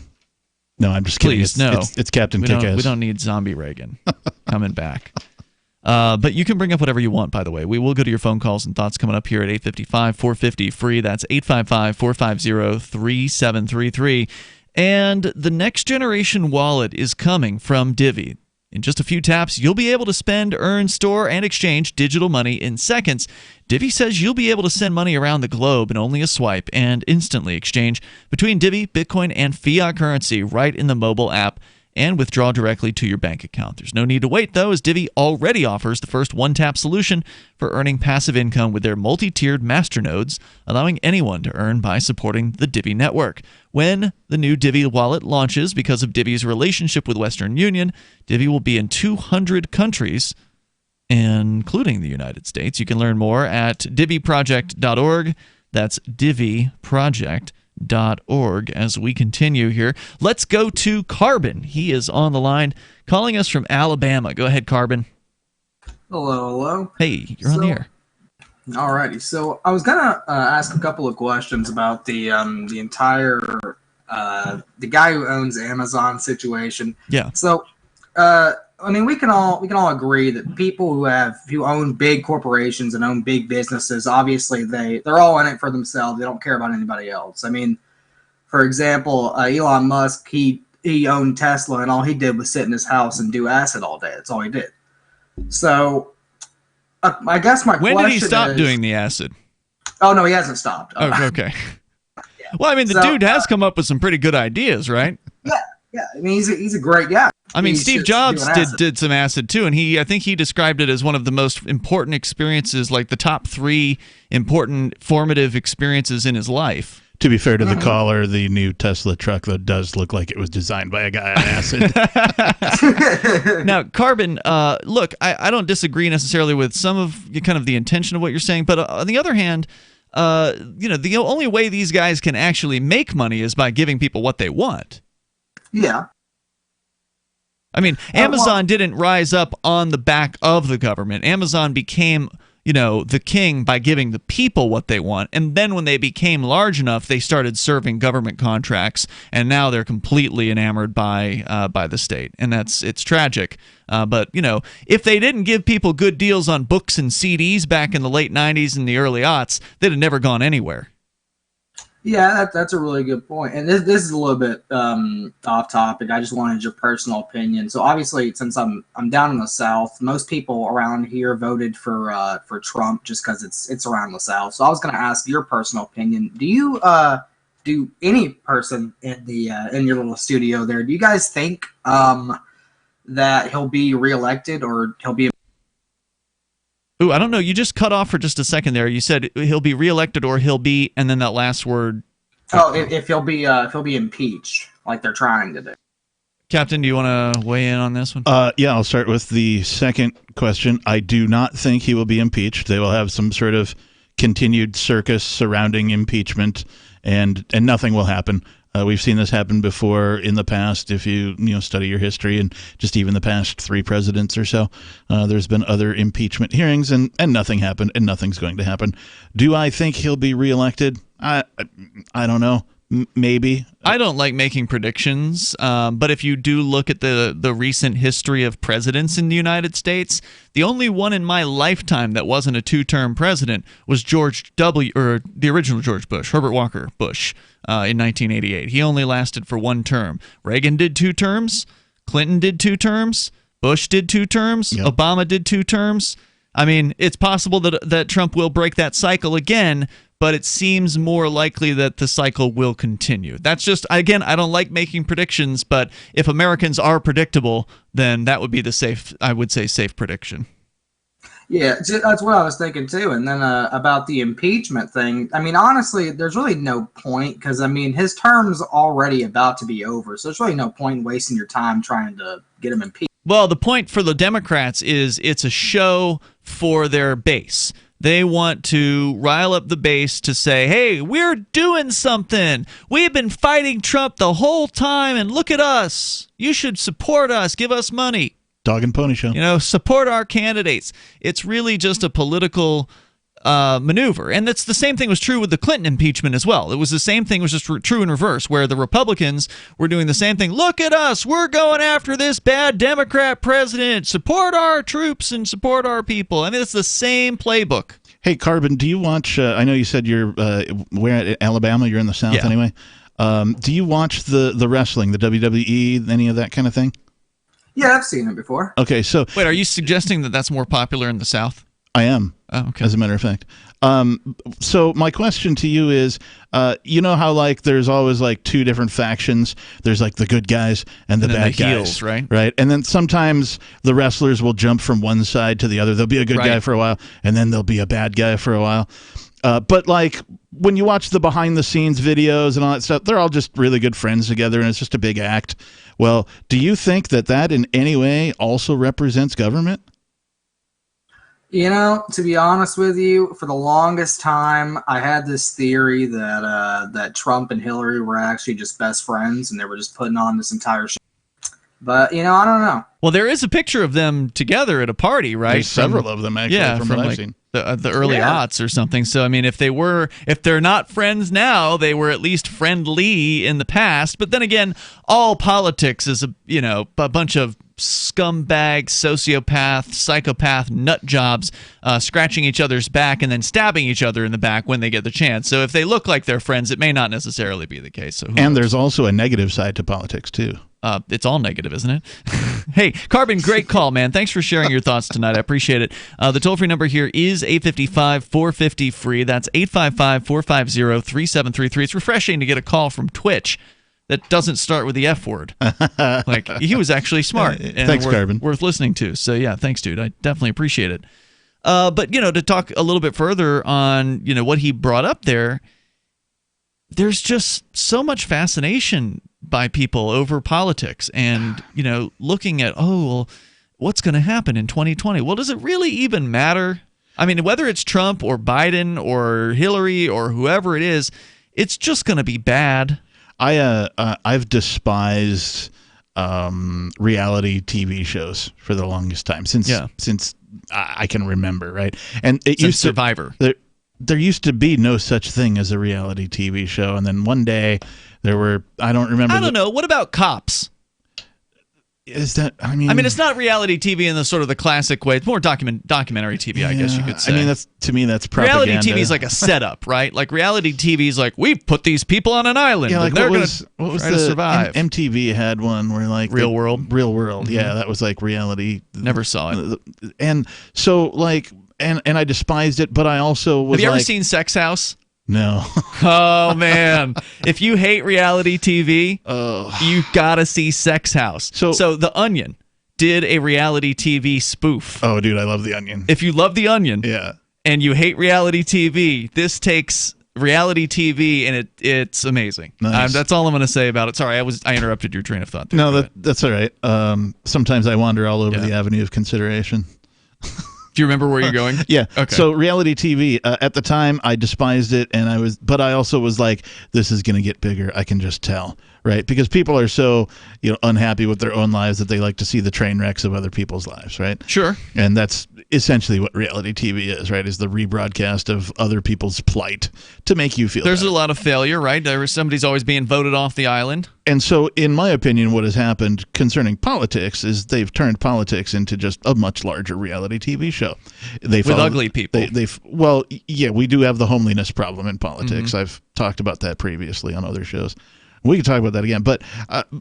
No, I'm just kidding. Please, no. It's Captain Kickass. We don't need zombie Reagan coming back. But you can bring up whatever you want, by the way. We will go to your phone calls and thoughts coming up here at 855-450-FREE. That's 855-450-3733. And the next generation wallet is coming from Divvy. In just a few taps, you'll be able to spend, earn, store, and exchange digital money in seconds. Divvy says you'll be able to send money around the globe in only a swipe and instantly exchange between Divvy, Bitcoin, and fiat currency right in the mobile app and withdraw directly to your bank account. There's no need to wait, though, as Divvy already offers the first one-tap solution for earning passive income with their multi-tiered masternodes, allowing anyone to earn by supporting the Divvy network. When the new Divvy wallet launches, because of Divvy's relationship with Western Union, Divvy will be in 200 countries, including the United States. You can learn more at divvyproject.org. That's divvyproject.org. As we continue here, let's go to Carbon. He is on the line, calling us from Alabama. Go ahead, Carbon. Hello. Hey, you're on the air. Alrighty. So I was gonna ask a couple of questions about the entire the guy who owns Amazon situation. Yeah. So we can all agree that people who own big corporations and own big businesses, obviously they're all in it for themselves. They don't care about anybody else. I mean, for example, Elon Musk, he owned Tesla, and all he did was sit in his house and do acid all day. That's all he did. So I guess my question is, when did he stop doing the acid? Oh no, he hasn't stopped. Oh, okay. Well, I mean, the dude has come up with some pretty good ideas, right? Yeah. I mean, he's a great guy. I mean, Steve Jobs did some acid too, and I think he described it as one of the most important experiences, like the top 3 important formative experiences in his life. To be fair to the caller, the new Tesla truck, though, does look like it was designed by a guy on acid. Now, Carbon, look, I don't disagree necessarily with some of kind of the intention of what you're saying, but on the other hand, the only way these guys can actually make money is by giving people what they want. Yeah. I mean, Amazon didn't rise up on the back of the government. Amazon became the king by giving the people what they want, and then when they became large enough, they started serving government contracts, and now they're completely enamored by the state, and it's tragic. But if they didn't give people good deals on books and CDs back in the late '90s and the early aughts, they'd have never gone anywhere. Yeah, that's a really good point. And this is a little bit off topic. I just wanted your personal opinion. So obviously, since I'm down in the South, most people around here voted for Trump just because it's around the South. So I was going to ask your personal opinion. Do any person in your little studio there, do you guys think that he'll be reelected or he'll be? Ooh, I don't know. You just cut off for just a second there. You said he'll be reelected or he'll be, and then that last word. Oh, if he'll be impeached, like they're trying to do. Captain, do you want to weigh in on this one? Yeah, I'll start with the second question. I do not think he will be impeached. They will have some sort of continued circus surrounding impeachment, and nothing will happen. We've seen this happen before in the past. If you study your history and just even the past 3 presidents or so, there's been other impeachment hearings and nothing happened, and nothing's going to happen. Do I think he'll be reelected? I don't know. Maybe. I don't like making predictions, but if you do look at the recent history of presidents in the United States, the only one in my lifetime that wasn't a 2-term president was the original George Bush, Herbert Walker Bush, in 1988. He only lasted for 1 term. Reagan did 2 terms. Clinton did 2 terms. Bush did 2 terms. Yep. Obama did 2 terms. I mean, it's possible that Trump will break that cycle again, but it seems more likely that the cycle will continue. That's just, again, I don't like making predictions, but if Americans are predictable, then that would be the safe prediction. Yeah, that's what I was thinking too. And then about the impeachment thing, I mean, honestly, there's really no point because, I mean, his term's already about to be over. So there's really no point in wasting your time trying to get him impeached. Well, the point for the Democrats is it's a show for their base. They want to rile up the base to say, hey, we're doing something. We've been fighting Trump the whole time, and look at us. You should support us. Give us money. Dog and pony show. Support our candidates. It's really just a political maneuver. And that's the same thing was true with the Clinton impeachment as well. It was the same thing, was just true in reverse, where the Republicans were doing the same thing. Look at us. We're going after this bad Democrat president. Support our troops and support our people. I mean, it's the same playbook. Hey, Carbon, do you watch, I know you said you're where at Alabama, you're in the South anyway. Do you watch the wrestling, the WWE, any of that kind of thing? Yeah, I've seen it before. Okay, so... Wait, are you suggesting that that's more popular in the South? I am. Oh, okay. As a matter of fact. So my question to you is, you know how there's always 2 different factions? There's the good guys and the bad guys, heels, right? Right. And then sometimes the wrestlers will jump from one side to the other. There'll be a good guy for a while, and then there'll be a bad guy for a while. But when you watch the behind the scenes videos and all that stuff, they're all just really good friends together, and it's just a big act. Well, do you think that in any way also represents government? To be honest with you, for the longest time, I had this theory that Trump and Hillary were actually just best friends, and they were just putting on this entire show. But, I don't know. Well, there is a picture of them together at a party, right? There's several of them, actually, from what I've seen. The early aughts or something. So, I mean, if they're not friends now, they were at least friendly in the past. But then again, all politics is a bunch of scumbag, sociopath, psychopath nut jobs scratching each other's back and then stabbing each other in the back when they get the chance. So if they look like they're friends, it may not necessarily be the case. So there's also a negative side to politics too. It's all negative, isn't it? Hey, Carbon, great call, man. Thanks for sharing your thoughts tonight. I appreciate it. The toll-free number here is 855-450-FREE. That's 855-450-3733. It's refreshing to get a call from Twitch that doesn't start with the F word. He was actually smart. And thanks, Carbon. Worth listening to. So, yeah, thanks, dude. I definitely appreciate it. But, to talk a little bit further on, what he brought up there, there's just so much fascination by people over politics and, looking at, what's going to happen in 2020? Well, does it really even matter? I mean, whether it's Trump or Biden or Hillary or whoever it is, it's just going to be bad. I've despised reality TV shows for the longest time since I can remember, right? And it used Survivor. There used to be no such thing as a reality TV show, and then one day there were. I don't remember. I don't know. What about Cops? Is that? I mean, it's not reality TV in the sort of the classic way. It's more documentary TV, I guess you could say. I mean, that's propaganda. Reality TV is like a setup, right? Like reality TV is like, we've put these people on an island. Yeah, like and they're going to survive. MTV had one where like Real World. Mm-hmm. Yeah, that was like reality. Never saw it. And so like, and I despised it, but I also was. Have you ever seen Sex House? No. Oh, man. If you hate reality TV, you gotta see Sex House. So The Onion did a reality TV spoof. Oh, dude, I love The Onion. If you love The Onion and you hate reality TV, this takes reality TV and it's amazing. Nice. That's all I'm going to say about it. Sorry, I interrupted your train of thought there. No, that's all right. Sometimes I wander all over the avenue of consideration. Do you remember where you're going? Yeah. Okay. So reality TV, at the time I despised it, but I also was like, this is going to get bigger. I can just tell, right? Because people are so, unhappy with their own lives that they like to see the train wrecks of other people's lives, right? Sure. And that's essentially what reality TV is, right? Is the rebroadcast of other people's plight to make you feel There's better. a lot of failure, right? Somebody's always being voted off the island. And so, in my opinion, what has happened concerning politics is they've turned politics into just a much larger reality TV show. With ugly people. We do have the homeliness problem in politics. Mm-hmm. I've talked about that previously on other shows. We can talk about that again. But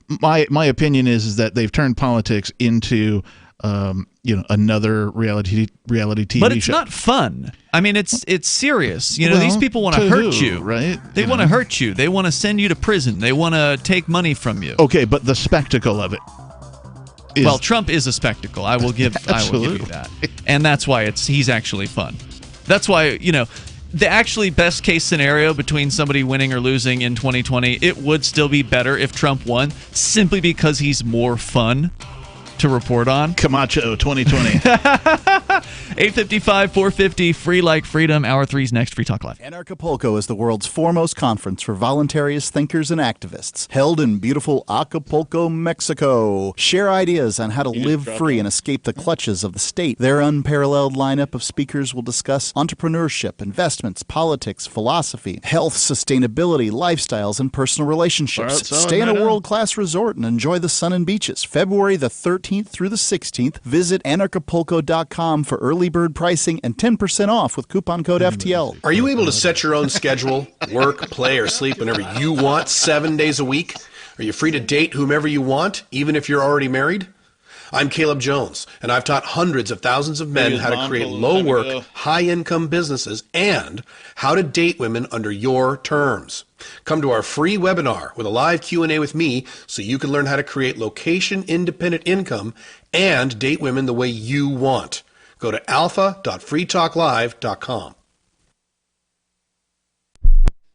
my opinion is that they've turned politics into another reality TV show. But it's not fun. I mean, it's serious. These people want to hurt you, right? They want to hurt you. They want to send you to prison. They want to take money from you. Okay, but the spectacle of it. Trump is a spectacle. I will give you that, and that's why he's actually fun. That's why the actually best case scenario between somebody winning or losing in 2020, it would still be better if Trump won, simply because he's more fun to report on. Camacho 2020. 855 450 free like freedom. Hour 3's next. Free Talk Live. Anarchapulco is the world's foremost conference for voluntarist thinkers and activists, held in beautiful Acapulco, Mexico. Share ideas on how to live free and escape the clutches of the state. Their unparalleled lineup of speakers will discuss entrepreneurship, investments, politics, philosophy, health, sustainability, lifestyles, and personal relationships. Stay in a world-class resort and enjoy the sun and beaches. February the 13th through the 16th. Visit anarchapulco.com for early bird pricing and 10% off with coupon code FTL. Are you able to set your own schedule, work, play, or sleep whenever you want 7 days a week? Are you free to date whomever you want, even if you're already married? I'm Caleb Jones, and I've taught hundreds of thousands of men how to create low-work, high-income businesses and how to date women under your terms. Come to our free webinar with a live Q&A with me so you can learn how to create location-independent income and date women the way you want. Go to alpha.freetalklive.com.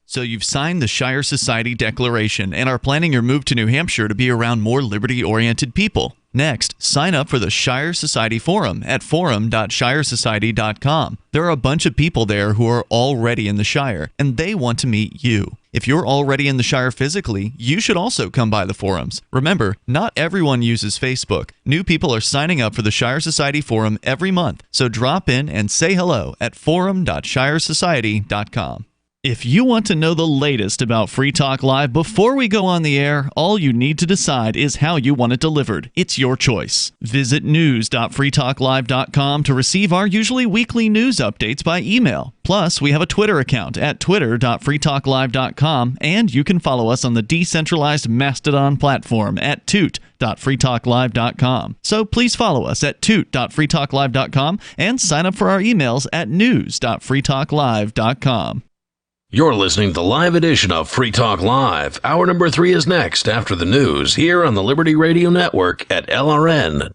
So you've signed the Shire Society Declaration and are planning your move to New Hampshire to be around more liberty-oriented people. Next, sign up for the Shire Society Forum at forum.shiresociety.com. There are a bunch of people there who are already in the Shire, and they want to meet you. If you're already in the Shire physically, you should also come by the forums. Remember, not everyone uses Facebook. New people are signing up for the Shire Society Forum every month, so drop in and say hello at forum.shiresociety.com. If you want to know the latest about Free Talk Live before we go on the air, all you need to decide is how you want it delivered. It's your choice. Visit news.freetalklive.com to receive our usually weekly news updates by email. Plus, we have a Twitter account at twitter.freetalklive.com, and you can follow us on the decentralized Mastodon platform at toot.freetalklive.com. So please follow us at toot.freetalklive.com and sign up for our emails at news.freetalklive.com. You're listening to the live edition of Free Talk Live. Hour number 3 is next after the news here on the Liberty Radio Network at LRN.FM.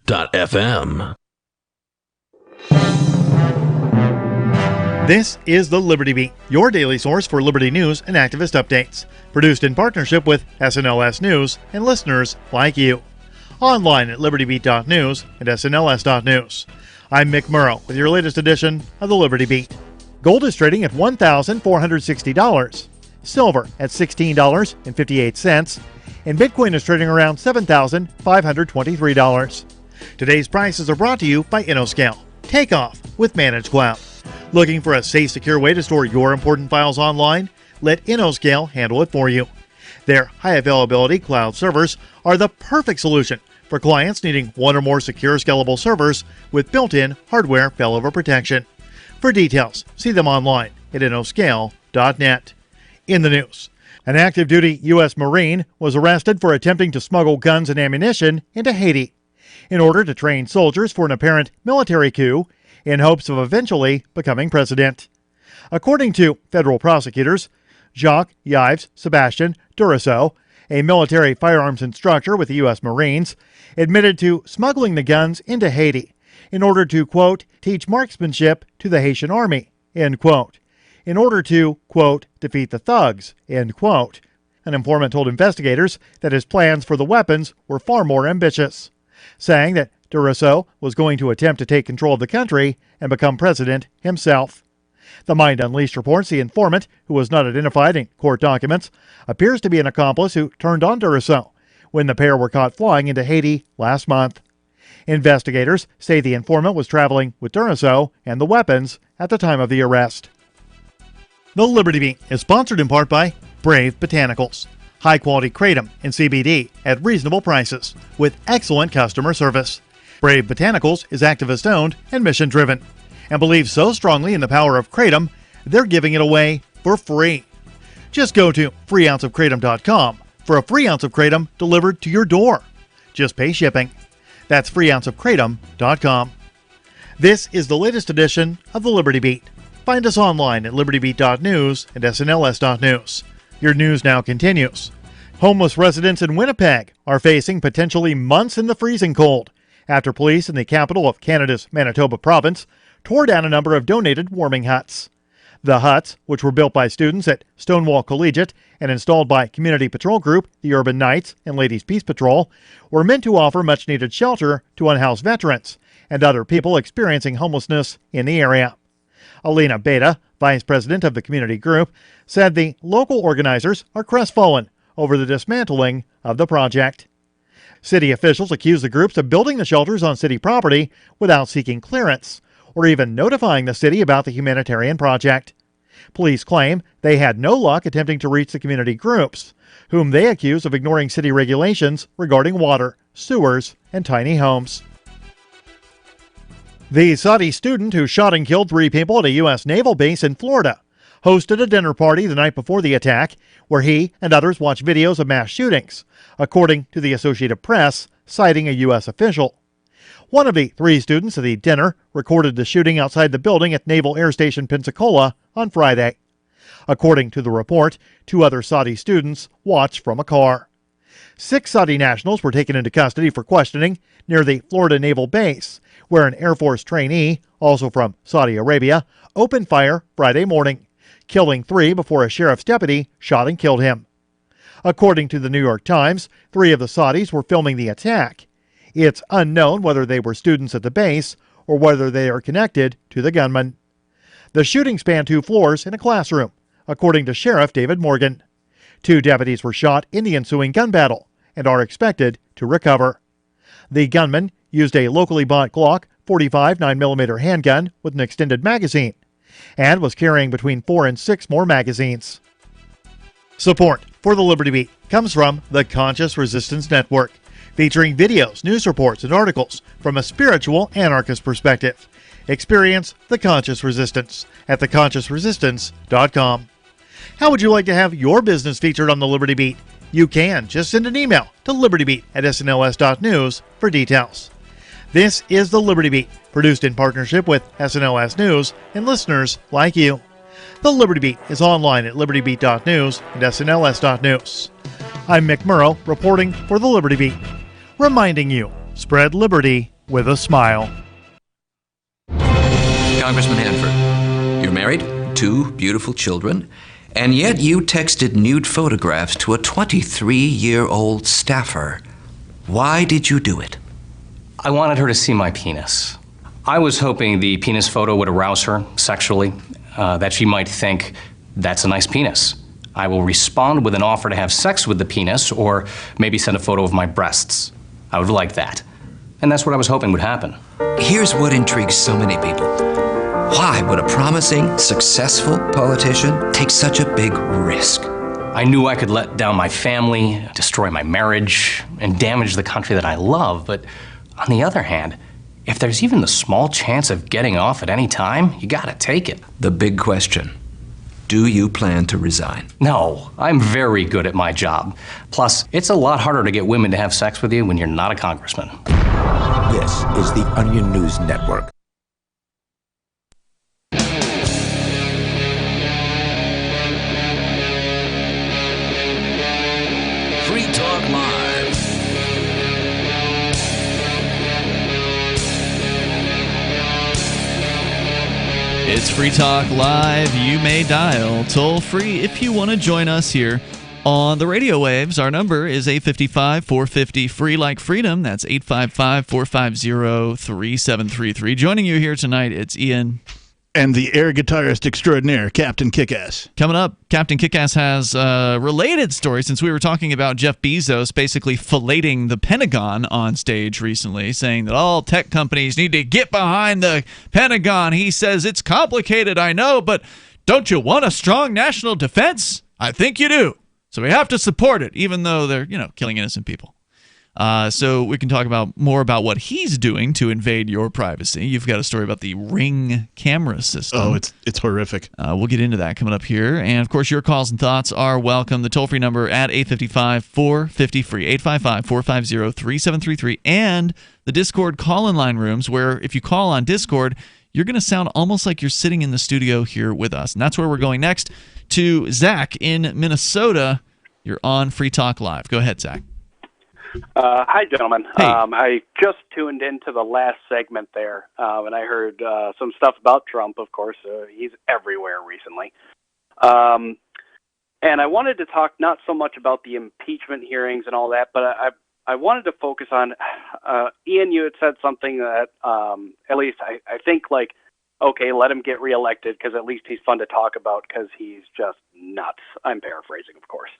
This is the Liberty Beat, your daily source for liberty news and activist updates. Produced in partnership with SNLS News and listeners like you. Online at libertybeat.news and snls.news. I'm Mick Murrow with your latest edition of the Liberty Beat. Gold is trading at $1,460. Silver at $16.58. And Bitcoin is trading around $7,523. Today's prices are brought to you by InnoScale. Take off with Managed Cloud. Looking for a safe, secure way to store your important files online? Let InnoScale handle it for you. Their high availability cloud servers are the perfect solution for clients needing one or more secure, scalable servers with built-in hardware failover protection. For details, see them online at innoscale.net. In the news, an active duty U.S. Marine was arrested for attempting to smuggle guns and ammunition into Haiti in order to train soldiers for an apparent military coup in hopes of eventually becoming president. According to federal prosecutors, Jacques-Yves Sebastien Duraceau, a military firearms instructor with the U.S. Marines, admitted to smuggling the guns into Haiti in order to, quote, teach marksmanship to the Haitian army, end quote, in order to, quote, defeat the thugs, end quote. An informant told investigators that his plans for the weapons were far more ambitious, saying that Duraceau was going to attempt to take control of the country and become president himself. The Mind Unleashed reports the informant, who was not identified in court documents, appears to be an accomplice who turned on Duraceau when the pair were caught flying into Haiti last month. Investigators say the informant was traveling with Duraceau and the weapons at the time of the arrest. The Liberty Beat is sponsored in part by Brave Botanicals. High-quality kratom and CBD at reasonable prices with excellent customer service. Brave Botanicals is activist-owned and mission-driven and believes so strongly in the power of kratom, they're giving it away for free. Just go to freeounceofkratom.com for a free ounce of kratom delivered to your door. Just pay shipping. That's freeounceofkratom.com. This is the latest edition of the Liberty Beat. Find us online at libertybeat.news and snls.news. Your news now continues. Homeless residents in Winnipeg are facing potentially months in the freezing cold after police in the capital of Canada's Manitoba province tore down a number of donated warming huts. The huts, which were built by students at Stonewall Collegiate and installed by Community Patrol Group, the Urban Knights, and Ladies Peace Patrol, were meant to offer much-needed shelter to unhoused veterans and other people experiencing homelessness in the area. Alina Beta, vice president of the community group, said the local organizers are crestfallen over the dismantling of the project. City officials accuse the groups of building the shelters on city property without seeking clearance or even notifying the city about the humanitarian project. Police claim they had no luck attempting to reach the community groups, whom they accuse of ignoring city regulations regarding water, sewers, and tiny homes. The Saudi student who shot and killed 3 people at a U.S. naval base in Florida hosted a dinner party the night before the attack where he and others watched videos of mass shootings, according to the Associated Press, citing a U.S. official. One of the 3 students at the dinner recorded the shooting outside the building at Naval Air Station Pensacola on Friday. According to the report, 2 other Saudi students watched from a car. 6 Saudi nationals were taken into custody for questioning near the Florida Naval Base, where an Air Force trainee, also from Saudi Arabia, opened fire Friday morning, killing 3 before a sheriff's deputy shot and killed him. According to the New York Times, 3 of the Saudis were filming the attack. It's unknown whether they were students at the base or whether they are connected to the gunman. The shooting spanned 2 floors in a classroom, according to Sheriff David Morgan. 2 deputies were shot in the ensuing gun battle and are expected to recover. The gunman used a locally bought Glock 45 9mm handgun with an extended magazine and was carrying between 4 and 6 more magazines. Support for the Liberty Beat comes from the Conscious Resistance Network, featuring videos, news reports, and articles from a spiritual anarchist perspective. Experience the Conscious Resistance at theconsciousresistance.com. How would you like to have your business featured on the Liberty Beat? You can just send an email to libertybeat@snls.news for details. This is the Liberty Beat, produced in partnership with SNLS News and listeners like you. The Liberty Beat is online at libertybeat.news and snls.news. I'm Mick Murrow, reporting for the Liberty Beat, reminding you, spread liberty with a smile. Congressman Hanford. You're married, 2 beautiful children, and yet you texted nude photographs to a 23-year-old staffer. Why did you do it? I wanted her to see my penis. I was hoping the penis photo would arouse her sexually, that she might think, that's a nice penis. I will respond with an offer to have sex with the penis, or maybe send a photo of my breasts. I would like that. And that's what I was hoping would happen. Here's what intrigues so many people. Why would a promising, successful politician take such a big risk? I knew I could let down my family, destroy my marriage, and damage the country that I love, but on the other hand, if there's even the small chance of getting off at any time, you gotta take it. The big question. Do you plan to resign? No, I'm very good at my job. Plus, it's a lot harder to get women to have sex with you when you're not a congressman. This is the Onion News Network. Free Talk Live. It's Free Talk Live. You may dial toll free if you want to join us here on the radio waves. Our number is 855-450-FREE like freedom. That's 855-450-3733. Joining you here tonight, it's Ian. And the air guitarist extraordinaire, Captain Kickass. Coming up, Captain Kickass has a related story, since we were talking about Jeff Bezos basically filleting the Pentagon on stage recently, saying that all tech companies need to get behind the Pentagon. He says, it's complicated, I know, but don't you want a strong national defense? I think you do. So we have to support it, even though they're, killing innocent people. So we can talk about more about what he's doing to invade your privacy. You've got a story about the Ring camera system. Oh, it's horrific. We'll get into that coming up here. And, of course, your calls and thoughts are welcome. The toll-free number at 855-450-FREE, 855-450-3733, and the Discord call-in line rooms, where if you call on Discord, you're going to sound almost like you're sitting in the studio here with us. And that's where we're going next, to Zach in Minnesota. You're on Free Talk Live. Go ahead, Zach. Hi, gentlemen. Hey. I just tuned into the last segment there, and I heard some stuff about Trump, of course. He's everywhere recently. And I wanted to talk not so much about the impeachment hearings and all that, but I wanted to focus on, Ian, you had said something that at least I think, okay, let him get reelected because at least he's fun to talk about because he's just nuts. I'm paraphrasing, of course.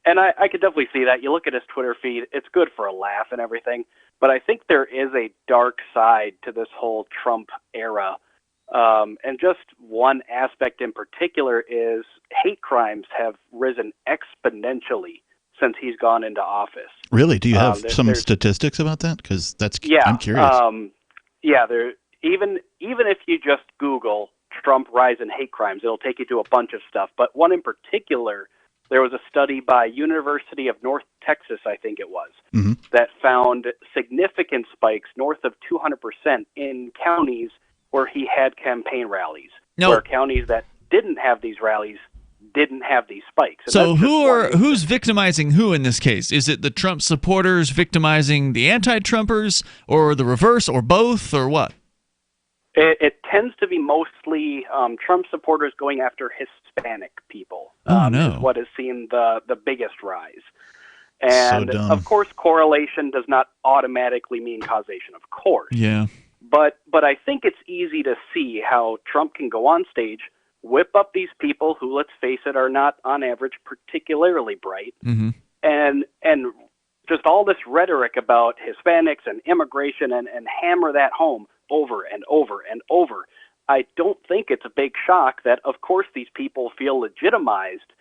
And I could definitely see that. You look at his Twitter feed, it's good for a laugh and everything, but I think there is a dark side to this whole Trump era. And just one aspect in particular is hate crimes have risen exponentially since he's gone into office. Really? Do you have some statistics about that? Because I'm curious. Even if you just Google Trump rise in hate crimes, it'll take you to a bunch of stuff. But one in particular, there was a study by University of North Texas, I think it was, that found significant spikes north of 200% in counties where he had campaign rallies, where counties that didn't have these rallies didn't have these spikes. And so who's victimizing who in this case? Is it the Trump supporters victimizing the anti-Trumpers, or the reverse, or both, or what? It tends to be mostly Trump supporters going after Hispanic people. Is what has seen the biggest rise. And, of course, correlation does not automatically mean causation, of course. Yeah. But I think it's easy to see how Trump can go on stage, whip up these people who, let's face it, are not, on average, particularly bright, and just all this rhetoric about Hispanics and immigration and hammer that home over and over and over. I don't think it's a big shock that, of course, these people feel legitimized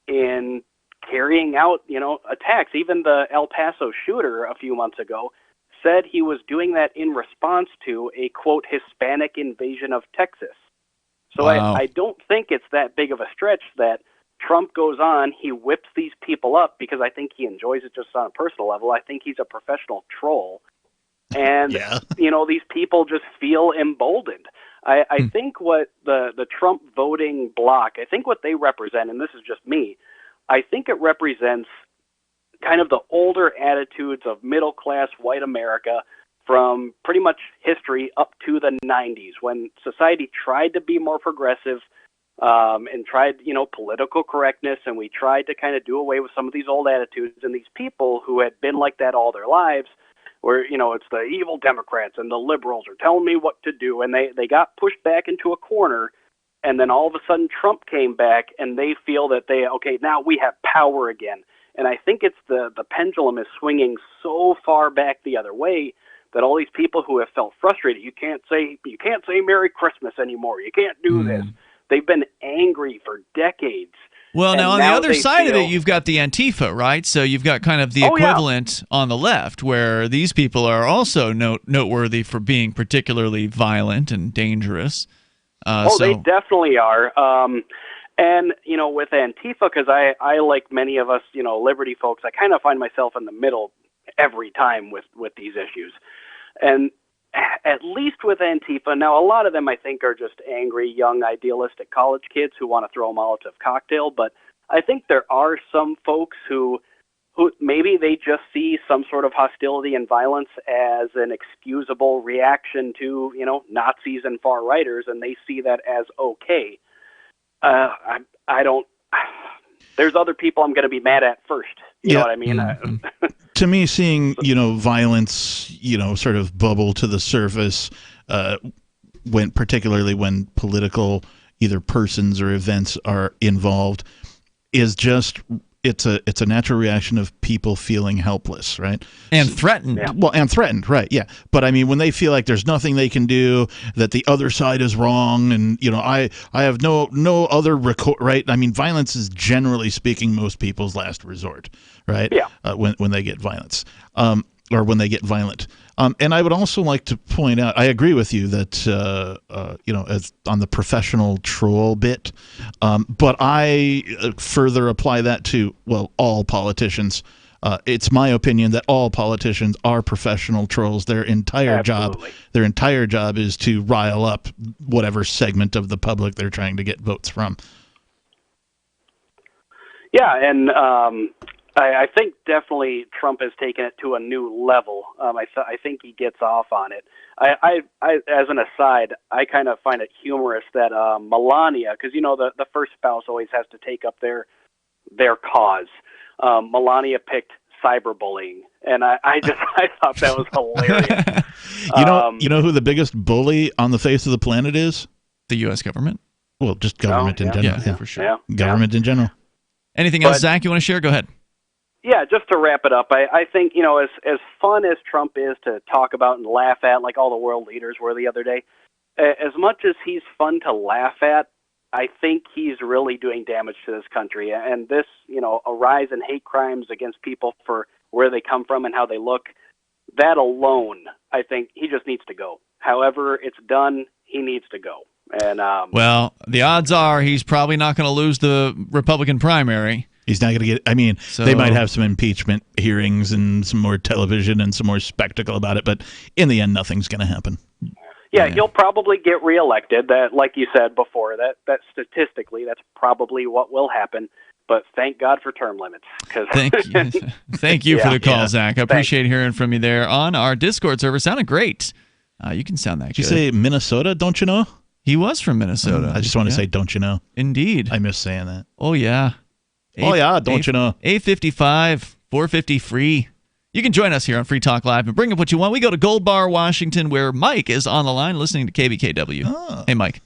in carrying out, attacks. Even the El Paso shooter a few months ago said he was doing that in response to a, quote, Hispanic invasion of Texas. So wow. I don't think it's that big of a stretch that Trump goes on, he whips these people up because I think he enjoys it just on a personal level. I think he's a professional troll. And, these people just feel emboldened. I think what the Trump voting bloc, I think what they represent, and this is just me, I think it represents kind of the older attitudes of middle-class white America from pretty much history up to the 90s, when society tried to be more progressive and tried, political correctness, and we tried to kind of do away with some of these old attitudes. And these people who had been like that all their lives where, it's the evil Democrats and the liberals are telling me what to do, and they got pushed back into a corner. And then all of a sudden Trump came back, and they feel that now we have power again. And I think it's the pendulum is swinging so far back the other way that all these people who have felt frustrated, you can't say Merry Christmas anymore. You can't do this. They've been angry for decades. Well, now on the other side of it, you've got the Antifa, right? So you've got kind of the equivalent on the left, where these people are also noteworthy for being particularly violent and dangerous. They definitely are. And, with Antifa, because I like many of us, liberty folks, I kind of find myself in the middle every time with these issues. And at least with Antifa, now a lot of them I think are just angry, young, idealistic college kids who want to throw a Molotov cocktail, but I think there are some folks who maybe they just see some sort of hostility and violence as an excusable reaction to, Nazis and far-righters, and they see that as okay. I don't... There's other people I'm going to be mad at first. You know what I mean? To me, seeing, violence, sort of bubble to the surface, particularly when political either persons or events are involved, is just... It's a natural reaction of people feeling helpless, right? And threatened. Yeah. Well, and threatened, right, yeah. But, I mean, when they feel like there's nothing they can do, that the other side is wrong, and, I have no other right? I mean, violence is, generally speaking, most people's last resort, right? Yeah. When they get violence. Or when they get violent. And I would also like to point out, I agree with you that, as on the professional troll bit, but I further apply that to, all politicians. It's my opinion that all politicians are professional trolls. Their entire job is to rile up whatever segment of the public they're trying to get votes from. Yeah, and I think definitely Trump has taken it to a new level. I think he gets off on it. I as an aside, I kind of find it humorous that Melania, because the first spouse always has to take up their cause. Melania picked cyberbullying, and I thought that was hilarious. You know who the biggest bully on the face of the planet is? The U.S. government. Well, just government in general. Yeah, for sure. Government in general. Anything else, Zach, you want to share? Go ahead. Yeah, just to wrap it up, I think, as fun as Trump is to talk about and laugh at, like all the world leaders were the other day, as much as he's fun to laugh at, I think he's really doing damage to this country. And this, a rise in hate crimes against people for where they come from and how they look, that alone, I think he just needs to go. However it's done, he needs to go. And well, the odds are he's probably not going to lose the Republican primary. He's not going to get... I mean, they might have some impeachment hearings and some more television and some more spectacle about it, but in the end, nothing's going to happen. Yeah, he'll probably get reelected. That, like you said before, that statistically, that's probably what will happen. But thank God for term limits. Thank you for the call, Zach. I appreciate hearing from you there on our Discord server. Sounded great. You can sound that good. Did you say Minnesota, don't you know? He was from Minnesota. I just want to say, don't you know? Indeed. I miss saying that. Oh, yeah. Don't you know? 855, 450 free. You can join us here on Free Talk Live and bring up what you want. We go to Gold Bar, Washington, where Mike is on the line listening to KBKW. Oh. Hey, Mike.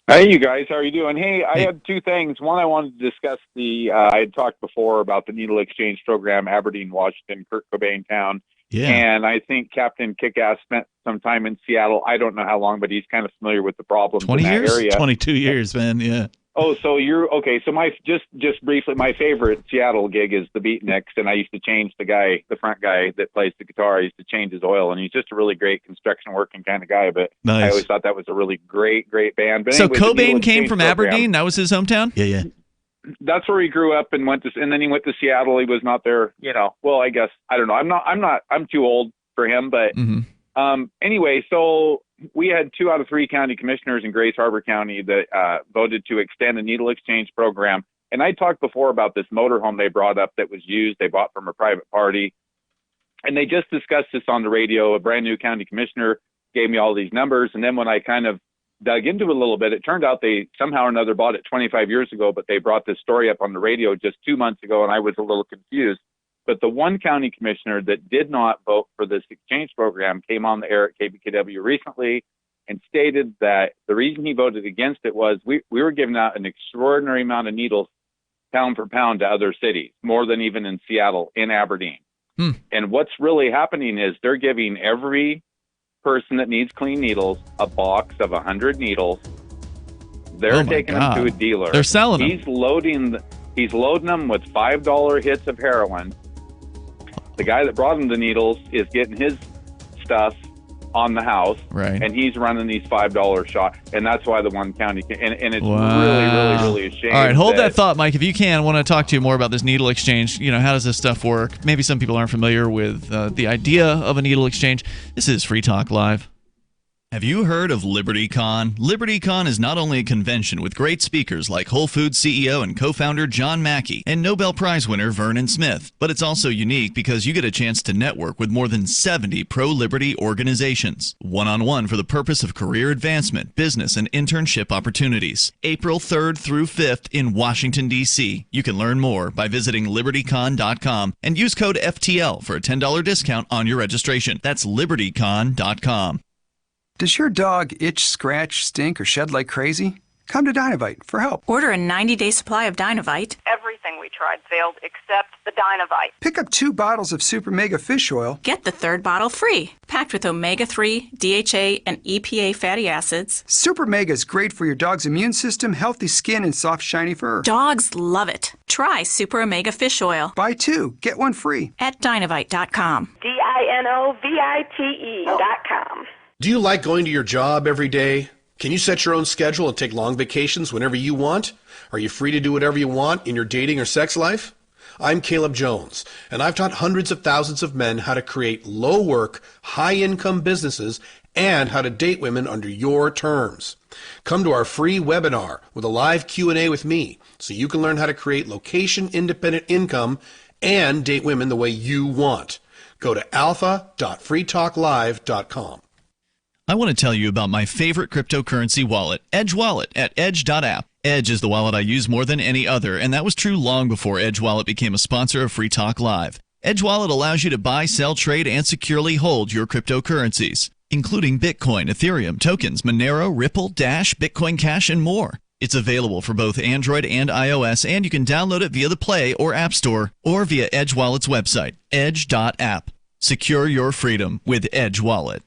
Hey, you guys. How are you doing? Hey, I had two things. One, I wanted to discuss I had talked before about the needle exchange program, Aberdeen, Washington, Kurt Cobain town. Yeah. And I think Captain Kickass spent some time in Seattle. I don't know how long, but he's kind of familiar with the problems in that area. 22 years, man. Yeah. Oh, so you're okay. So my just briefly, my favorite Seattle gig is the Beatniks, and I used to change the front guy that plays the guitar. I used to change his oil, and he's just a really great construction working kind of guy. But nice. I always thought that was a really great band. But so anyways, Cobain came from Aberdeen. That was his hometown. Yeah. That's where he grew up and and then he went to Seattle. He was not there, Well, I guess I don't know. I'm too old for him, but anyway, so. We had 2 out of 3 county commissioners in Grace Harbor County that voted to extend the needle exchange program. And I talked before about this motorhome they brought up that was used. They bought from a private party. And they just discussed this on the radio. A brand new county commissioner gave me all these numbers. And then when I kind of dug into it a little bit, it turned out they somehow or another bought it 25 years ago, but they brought this story up on the radio just 2 months ago, and I was a little confused. But the one county commissioner that did not vote for this exchange program came on the air at KBKW recently and stated that the reason he voted against it was we were giving out an extraordinary amount of needles pound for pound to other cities, more than even in Seattle, in Aberdeen. And what's really happening is they're giving every person that needs clean needles a box of 100 needles. They're taking them to a dealer. They're selling them. He's loading them with $5 hits of heroin. The guy that brought him the needles is getting his stuff on the house, right? And he's running these $5 shots, and that's why the one county and it's really a shame. All right, hold that thought, Mike. If you can, I want to talk to you more about this needle exchange. You know, how does this stuff work? Maybe some people aren't familiar with the idea of a needle exchange. This is Free Talk Live. Have you heard of LibertyCon? LibertyCon is not only a convention with great speakers like Whole Foods CEO and co-founder John Mackey and Nobel Prize winner Vernon Smith, but it's also unique because you get a chance to network with more than 70 pro-liberty organizations, one-on-one for the purpose of career advancement, business, and internship opportunities. April 3rd through 5th in Washington, D.C. You can learn more by visiting libertycon.com and use code FTL for a $10 discount on your registration. That's libertycon.com. Does your dog itch, scratch, stink, or shed like crazy? Come to Dynovite for help. Order a 90-day supply of Dynovite. Everything we tried failed except the Dynovite. Pick up 2 bottles of Super Mega Fish Oil. Get the 3rd bottle free. Packed with omega-3, DHA, and EPA fatty acids. Super Mega is great for your dog's immune system, healthy skin, and soft, shiny fur. Dogs love it. Try Super Omega Fish Oil. Buy 2, get 1 free. At Dynovite.com. DINOVITE.com. Do you like going to your job every day? Can you set your own schedule and take long vacations whenever you want? Are you free to do whatever you want in your dating or sex life? I'm Caleb Jones, and I've taught hundreds of thousands of men how to create low-work, high-income businesses and how to date women under your terms. Come to our free webinar with a live Q&A with me so you can learn how to create location-independent income and date women the way you want. Go to alpha.freetalklive.com. I want to tell you about my favorite cryptocurrency wallet, Edge Wallet, at edge.app. Edge is the wallet I use more than any other, and that was true long before Edge Wallet became a sponsor of Free Talk Live. Edge Wallet allows you to buy, sell, trade, and securely hold your cryptocurrencies, including Bitcoin, Ethereum, tokens, Monero, Ripple, Dash, Bitcoin Cash, and more. It's available for both Android and iOS, and you can download it via the Play or App Store or via Edge Wallet's website, edge.app. Secure your freedom with Edge Wallet.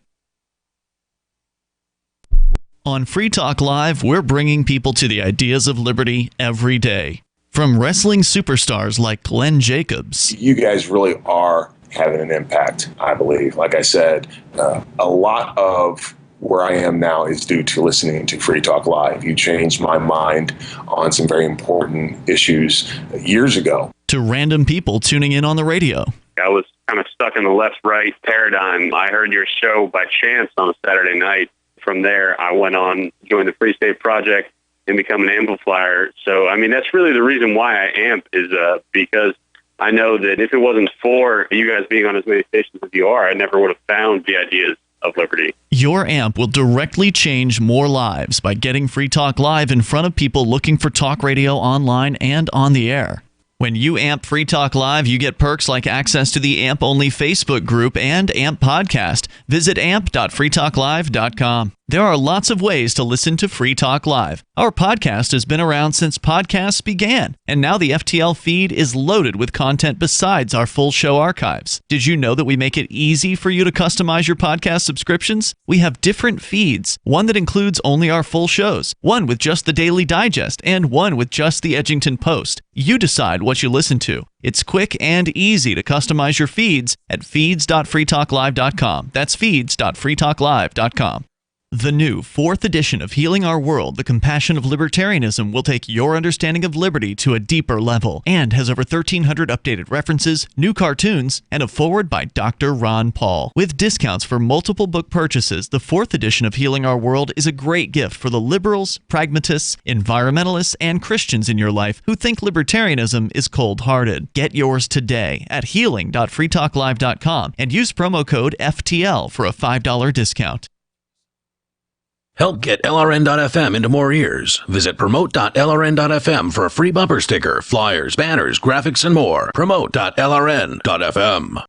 On Free Talk Live, we're bringing people to the ideas of liberty every day. From wrestling superstars like Glenn Jacobs. You guys really are having an impact, I believe. Like I said, a lot of where I am now is due to listening to Free Talk Live. You changed my mind on some very important issues years ago. To random people tuning in on the radio. I was kind of stuck in the left-right paradigm. I heard your show by chance on a Saturday night. From there, I went on, joined the Free State Project, and become an amplifier. So, I mean, that's really the reason why I amp is because I know that if it wasn't for you guys being on as many stations as you are, I never would have found the ideas of liberty. Your amp will directly change more lives by getting Free Talk Live in front of people looking for talk radio online and on the air. When you amp Free Talk Live, you get perks like access to the AMP-only Facebook group and AMP podcast. Visit amp.freetalklive.com. There are lots of ways to listen to Free Talk Live. Our podcast has been around since podcasts began, and now the FTL feed is loaded with content besides our full show archives. Did you know that we make it easy for you to customize your podcast subscriptions? We have different feeds, one that includes only our full shows, one with just the Daily Digest, and one with just the Edgington Post. You decide what you listen to. It's quick and easy to customize your feeds at feeds.freetalklive.com. That's feeds.freetalklive.com. The new 4th edition of Healing Our World, The Compassion of Libertarianism, will take your understanding of liberty to a deeper level and has over 1,300 updated references, new cartoons, and a foreword by Dr. Ron Paul. With discounts for multiple book purchases, the 4th edition of Healing Our World is a great gift for the liberals, pragmatists, environmentalists, and Christians in your life who think libertarianism is cold-hearted. Get yours today at healing.freetalklive.com and use promo code FTL for a $5 discount. Help get LRN.FM into more ears. Visit promote.lrn.fm for a free bumper sticker, flyers, banners, graphics, and more. Promote.lrn.fm.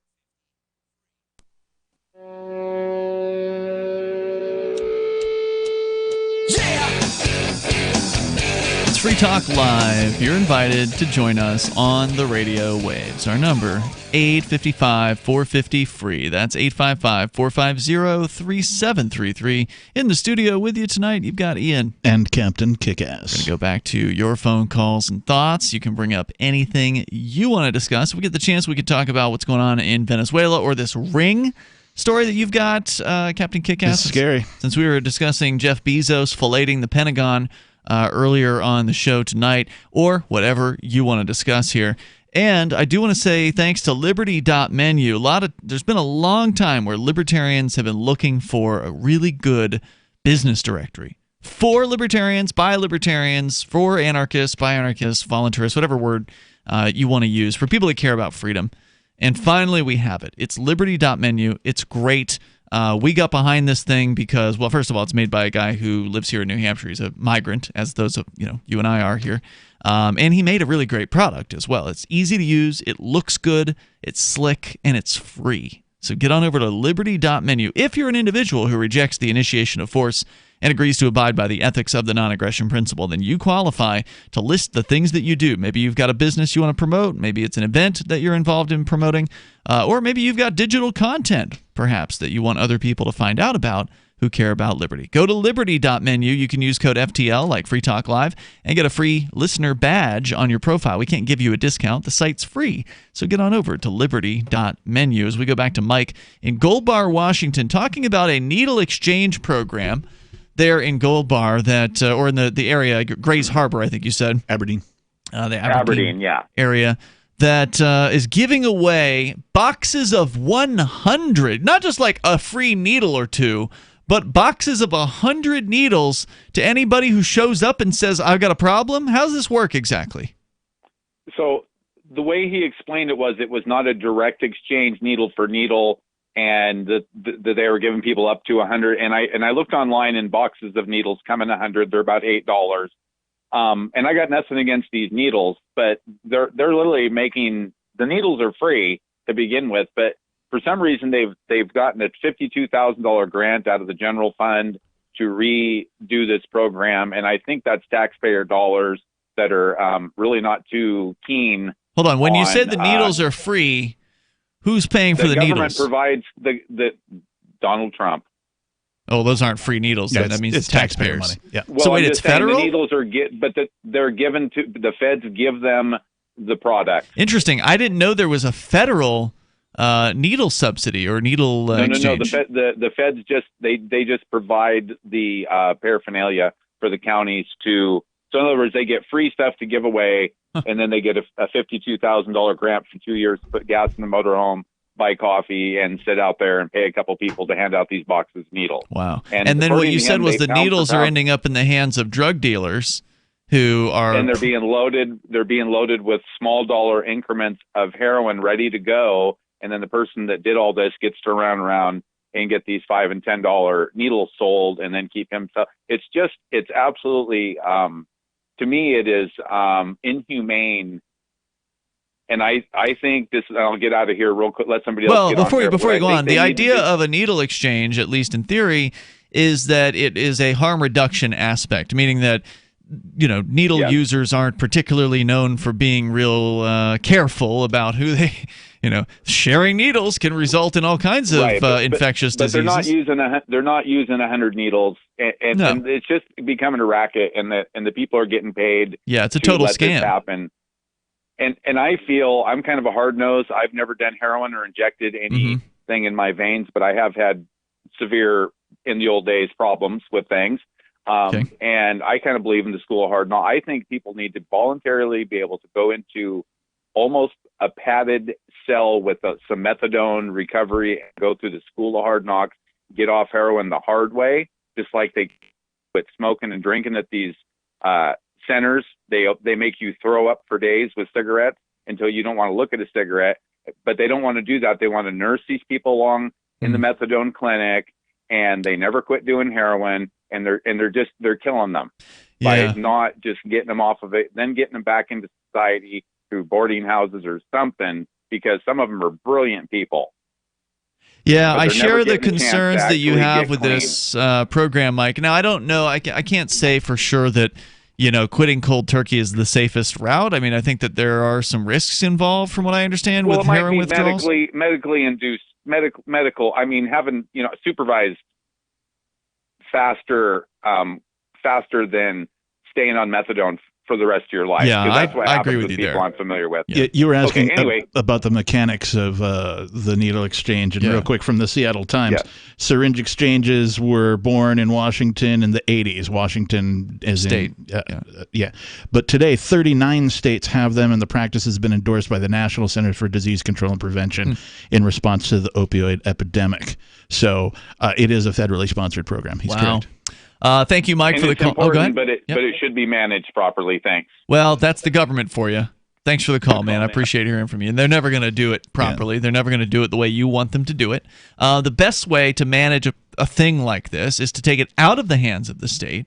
It's Free Talk Live. You're invited to join us on the radio waves. Our number, 855-450-FREE. That's 855-450-3733. In the studio with you tonight, you've got Ian. And Captain Kickass. We're going to go back to your phone calls and thoughts. You can bring up anything you want to discuss. If we get the chance, we could talk about what's going on in Venezuela or this ring story that you've got, Captain Kickass. It's scary. Since we were discussing Jeff Bezos filleting the Pentagon earlier on the show tonight, or whatever you want to discuss here. And I do want to say thanks to Liberty.menu. There's been a long time where libertarians have been looking for a really good business directory for libertarians, by libertarians, for anarchists, by anarchists, voluntarists, whatever word you want to use, for people that care about freedom. And finally, we have it. It's Liberty.menu. It's great. We got behind this thing because, well, first of all, it's made by a guy who lives here in New Hampshire. He's a migrant, as those of you and I are here. And he made a really great product as well. It's easy to use, it looks good, it's slick, and it's free. So get on over to Liberty.menu. If you're an individual who rejects the initiation of force and agrees to abide by the ethics of the non-aggression principle, then you qualify to list the things that you do. Maybe you've got a business you want to promote. Maybe it's an event that you're involved in promoting. Or maybe you've got digital content, perhaps, that you want other people to find out about who care about liberty. Go to Liberty.menu. You can use code FTL, like Free Talk Live, and get a free listener badge on your profile. We can't give you a discount. The site's free. So get on over to Liberty.menu. As we go back to Mike in Gold Bar, Washington, talking about a needle exchange program there in Gold Bar, that or in the area, Grays Harbor, I think you said. Aberdeen. The Aberdeen area. That is giving away boxes of 100, not just like a free needle or two, but boxes of 100 needles to anybody who shows up and says, I've got a problem. How does this work exactly? So the way he explained it was not a direct exchange needle for needle, and that they were giving people up to 100. And I looked online, and boxes of needles come in 100. They're about $8. And I got nothing against these needles, but they're literally making the needles are free to begin with, but for some reason they've gotten a $52,000 grant out of the general fund to redo this program, and I think that's taxpayer dollars that are really not too keen. Hold on, when you said the needles are free, who's paying for the needles? The government provides the Donald Trump. Oh, those aren't free needles. Yeah, that means it's taxpayers. money. Yeah. Well, so wait, it's federal? The needles are they're given to the feds. Give them the product. Interesting. I didn't know there was a federal needle subsidy or needle exchange. No. The feds just they just provide the paraphernalia for the counties to. So in other words, they get free stuff to give away, and then they get a $52,000 grant for 2 years to put gas in the motorhome, buy coffee, and sit out there and pay a couple people to hand out these boxes of needles. Wow. And then what you said was the needles are ending up in the hands of drug dealers who are... And they're being loaded with small dollar increments of heroin ready to go, and then the person that did all this gets to run around and get these $5 and $10 needles sold and then keep himself... It's absolutely... to me, it is inhumane. And I think this, I'll get out of here real quick, let somebody else get on. Well, before you go on, the idea of a needle exchange, at least in theory, is that it is a harm reduction aspect, meaning that, needle users aren't particularly known for being real careful about who they, sharing needles can result in all kinds of infectious diseases. But they're not using 100 needles, and it's just becoming a racket, and the people are getting paid. Yeah, it's a total scam. This happen. And I feel I'm kind of a hard nose. I've never done heroin or injected anything in my veins, but I have had severe in the old days problems with things. And I kind of believe in the school of hard knocks. I think people need to voluntarily be able to go into almost a padded cell with some methadone recovery, and go through the school of hard knocks, get off heroin the hard way, just like they quit smoking and drinking at these centers. They make you throw up for days with cigarettes until you don't want to look at a cigarette, but they don't want to do that. They want to nurse these people along in the methadone clinic, and they never quit doing heroin, and they're killing them by not just getting them off of it, then getting them back into society through boarding houses or something, because some of them are brilliant people. Yeah, I share the concerns that you have with this program, Mike. Now, I don't know. I can't say for sure that, quitting cold turkey is the safest route. I mean, I think that there are some risks involved, from what I understand, with heroin withdrawals. Medically induced, medical. I mean, having supervised faster than staying on methadone for the rest of your life. Yeah, that's what I agree with with you people there. I'm familiar with. You were asking anyway. about the mechanics of the needle exchange, and real quick from the Seattle Times, syringe exchanges were born in Washington in the 80s. Washington is State. But today, 39 states have them, and the practice has been endorsed by the National Centers for Disease Control and Prevention in response to the opioid epidemic. So it is a federally sponsored program. He's correct. Thank you, Mike, And for the it's call. important, but it should be managed properly. Thanks. Well, that's the government for you. Thanks for the call, man. I appreciate hearing from you. And they're never going to do it properly. They're never going to do it the way you want them to do it. The best way to manage a thing like this is to take it out of the hands of the state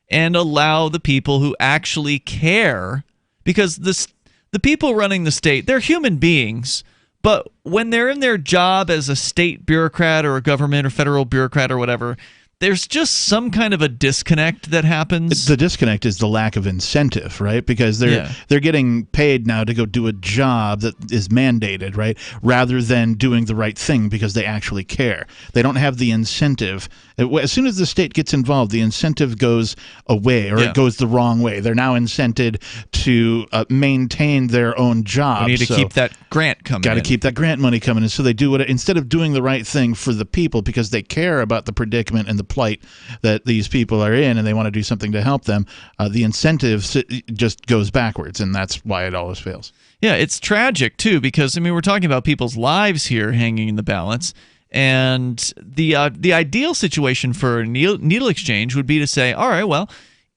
and allow the people who actually care, because the people running the state, they're human beings. But when they're in their job as a state bureaucrat or a government or federal bureaucrat or whatever, there's just some kind of a disconnect that happens. The disconnect is the lack of incentive, right? Because they're getting paid now to go do a job that is mandated, right? Rather than doing the right thing because they actually care. They don't have the incentive. As soon as the state gets involved, the incentive goes away, or it goes the wrong way. They're now incented to maintain their own job. We need to keep that grant coming. Got to keep that grant money coming in. So they do it instead of doing the right thing for the people, because they care about the predicament and the plight that these people are in, and they want to do something to help them. The incentive just goes backwards, and that's why it always fails. Yeah, it's tragic too, because we're talking about people's lives here hanging in the balance. And the ideal situation for a needle exchange would be to say, all right, well,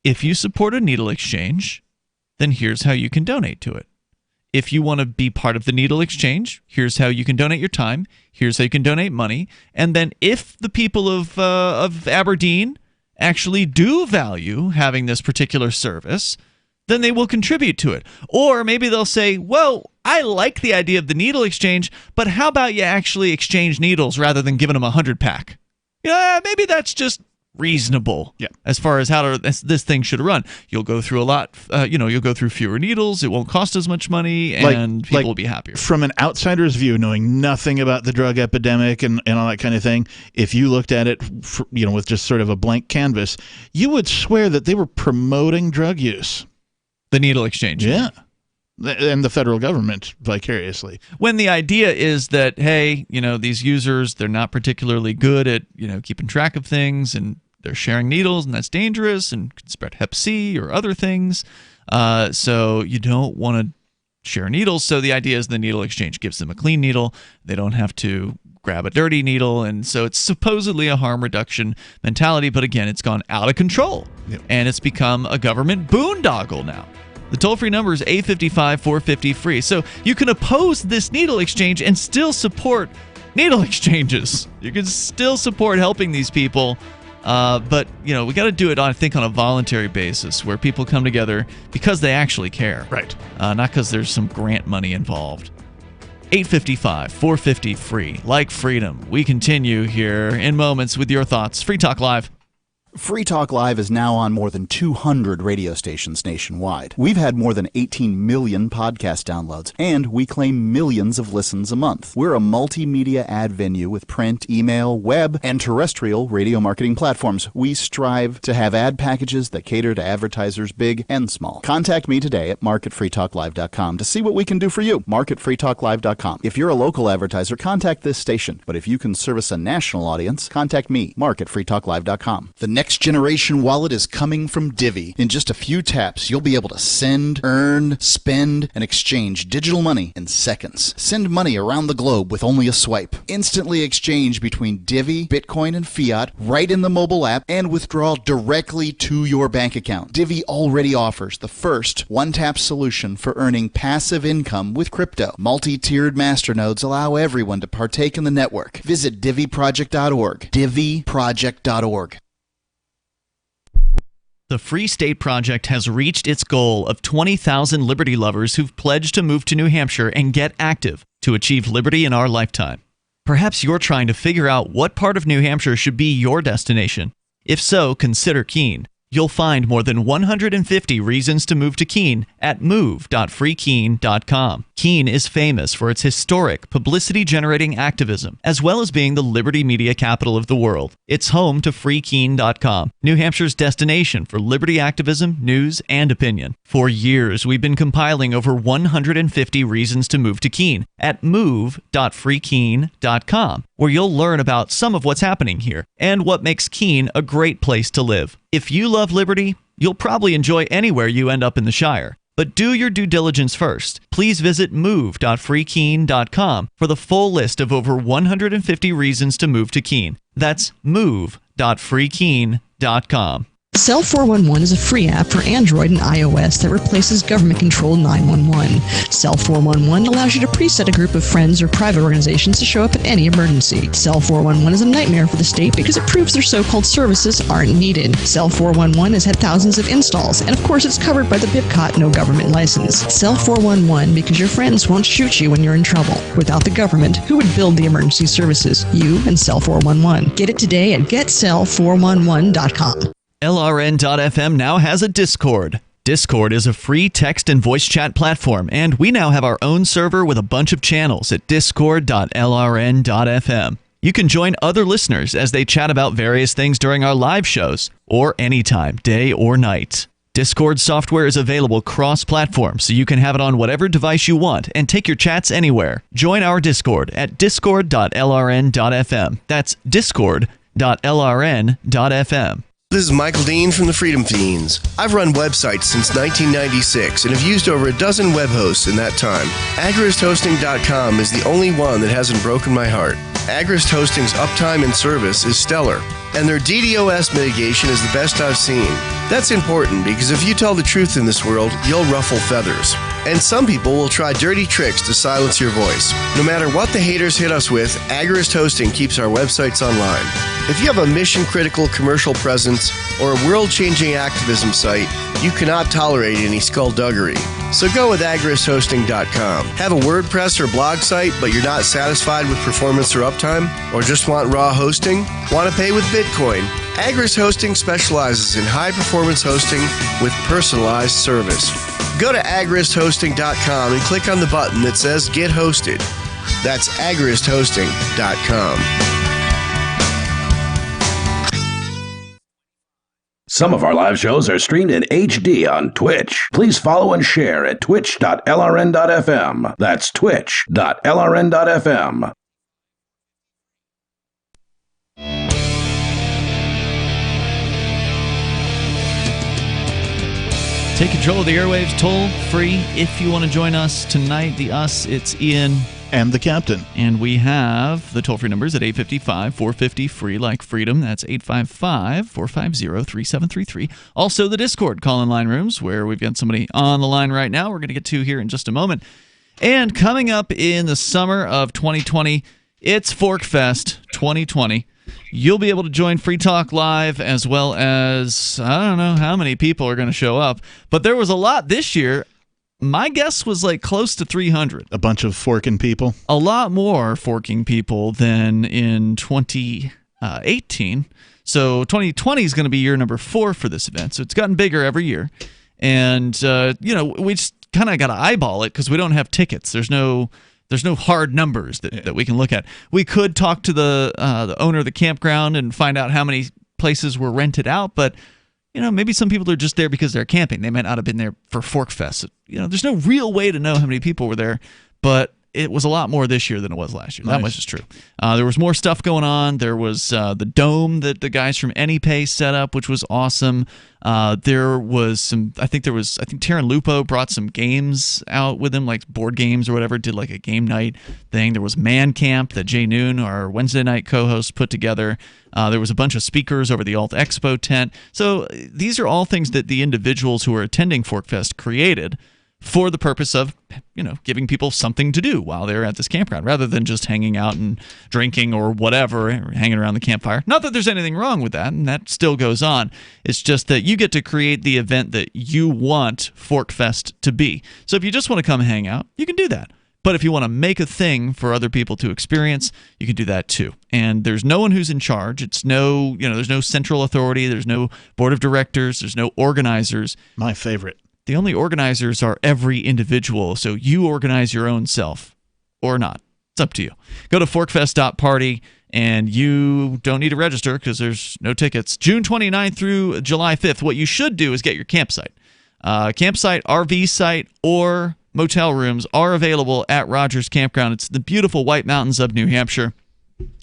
if you support a needle exchange, then here's how you can donate to it. If you want to be part of the needle exchange, here's how you can donate your time. Here's how you can donate money. And then if the people of Aberdeen actually do value having this particular service, then they will contribute to it. Or maybe they'll say, well, I like the idea of the needle exchange, but how about you actually exchange needles rather than giving them a 100-pack? Maybe that's just reasonable as far as how this thing should run. You'll go through a lot, you'll go through fewer needles, it won't cost as much money, and people will be happier. From an outsider's view, knowing nothing about the drug epidemic and all that kind of thing, if you looked at it with just sort of a blank canvas, you would swear that they were promoting drug use. The needle exchange. Yeah. And the federal government vicariously. When the idea is that, hey, these users, they're not particularly good at, keeping track of things, and they're sharing needles, and that's dangerous and can spread Hep C or other things. So you don't want to share needles. So the idea is the needle exchange gives them a clean needle. They don't have to grab a dirty needle. And so it's supposedly a harm reduction mentality. But again, it's gone out of control. And it's become a government boondoggle now. The toll-free number is 855-450-FREE. So you can oppose this needle exchange and still support needle exchanges. You can still support helping these people. But, we got to do it, I think, on a voluntary basis where people come together because they actually care. Right. Not because there's some grant money involved. 855-450-FREE. Like freedom. We continue here in moments with your thoughts. Free Talk Live. Free Talk Live is now on more than 200 radio stations nationwide. We've had more than 18 million podcast downloads, and we claim millions of listens a month. We're a multimedia ad venue with print, email, web, and terrestrial radio marketing platforms. We strive to have ad packages that cater to advertisers big and small. Contact me today at marketfreetalklive.com to see what we can do for you. Marketfreetalklive.com. If you're a local advertiser, contact this station. But if you can service a national audience, contact me, marketfreetalklive.com. The next generation wallet is coming from Divvy. In just a few taps, you'll be able to send, earn, spend, and exchange digital money in seconds. Send money around the globe with only a swipe. Instantly exchange between Divvy, Bitcoin, and fiat right in the mobile app, and withdraw directly to your bank account. Divvy already offers the first one-tap solution for earning passive income with crypto. Multi-tiered masternodes allow everyone to partake in the network. Visit DivvyProject.org. DivvyProject.org. The Free State Project has reached its goal of 20,000 liberty lovers who've pledged to move to New Hampshire and get active to achieve liberty in our lifetime. Perhaps you're trying to figure out what part of New Hampshire should be your destination. If so, consider Keene. You'll find more than 150 reasons to move to Keene at move.freekeene.com. Keene is famous for its historic, publicity-generating activism, as well as being the liberty media capital of the world. It's home to freekeene.com, New Hampshire's destination for liberty activism, news, and opinion. For years, we've been compiling over 150 reasons to move to Keene at move.freekeene.com, where you'll learn about some of what's happening here and what makes Keene a great place to live. If you love liberty, you'll probably enjoy anywhere you end up in the Shire. But do your due diligence first. Please visit move.freekeene.com for the full list of over 150 reasons to move to Keene. That's move.freekeene.com. Cell 411 is a free app for Android and iOS that replaces government-controlled 911. Cell 411 allows you to preset a group of friends or private organizations to show up at any emergency. Cell 411 is a nightmare for the state because it proves their so-called services aren't needed. Cell 411 has had thousands of installs, and of course it's covered by the BIPCOT no government license. Cell 411 because your friends won't shoot you when you're in trouble. Without the government, who would build the emergency services? You and Cell 411. Get it today at getcell411.com. LRN.FM now has a Discord. Discord is a free text and voice chat platform, and we now have our own server with a bunch of channels at discord.lrn.fm. You can join other listeners as they chat about various things during our live shows, or anytime, day or night. Discord software is available cross-platform, so you can have it on whatever device you want and take your chats anywhere. Join our Discord at discord.lrn.fm. That's discord.lrn.fm. This is Michael Dean from the Freedom Fiends. I've run websites since 1996 and have used over a dozen web hosts in that time. AgoristHosting.com is the only one that hasn't broken my heart. Agorist Hosting's uptime and service is stellar, and their DDoS mitigation is the best I've seen. That's important because if you tell the truth in this world, you'll ruffle feathers. And some people will try dirty tricks to silence your voice. No matter what the haters hit us with, Agorist Hosting keeps our websites online. If you have a mission-critical commercial presence or a world-changing activism site, you cannot tolerate any skullduggery. So go with AgoristHosting.com. Have a WordPress or blog site, but you're not satisfied with performance or uptime? Or just want raw hosting? Want to pay with Bitcoin? Agorist Hosting specializes in high-performance hosting with personalized service. Go to AgoristHosting.com and click on the button that says Get Hosted. That's AgoristHosting.com. Some of our live shows are streamed in HD on Twitch. Please follow and share at twitch.lrn.fm. That's twitch.lrn.fm. Take control of the airwaves toll free if you want to join us tonight. The us, it's Ian. And the captain. And we have the toll-free numbers at 855-450-FREE, like freedom. That's 855-450-3733. Also, the Discord call-in line rooms, where we've got somebody on the line right now we're going to get to here in just a moment. And coming up in the summer of 2020, it's Forkfest 2020. You'll be able to join Free Talk Live, as well as, I don't know how many people are going to show up, but there was a lot this year. My guess was like close to 300. A bunch of forking people. A lot more forking people than in 2018. So 2020 is going to be year number 4 for this event. So it's gotten bigger every year. And, we just kind of got to eyeball it because we don't have tickets. There's no hard numbers that we can look at. We could talk to the owner of the campground and find out how many places were rented out, but maybe some people are just there because they're camping. They might not have been there for Fork Fest. There's no real way to know how many people were there, but it was a lot more this year than it was last year. Nice. That much is true. There was more stuff going on. There was the dome that the guys from AnyPay set up, which was awesome. There was I think Taryn Lupo brought some games out with him, like board games or whatever, did like a game night thing. There was Man Camp that Jay Noon, our Wednesday night co-host, put together. There was a bunch of speakers over the Alt Expo tent. So these are all things that the individuals who are attending Fork Fest created for the purpose of, giving people something to do while they're at this campground, rather than just hanging out and drinking or whatever, or hanging around the campfire. Not that there's anything wrong with that, and that still goes on. It's just that you get to create the event that you want Fork Fest to be. So if you just want to come hang out, you can do that. But if you want to make a thing for other people to experience, you can do that too. And there's no one who's in charge. There's no central authority. There's no board of directors. There's no organizers. My favorite. The only organizers are every individual, so you organize your own self or not. It's up to you. Go to forkfest.party, and you don't need to register because there's no tickets. June 29th through July 5th. What you should do is get your campsite. Campsite, RV site, or motel rooms are available at Rogers Campground. It's the beautiful White Mountains of New Hampshire.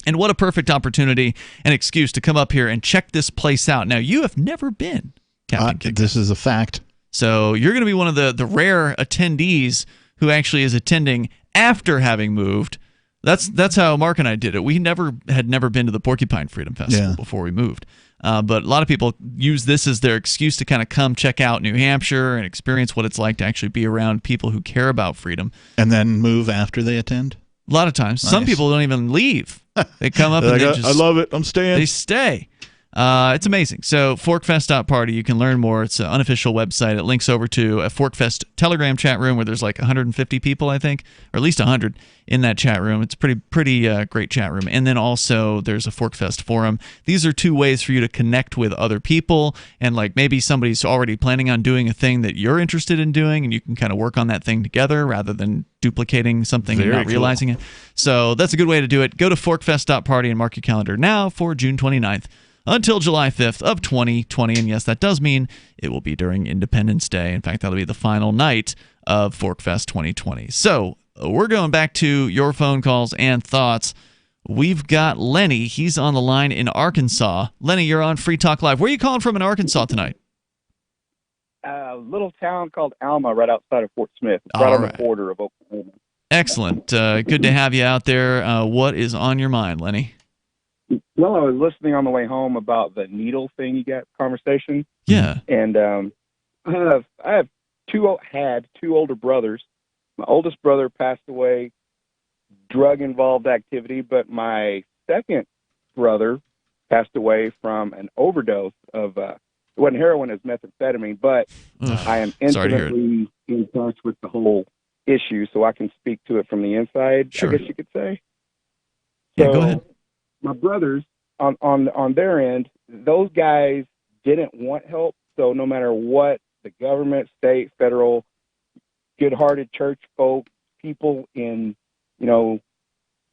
And what a perfect opportunity and excuse to come up here and check this place out. Now, you have never been, Captain Kickass. This is a fact. So you're going to be one of the rare attendees who actually is attending after having moved. That's how Mark and I did it. We had never been to the Porcupine Freedom Festival before we moved. But a lot of people use this as their excuse to kind of come check out New Hampshire and experience what it's like to actually be around people who care about freedom. And then move after they attend? A lot of times. Nice. Some people don't even leave. They come up and I love it. I'm staying. They stay. It's amazing. So forkfest.party, you can learn more. It's an unofficial website. It links over to a Forkfest Telegram chat room where there's like 150 people, I think, or at least 100 in that chat room. It's a pretty great chat room. And then also there's a Forkfest forum. These are 2 ways for you to connect with other people, and like maybe somebody's already planning on doing a thing that you're interested in doing, and you can kind of work on that thing together rather than duplicating something and not realizing it. So that's a good way to do it. Go to forkfest.party and mark your calendar now for June 29th. Until July 5th of 2020. And yes, that does mean it will be during Independence Day. In fact, that'll be the final night of Forkfest 2020. So we're going back to your phone calls and thoughts. We've got Lenny. He's on the line in Arkansas. Lenny, you're on Free Talk Live. Where are you calling from in Arkansas tonight? A little town called Alma right outside of Fort Smith. It's right on the border of Oklahoma. Excellent. Good to have you out there. What is on your mind, Lenny? Well, I was listening on the way home about the needle thing you got conversation. Yeah. And I have two older brothers. My oldest brother passed away, drug-involved activity, but my second brother passed away from an overdose of, it wasn't heroin, it was methamphetamine, but I am intimately in touch with the whole issue, so I can speak to it from the inside, sure. I guess you could say. So, yeah, go ahead. My brothers, on their end, those guys didn't want help. So no matter what, the government, state, federal, good-hearted church folk, people in,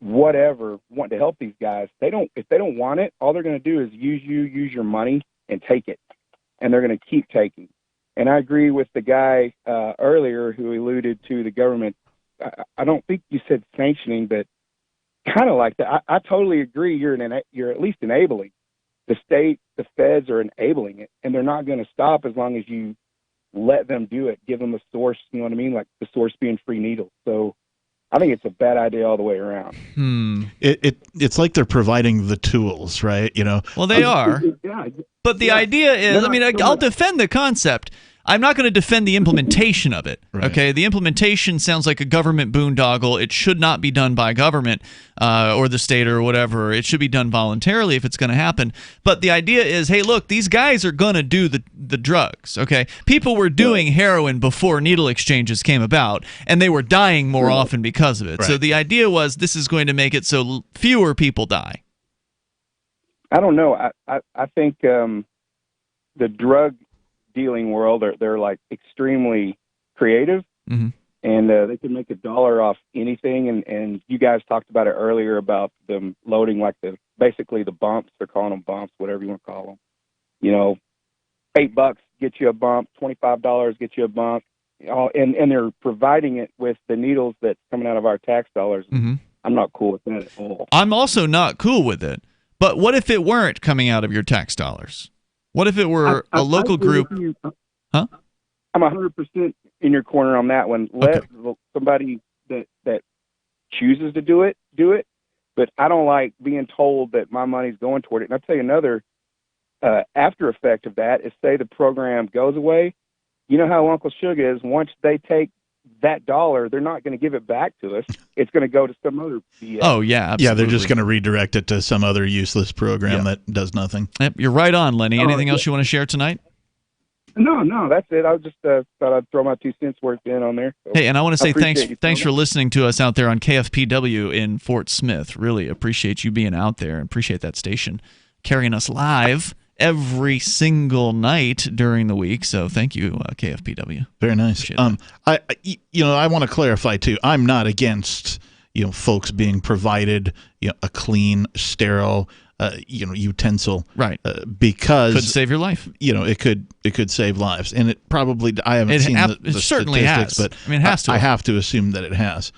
whatever, want to help these guys. If they don't want it, all they're going to do is use your money and take it. And they're going to keep taking. And I agree with the guy earlier who alluded to the government. I don't think you said sanctioning, but kind of like that. I totally agree. You're at least enabling. The state, the feds are enabling it, and they're not going to stop as long as you let them do it. Give them a source, you know what I mean? Like the source being free needles. So I think it's a bad idea all the way around. It's like they're providing the tools, right? Well, they are. But the idea is, I'll defend the concept. I'm not going to defend the implementation of it. Right. Okay, the implementation sounds like a government boondoggle. It should not be done by government or the state or whatever. It should be done voluntarily if it's going to happen. But the idea is, hey, look, these guys are going to do the drugs. Okay, people were doing heroin before needle exchanges came about, and they were dying more often because of it. Right. So the idea was this is going to make it so fewer people die. I don't know. I think the drug dealing world, they're like extremely creative, and they can make $1 off anything. And you guys talked about it earlier about them loading like basically the bumps. They're calling them bumps, whatever you want to call them. You know, $8 gets you a bump, $25 gets you a bump. And they're providing it with the needles that's coming out of our tax dollars. I'm not cool with that at all. I'm also not cool with it. But what if it weren't coming out of your tax dollars? What if it were a local group? Huh? I'm 100% in your corner on that one. Let somebody that chooses to do it. But I don't like being told that my money's going toward it. And I'll tell you another after effect of that is, say the program goes away. You know how Uncle Sugar is. Once they take that $1, they're not going to give it back to us. It's going to go to some other BS. Oh, yeah, absolutely. Yeah, they're just going to redirect it to some other useless program that does nothing. Yep, you're right on, Lenny. Anything else you want to share tonight? No, that's it. I just thought I'd throw my 2 cents worth in on there. So Hey, and I want to say appreciate thanks for listening to us out there on KFPW in Fort Smith. Really appreciate you being out there and appreciate that station carrying us live every single night during the week. So thank you, KFPW. Very nice. I want to clarify too. I'm not against folks being provided a clean, sterile utensil, right? Because could save your life. It could save lives, and it probably. I haven't seen the certainly statistics, has. But I mean, it has to. I have to assume that it has.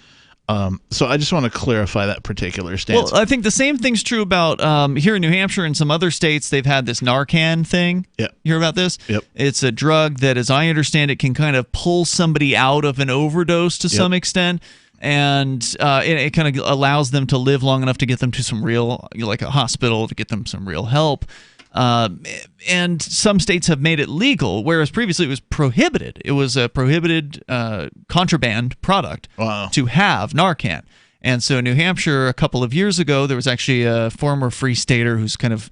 So I just want to clarify that particular stance. Well, I think the same thing's true about here in New Hampshire and some other states. They've had this Narcan thing. Yeah. You hear about this? Yep. It's a drug that, as I understand it, can kind of pull somebody out of an overdose to some extent. And it kind of allows them to live long enough to get them to some real, like a hospital, to get them some real help. And some states have made it legal, whereas previously it was prohibited. It was a prohibited contraband product to have Narcan. And so New Hampshire, a couple of years ago, there was actually a former free stater who's kind of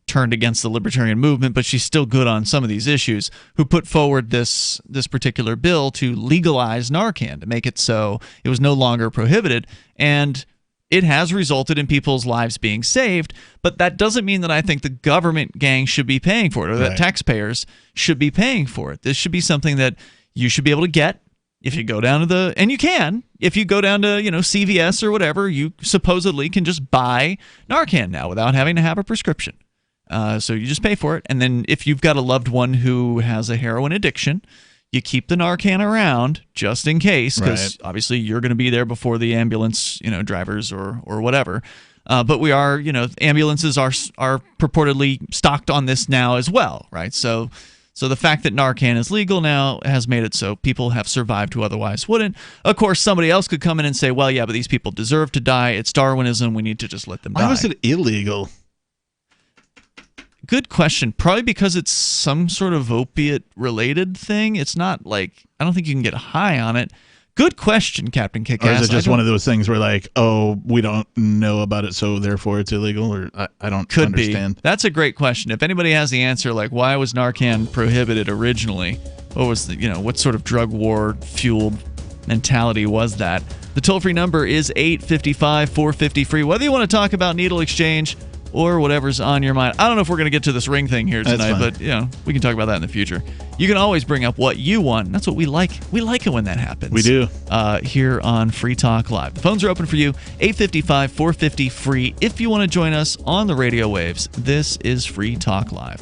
turned against the libertarian movement, but she's still good on some of these issues, who put forward this particular bill to legalize Narcan, to make it so it was no longer prohibited. And it has resulted in people's lives being saved, but that doesn't mean that I think the government gang should be paying for it, or that taxpayers should be paying for it. This should be something that you should be able to get if you go down to if you go down to, CVS or whatever, you supposedly can just buy Narcan now without having to have a prescription. So you just pay for it, and then if you've got a loved one who has a heroin addiction, you keep the Narcan around just in case, because obviously you're going to be there before the ambulance, drivers or whatever. But we are, ambulances are purportedly stocked on this now as well, right? So the fact that Narcan is legal now has made it so people have survived who otherwise wouldn't. Of course, somebody else could come in and say, well, yeah, but these people deserve to die. It's Darwinism. We need to just let them die. Why was it illegal? Good question. Probably because it's some sort of opiate-related thing. It's not like, I don't think you can get high on it. Good question, Captain Kickass. Or is it just one of those things where we don't know about it, so therefore it's illegal? Or I don't understand. That's a great question. If anybody has the answer, like why was Narcan prohibited originally? What was what sort of drug war fueled mentality was that? The toll-free number is 855-450-FREE. Whether you want to talk about needle exchange or whatever's on your mind. I don't know if we're going to get to this ring thing here tonight, but we can talk about that in the future. You can always bring up what you want. That's what we like. We like it when that happens. We do. Here on Free Talk Live. The phones are open for you, 855-450-FREE. If you want to join us on the radio waves, this is Free Talk Live.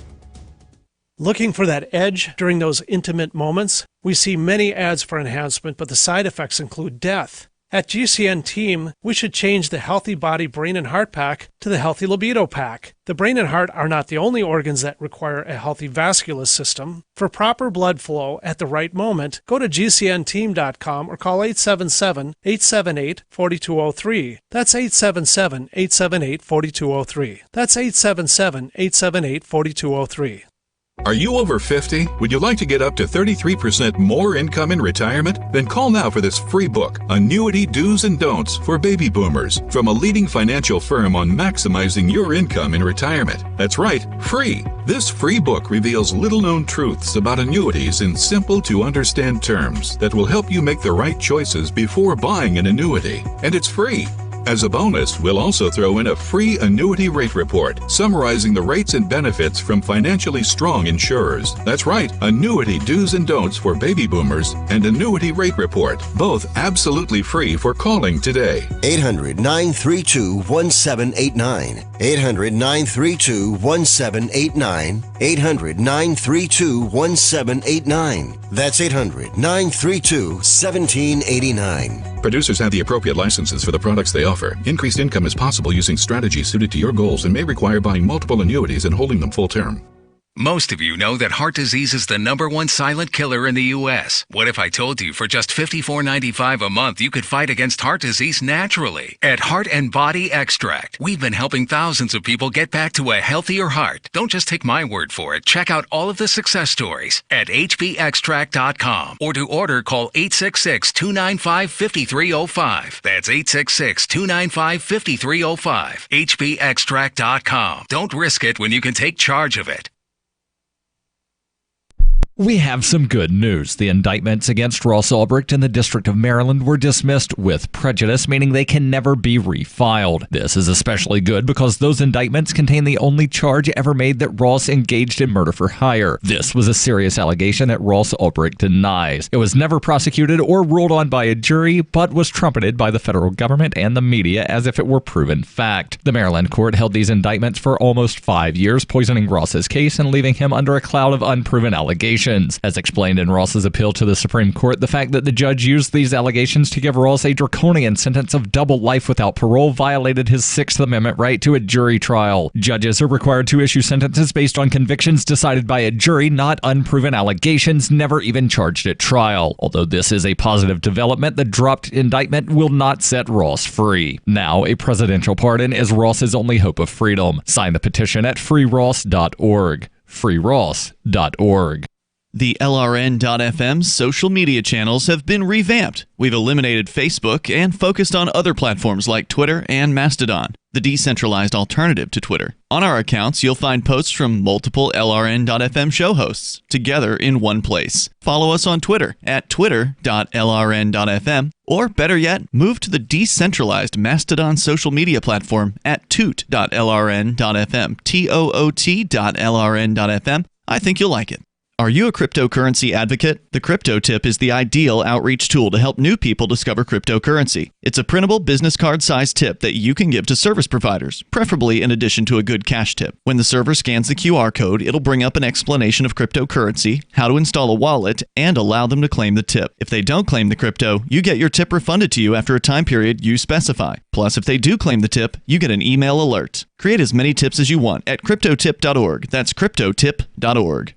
Looking for that edge during those intimate moments? We see many ads for enhancement, but the side effects include death. At GCN Team, we should change the Healthy Body, Brain, and Heart Pack to the Healthy Libido Pack. The brain and heart are not the only organs that require a healthy vascular system. For proper blood flow at the right moment, go to GCNteam.com or call 877-878-4203. That's 877-878-4203. That's 877-878-4203. Are you over 50? Would you like to get up to 33% more income in retirement? Then call now for this free book, Annuity Do's and Don'ts for Baby Boomers, from a leading financial firm on maximizing your income in retirement. That's right, free. This free book reveals little-known truths about annuities in simple-to-understand terms that will help you make the right choices before buying an annuity. And it's free. As a bonus, we'll also throw in a free annuity rate report summarizing the rates and benefits from financially strong insurers. That's right, annuity do's and don'ts for baby boomers and annuity rate report, both absolutely free for calling today. 800-932-1789. 800-932-1789. 800-932-1789. That's 800-932-1789. Producers have the appropriate licenses for the products they offer. Increased income is possible using strategies suited to your goals and may require buying multiple annuities and holding them full term. Most of you know that heart disease is the #1 silent killer in the U.S. What if I told you for just $54.95 a month you could fight against heart disease naturally? At Heart and Body Extract, we've been helping thousands of people get back to a healthier heart. Don't just take my word for it. Check out all of the success stories at hbextract.com, or to order, call 866-295-5305. That's 866-295-5305. hbextract.com. Don't risk it when you can take charge of it. We have some good news. The indictments against Ross Ulbricht in the District of Maryland were dismissed with prejudice, meaning they can never be refiled. This is especially good because those indictments contain the only charge ever made that Ross engaged in murder for hire. This was a serious allegation that Ross Ulbricht denies. It was never prosecuted or ruled on by a jury, but was trumpeted by the federal government and the media as if it were proven fact. The Maryland court held these indictments for almost 5 years, poisoning Ross's case and leaving him under a cloud of unproven allegations. As explained in Ross's appeal to the Supreme Court, the fact that the judge used these allegations to give Ross a draconian sentence of double life without parole violated his Sixth Amendment right to a jury trial. Judges are required to issue sentences based on convictions decided by a jury, not unproven allegations never even charged at trial. Although this is a positive development, the dropped indictment will not set Ross free. Now, a presidential pardon is Ross's only hope of freedom. Sign the petition at freeross.org. freeross.org. The LRN.FM social media channels have been revamped. We've eliminated Facebook and focused on other platforms like Twitter and Mastodon, the decentralized alternative to Twitter. On our accounts, you'll find posts from multiple LRN.FM show hosts together in one place. Follow us on Twitter at twitter.lrn.fm, or better yet, move to the decentralized Mastodon social media platform at toot.lrn.fm, toot.lrn.fm. I think you'll like it. Are you a cryptocurrency advocate? The Crypto Tip is the ideal outreach tool to help new people discover cryptocurrency. It's a printable business card-sized tip that you can give to service providers, preferably in addition to a good cash tip. When the server scans the QR code, it'll bring up an explanation of cryptocurrency, how to install a wallet, and allow them to claim the tip. If they don't claim the crypto, you get your tip refunded to you after a time period you specify. Plus, if they do claim the tip, you get an email alert. Create as many tips as you want at cryptotip.org. That's cryptotip.org.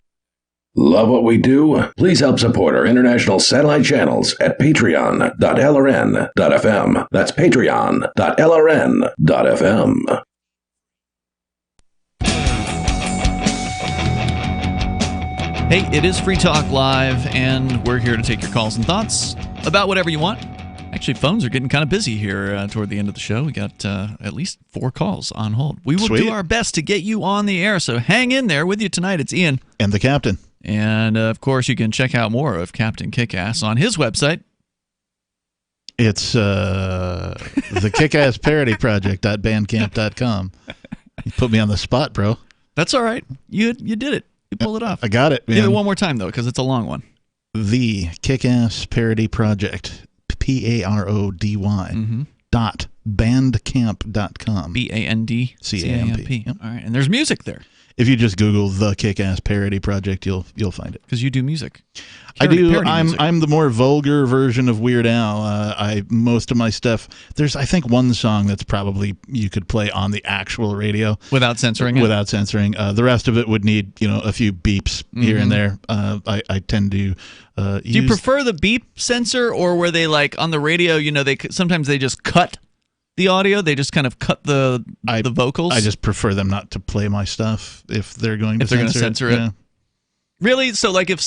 Love what we do? Please help support our international satellite channels at patreon.lrn.fm. That's patreon.lrn.fm. Hey, it is Free Talk Live, and we're here to take your calls and thoughts about whatever you want. Actually, phones are getting kind of busy here toward the end of the show. We got at least 4 calls on hold. We will do our best to get you on the air, so hang in there. With you tonight, it's Ian. And the captain. And, of course, you can check out more of Captain Kickass on his website. It's the Kickass Parody Project.bandcamp.com. You put me on the spot, bro. That's all right. You did it. You pulled it off. I got it, man. Give it one more time, though, because it's a long one. The Kickass Parody Project, Parody, .bandcamp.com. BANDCAMP. Yep. All right, and there's music there. If you just Google the Kickass Parody Project, you'll find it. Because you do music. I do. I'm the more vulgar version of Weird Al. Most of my stuff. There's I think one song that's probably you could play on the actual radio without censoring it. Without censoring. The rest of it would need a few beeps here and there. I tend to. Do you prefer the beep censor, or were they like on the radio? Sometimes they just cut the audio. They just kind of cut the vocals. I just prefer them not to play my stuff if they're going to censor it. Yeah. Really? So like if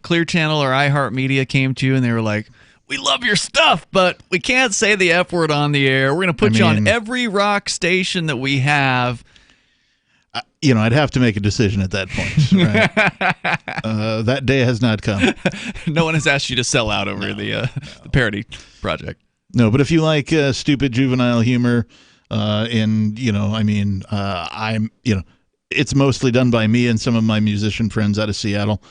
Clear Channel or iHeartMedia came to you and they were like, "We love your stuff, but we can't say the F word on the air. We're going to put you on every rock station that we have." I'd have to make a decision at that point. Right? That day has not come. No one has asked you to sell out over the parody project. No, but if you like stupid juvenile humor, and it's mostly done by me and some of my musician friends out of Seattle.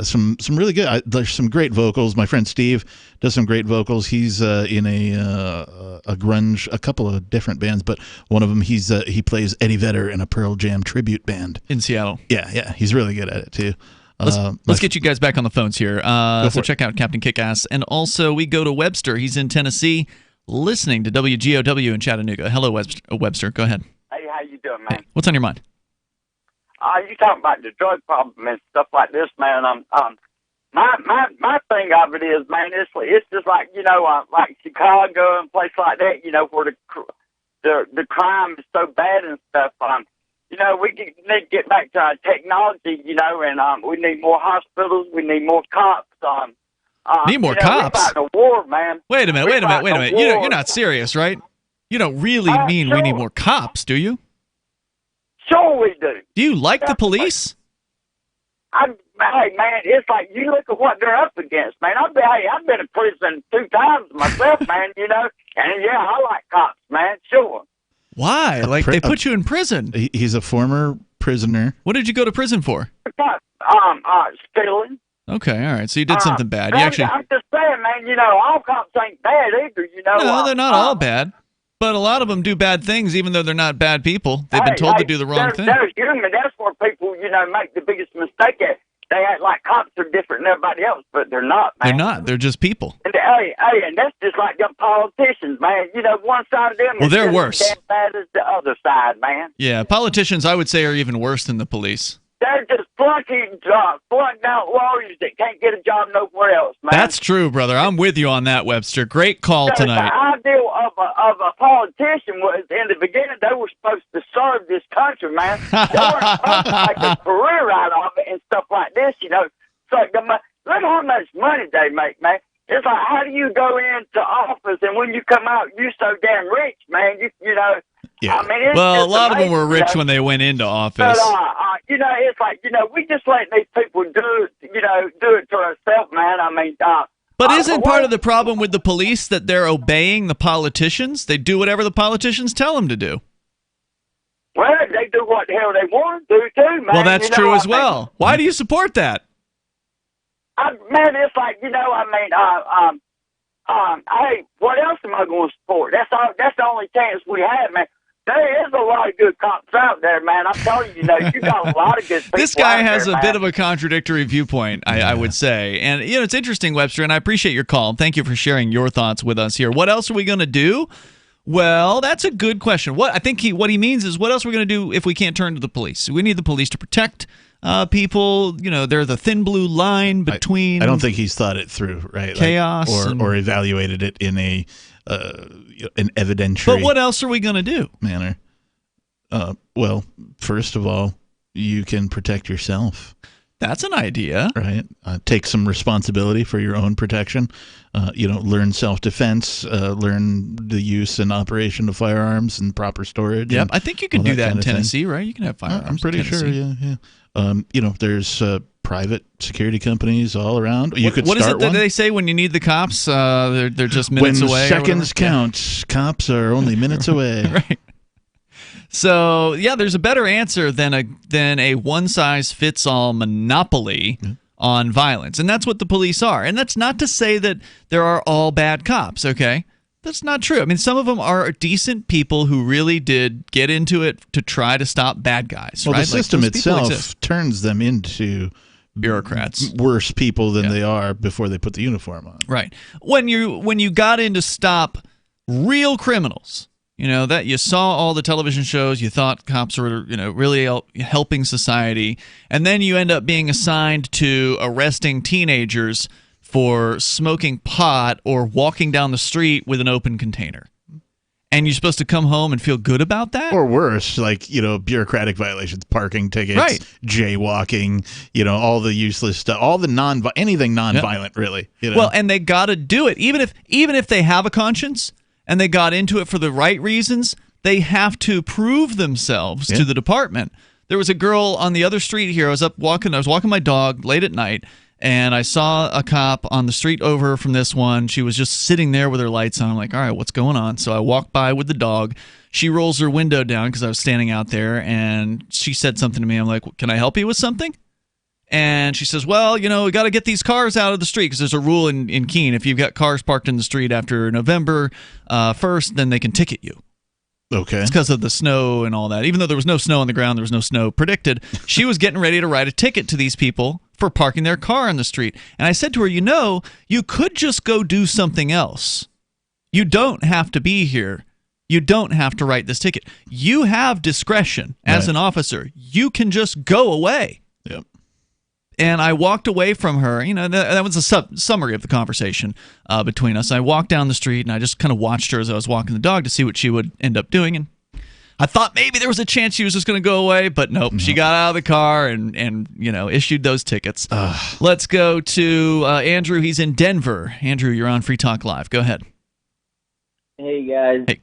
Some really good. There's some great vocals. My friend Steve does some great vocals. He's in a grunge, a couple of different bands, but one of them he plays Eddie Vedder in a Pearl Jam tribute band in Seattle. Yeah, he's really good at it too. Let's get you guys back on the phones here. So check out Captain Kickass, and also we go to Webster. He's in Tennessee, listening to WGOW in Chattanooga. Hello, Webster. Go ahead. Hey, how you doing, man? Hey, what's on your mind? You talking about the drug problem and stuff like this, man. My thing of it is, man, it's just like like Chicago and places like that, where the crime is so bad and stuff. We need to get back to our technology, and we need more hospitals, we need more cops. Need more cops? We're fighting a war, man. Wait a minute. You're not serious, right? You don't really mean we need more cops, do you? Sure we do. Do you like the police? Hey, man, it's like you look at what they're up against, man. I've been in prison 2 times myself, man, and yeah, I like cops, man, sure. Why? Like, they put you in prison. He's a former prisoner. What did you go to prison for? Stealing. Okay, all right. So you did something bad. You actually... I'm just saying, man, all cops ain't bad either, No, they're not all bad. But a lot of them do bad things, even though they're not bad people. They've been told to do the wrong thing. They're human. That's where people, make the biggest mistake at. They act like cops are different than everybody else, but they're not, man. They're not. They're just people. And, and that's just like them politicians, man. One side of them well, is they're just worse. as bad as the other side, man. Yeah, politicians, I would say, are even worse than the police. They're just flunked out lawyers that can't get a job nowhere else, man. That's true, brother. I'm with you on that, Webster. Great call tonight. The ideal of a politician was, in the beginning, they were supposed to serve this country, man. They weren't supposed to make a career out of it and stuff like this, So look how much money they make, man. It's like, how do you go into office and when you come out, you're so damn rich, man? Yeah. I mean, well, a lot of them were rich when they went into office. But, it's like, we just let these people do it to ourselves, man. I mean, but isn't part of the problem with the police that they're obeying the politicians? They do whatever the politicians tell them to do. Well, they do what the hell they want to do, too, man. Well, that's true as well. Why do you support that? Man, it's like, hey, what else am I going to support? That's the only chance we have, man. There is a lot of good cops out there, man. I'm telling you, you got a lot of good people. This guy has a bit of a contradictory viewpoint, I would say. And, it's interesting, Webster, and I appreciate your call. Thank you for sharing your thoughts with us here. What else are we going to do? Well, that's a good question. What he means is, what else are we going to do if we can't turn to the police? We need the police to protect people. They're the thin blue line between... I don't think he's thought it through, right? Chaos. Or evaluated it in an evidentiary... But what else are we going to do? Manner. Well, first of all, you can protect yourself. That's an idea. Right. Take some responsibility for your own protection. Learn self-defense, learn the use and operation of firearms and proper storage. Yep, I think you can do that in Tennessee, right? You can have firearms. I'm pretty sure, yeah. There's private security companies all around. What is it that they say when you need the cops? They're just minutes away. When seconds count, cops are only minutes away. Right. So, yeah, there's a better answer than a one-size-fits-all monopoly on violence. And that's what the police are. And that's not to say that there are all bad cops, okay? That's not true. I mean, some of them are decent people who really did get into it to try to stop bad guys. Well, right? the system itself turns them into bureaucrats, worse people than they are before they put the uniform on. Right. When you got in to stop real criminals, that you saw all the television shows, you thought cops were, really helping society, and then you end up being assigned to arresting teenagers for smoking pot or walking down the street with an open container. And you're supposed to come home and feel good about that? Or worse, bureaucratic violations, parking tickets, right. Jaywalking, all the useless stuff, all the anything nonviolent, really. Well, and they got to do it. Even if they have a conscience and they got into it for the right reasons, they have to prove themselves to the department. There was a girl on the other street here. I was walking my dog late at night, and I saw a cop on the street over from this one. She was just sitting there with her lights on. I'm like, all right, what's going on? So I walked by with the dog. She rolls her window down because I was standing out there, and she said something to me. I'm like, can I help you with something? And she says, well, we got to get these cars out of the street because there's a rule in Keene. If you've got cars parked in the street after November 1st, then they can ticket you. Okay. It's because of the snow and all that. Even though there was no snow on the ground, there was no snow predicted. She was getting ready to write a ticket to these people for parking their car in the street. And I said to her, you could just go do something else. You don't have to be here. You don't have to write this ticket. You have discretion as an officer. You can just go away. Yep. And I walked away from her. That was a summary of the conversation between us. I walked down the street, and I just kind of watched her as I was walking the dog to see what she would end up doing. And I thought maybe there was a chance she was just going to go away, but nope. She got out of the car and issued those tickets. Let's go to Andrew. He's in Denver. Andrew, you're on Free Talk Live. Go ahead. Hey, guys. Hey.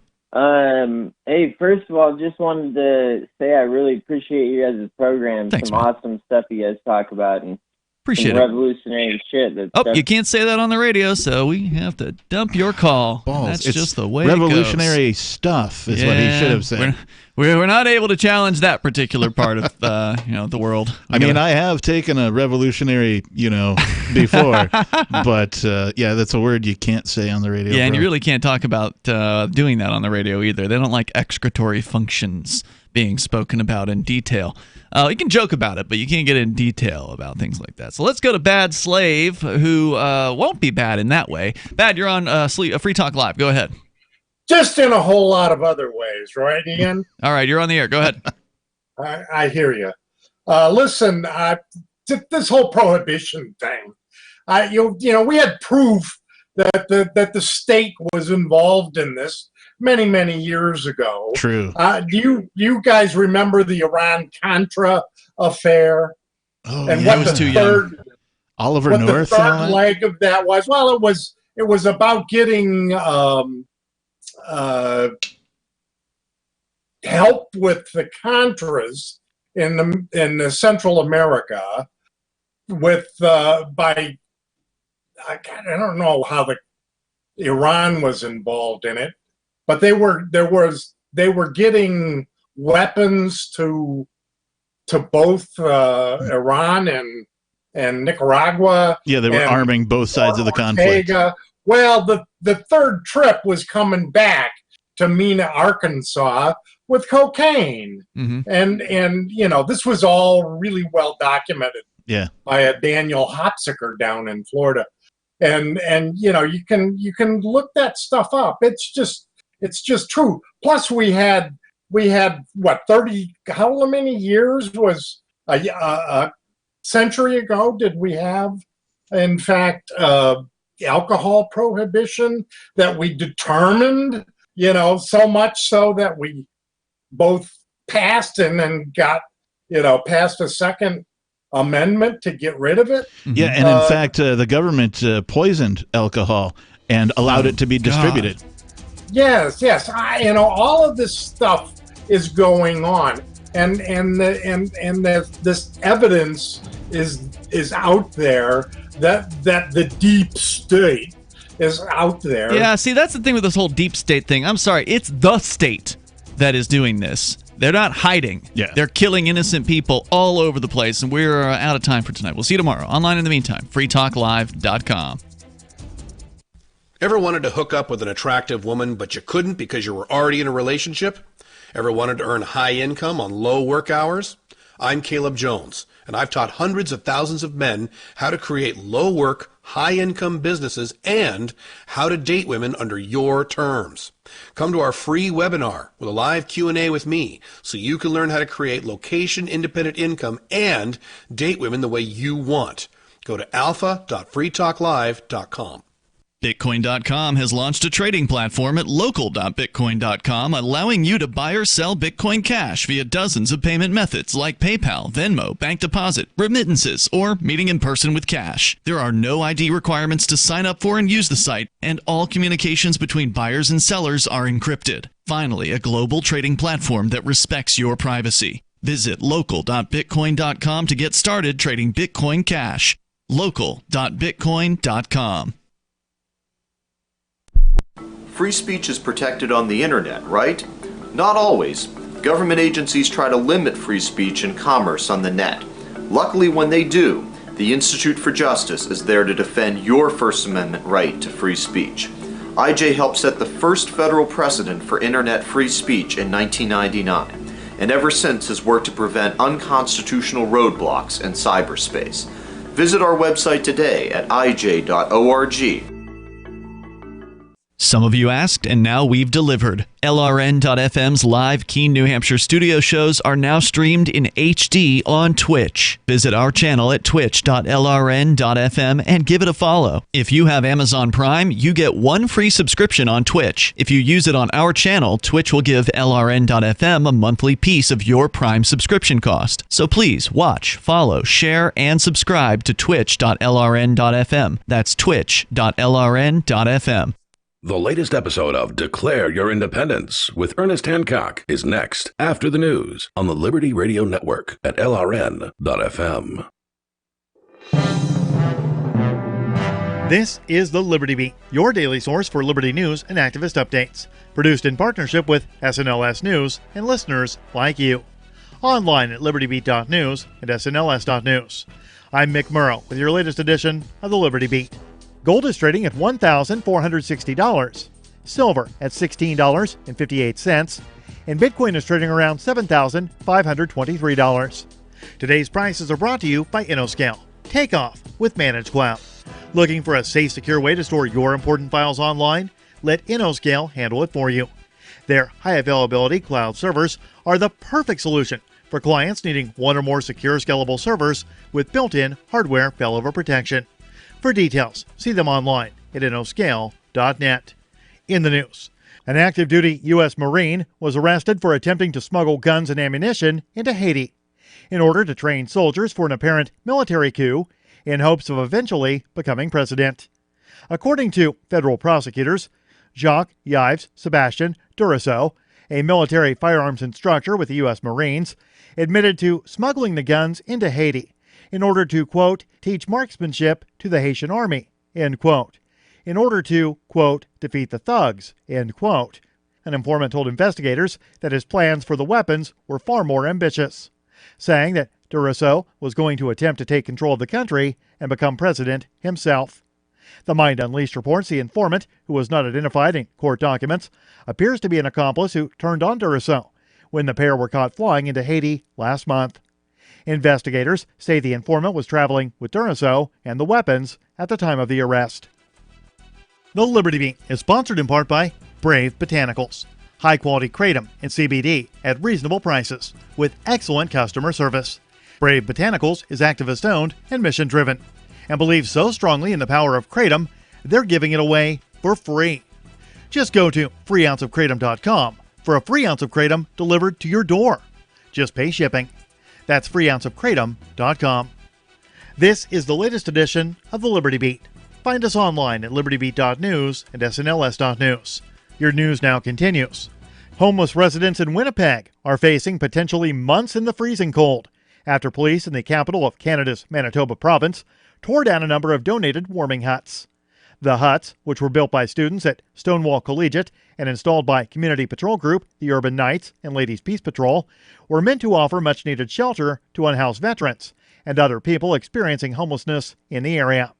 Hey, first of all, just wanted to say I really appreciate you guys' program. Thanks, some man. awesome stuff you guys talk about, and Appreciate some it. revolutionary shit. You can't say that on the radio, so we have to dump your call. That's It's just the way revolutionary it goes. stuff is what he should have said. We're not able to challenge that particular part of the world. I have taken a revolutionary, before, but that's a word you can't say on the radio. Yeah, and you really can't talk about doing that on the radio either. They don't like excretory functions being spoken about in detail. You can joke about it, but you can't get in detail about things like that. So let's go to Bad Slave, who won't be bad in that way. Bad, you're on Free Talk Live. Go ahead. Just in a whole lot of other ways, right, Ian? All right, you're on the air. Go ahead. I hear you. Listen, this whole prohibition thing, we had proof that the state was involved in this many, many years ago. True. Do you guys remember the Iran-Contra affair? Oh, and yeah, what I was the too third, young. Oliver what North. the third leg of that was? Well, it was about getting help with the Contras in Central America with by I don't know how Iran was involved in it, but they were getting weapons to both Iran and Nicaragua. Yeah, they were arming both sides of the conflict. Well, the third trip was coming back to Mena, Arkansas with cocaine. Mm-hmm. And this was all really well documented by a Daniel Hopsiker down in Florida. And you can look that stuff up. It's just true. Plus we had what, 30, how many years was a century ago did we have, in fact, alcohol prohibition that we determined, so much so that we both passed and then got, passed a second amendment to get rid of it. Yeah, and in fact, the government poisoned alcohol and allowed it to be distributed. Yes. All of this stuff is going on, and this evidence is out there that the deep state is out there. Yeah, see, that's the thing with this whole deep state thing. I'm sorry, it's the state that is doing this. They're not hiding. Yeah. They're killing innocent people all over the place, and we're out of time for tonight. We'll see you tomorrow. Online in the meantime, freetalklive.com. Ever wanted to hook up with an attractive woman, but you couldn't because you were already in a relationship? Ever wanted to earn high income on low work hours? I'm Caleb Jones, and I've taught hundreds of thousands of men how to create low work, high income businesses and how to date women under your terms. Come to our free webinar with a live Q&A with me so you can learn how to create location independent income and date women the way you want. Go to alpha.freetalklive.com. Bitcoin.com has launched a trading platform at local.bitcoin.com, allowing you to buy or sell Bitcoin Cash via dozens of payment methods like PayPal, Venmo, bank deposit, remittances, or meeting in person with cash. There are no ID requirements to sign up for and use the site, and all communications between buyers and sellers are encrypted. Finally, a global trading platform that respects your privacy. Visit local.bitcoin.com to get started trading Bitcoin Cash. local.bitcoin.com. Free speech is protected on the internet, right? Not always. Government agencies try to limit free speech and commerce on the net. Luckily, when they do, the Institute for Justice is there to defend your First Amendment right to free speech. IJ helped set the first federal precedent for internet free speech in 1999, and ever since has worked to prevent unconstitutional roadblocks in cyberspace. Visit our website today at ij.org. Some of you asked, and now we've delivered. LRN.FM's live Keene, New Hampshire studio shows are now streamed in HD on Twitch. Visit our channel at twitch.lrn.fm and give it a follow. If you have Amazon Prime, you get one free subscription on Twitch. If you use it on our channel, Twitch will give LRN.FM a monthly piece of your Prime subscription cost. So please watch, follow, share, and subscribe to twitch.lrn.fm. That's twitch.lrn.fm. The latest episode of Declare Your Independence with Ernest Hancock is next after the news on the Liberty Radio Network at LRN.FM. This is the Liberty Beat, your daily source for liberty news and activist updates. Produced in partnership with SNLS News and listeners like you. Online at libertybeat.news and snls.news. I'm Mick Murrow with your latest edition of the Liberty Beat. Gold is trading at $1,460, silver at $16.58, and Bitcoin is trading around $7,523. Today's prices are brought to you by InnoScale. Take off with Managed Cloud. Looking for a safe, secure way to store your important files online? Let InnoScale handle it for you. Their high availability cloud servers are the perfect solution for clients needing one or more secure, scalable servers with built-in hardware failover protection. For details, see them online at innoscale.net. In the news, an active duty U.S. Marine was arrested for attempting to smuggle guns and ammunition into Haiti in order to train soldiers for an apparent military coup in hopes of eventually becoming president. According to federal prosecutors, Jacques-Yves Sebastien Duraceau, a military firearms instructor with the U.S. Marines, admitted to smuggling the guns into Haiti in order to, quote, teach marksmanship to the Haitian army, end quote, in order to, quote, defeat the thugs, end quote. An informant told investigators that his plans for the weapons were far more ambitious, saying that Duraceau was going to attempt to take control of the country and become president himself. The Mind Unleashed reports the informant, who was not identified in court documents, appears to be an accomplice who turned on Duraceau when the pair were caught flying into Haiti last month. Investigators say the informant was traveling with Duraceau and the weapons at the time of the arrest. The Liberty Beat is sponsored in part by Brave Botanicals. High-quality kratom and CBD at reasonable prices with excellent customer service. Brave Botanicals is activist-owned and mission-driven and believes so strongly in the power of kratom, they're giving it away for free. Just go to freeounceofkratom.com for a free ounce of kratom delivered to your door. Just pay shipping. That's freeounceofkratom.com. This is the latest edition of the Liberty Beat. Find us online at libertybeat.news and snls.news. Your news now continues. Homeless residents in Winnipeg are facing potentially months in the freezing cold after police in the capital of Canada's Manitoba province tore down a number of donated warming huts. The huts, which were built by students at Stonewall Collegiate and installed by Community Patrol Group, the Urban Knights, and Ladies Peace Patrol, were meant to offer much-needed shelter to unhoused veterans and other people experiencing homelessness in the area.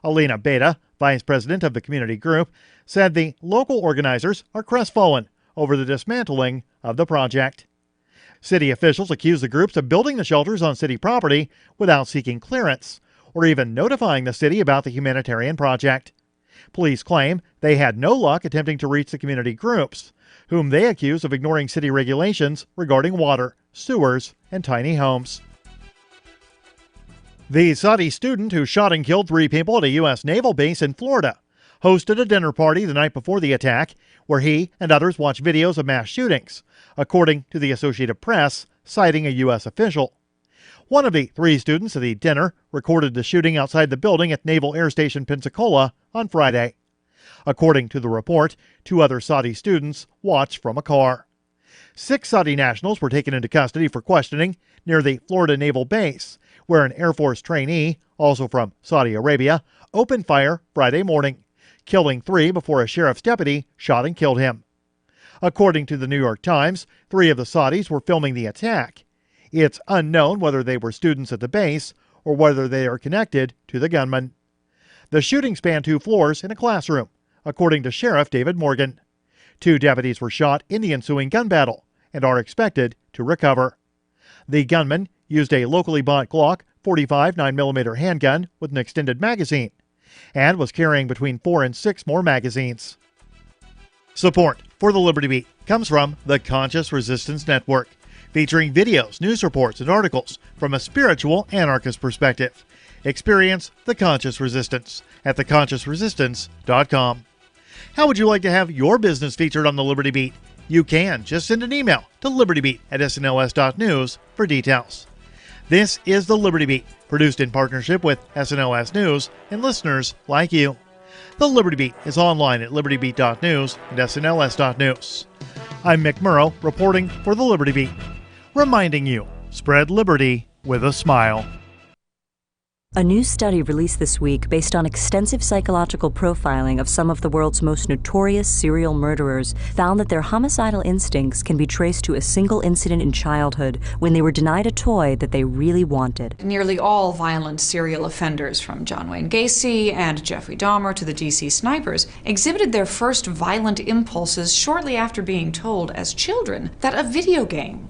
Alina Beta, vice president of the community group, said the local organizers are crestfallen over the dismantling of the project. City officials accuse the groups of building the shelters on city property without seeking clearance or even notifying the city about the humanitarian project. Police claim they had no luck attempting to reach the community groups, whom they accuse of ignoring city regulations regarding water, sewers, and tiny homes. The Saudi student who shot and killed 3 people at a U.S. naval base in Florida hosted a dinner party the night before the attack where he and others watched videos of mass shootings, according to the Associated Press, citing a U.S. official. One of the 3 students at the dinner recorded the shooting outside the building at Naval Air Station Pensacola on Friday. According to the report, 2 other Saudi students watched from a car. 6 Saudi nationals were taken into custody for questioning near the Florida Naval Base, where an Air Force trainee, also from Saudi Arabia, opened fire Friday morning, killing 3 before a sheriff's deputy shot and killed him. According to the New York Times, 3 of the Saudis were filming the attack. It's unknown whether they were students at the base or whether they are connected to the gunman. The shooting spanned 2 floors in a classroom, according to Sheriff David Morgan. 2 deputies were shot in the ensuing gun battle and are expected to recover. The gunman used a locally bought Glock 45 9mm handgun with an extended magazine and was carrying between 4 and 6 more magazines. Support for the Liberty Beat comes from the Conscious Resistance Network, featuring videos, news reports, and articles from a spiritual anarchist perspective. Experience the Conscious Resistance at theconsciousresistance.com. How would you like to have your business featured on the Liberty Beat? You can just send an email to libertybeat@snls.news for details. This is the Liberty Beat, produced in partnership with SNLS News and listeners like you. The Liberty Beat is online at libertybeat.news and snls.news. I'm Mick Murrow, reporting for the Liberty Beat, reminding you, spread liberty with a smile. A new study released this week based on extensive psychological profiling of some of the world's most notorious serial murderers found that their homicidal instincts can be traced to a single incident in childhood when they were denied a toy that they really wanted. Nearly all violent serial offenders, from John Wayne Gacy and Jeffrey Dahmer to the DC snipers, exhibited their first violent impulses shortly after being told as children that a video game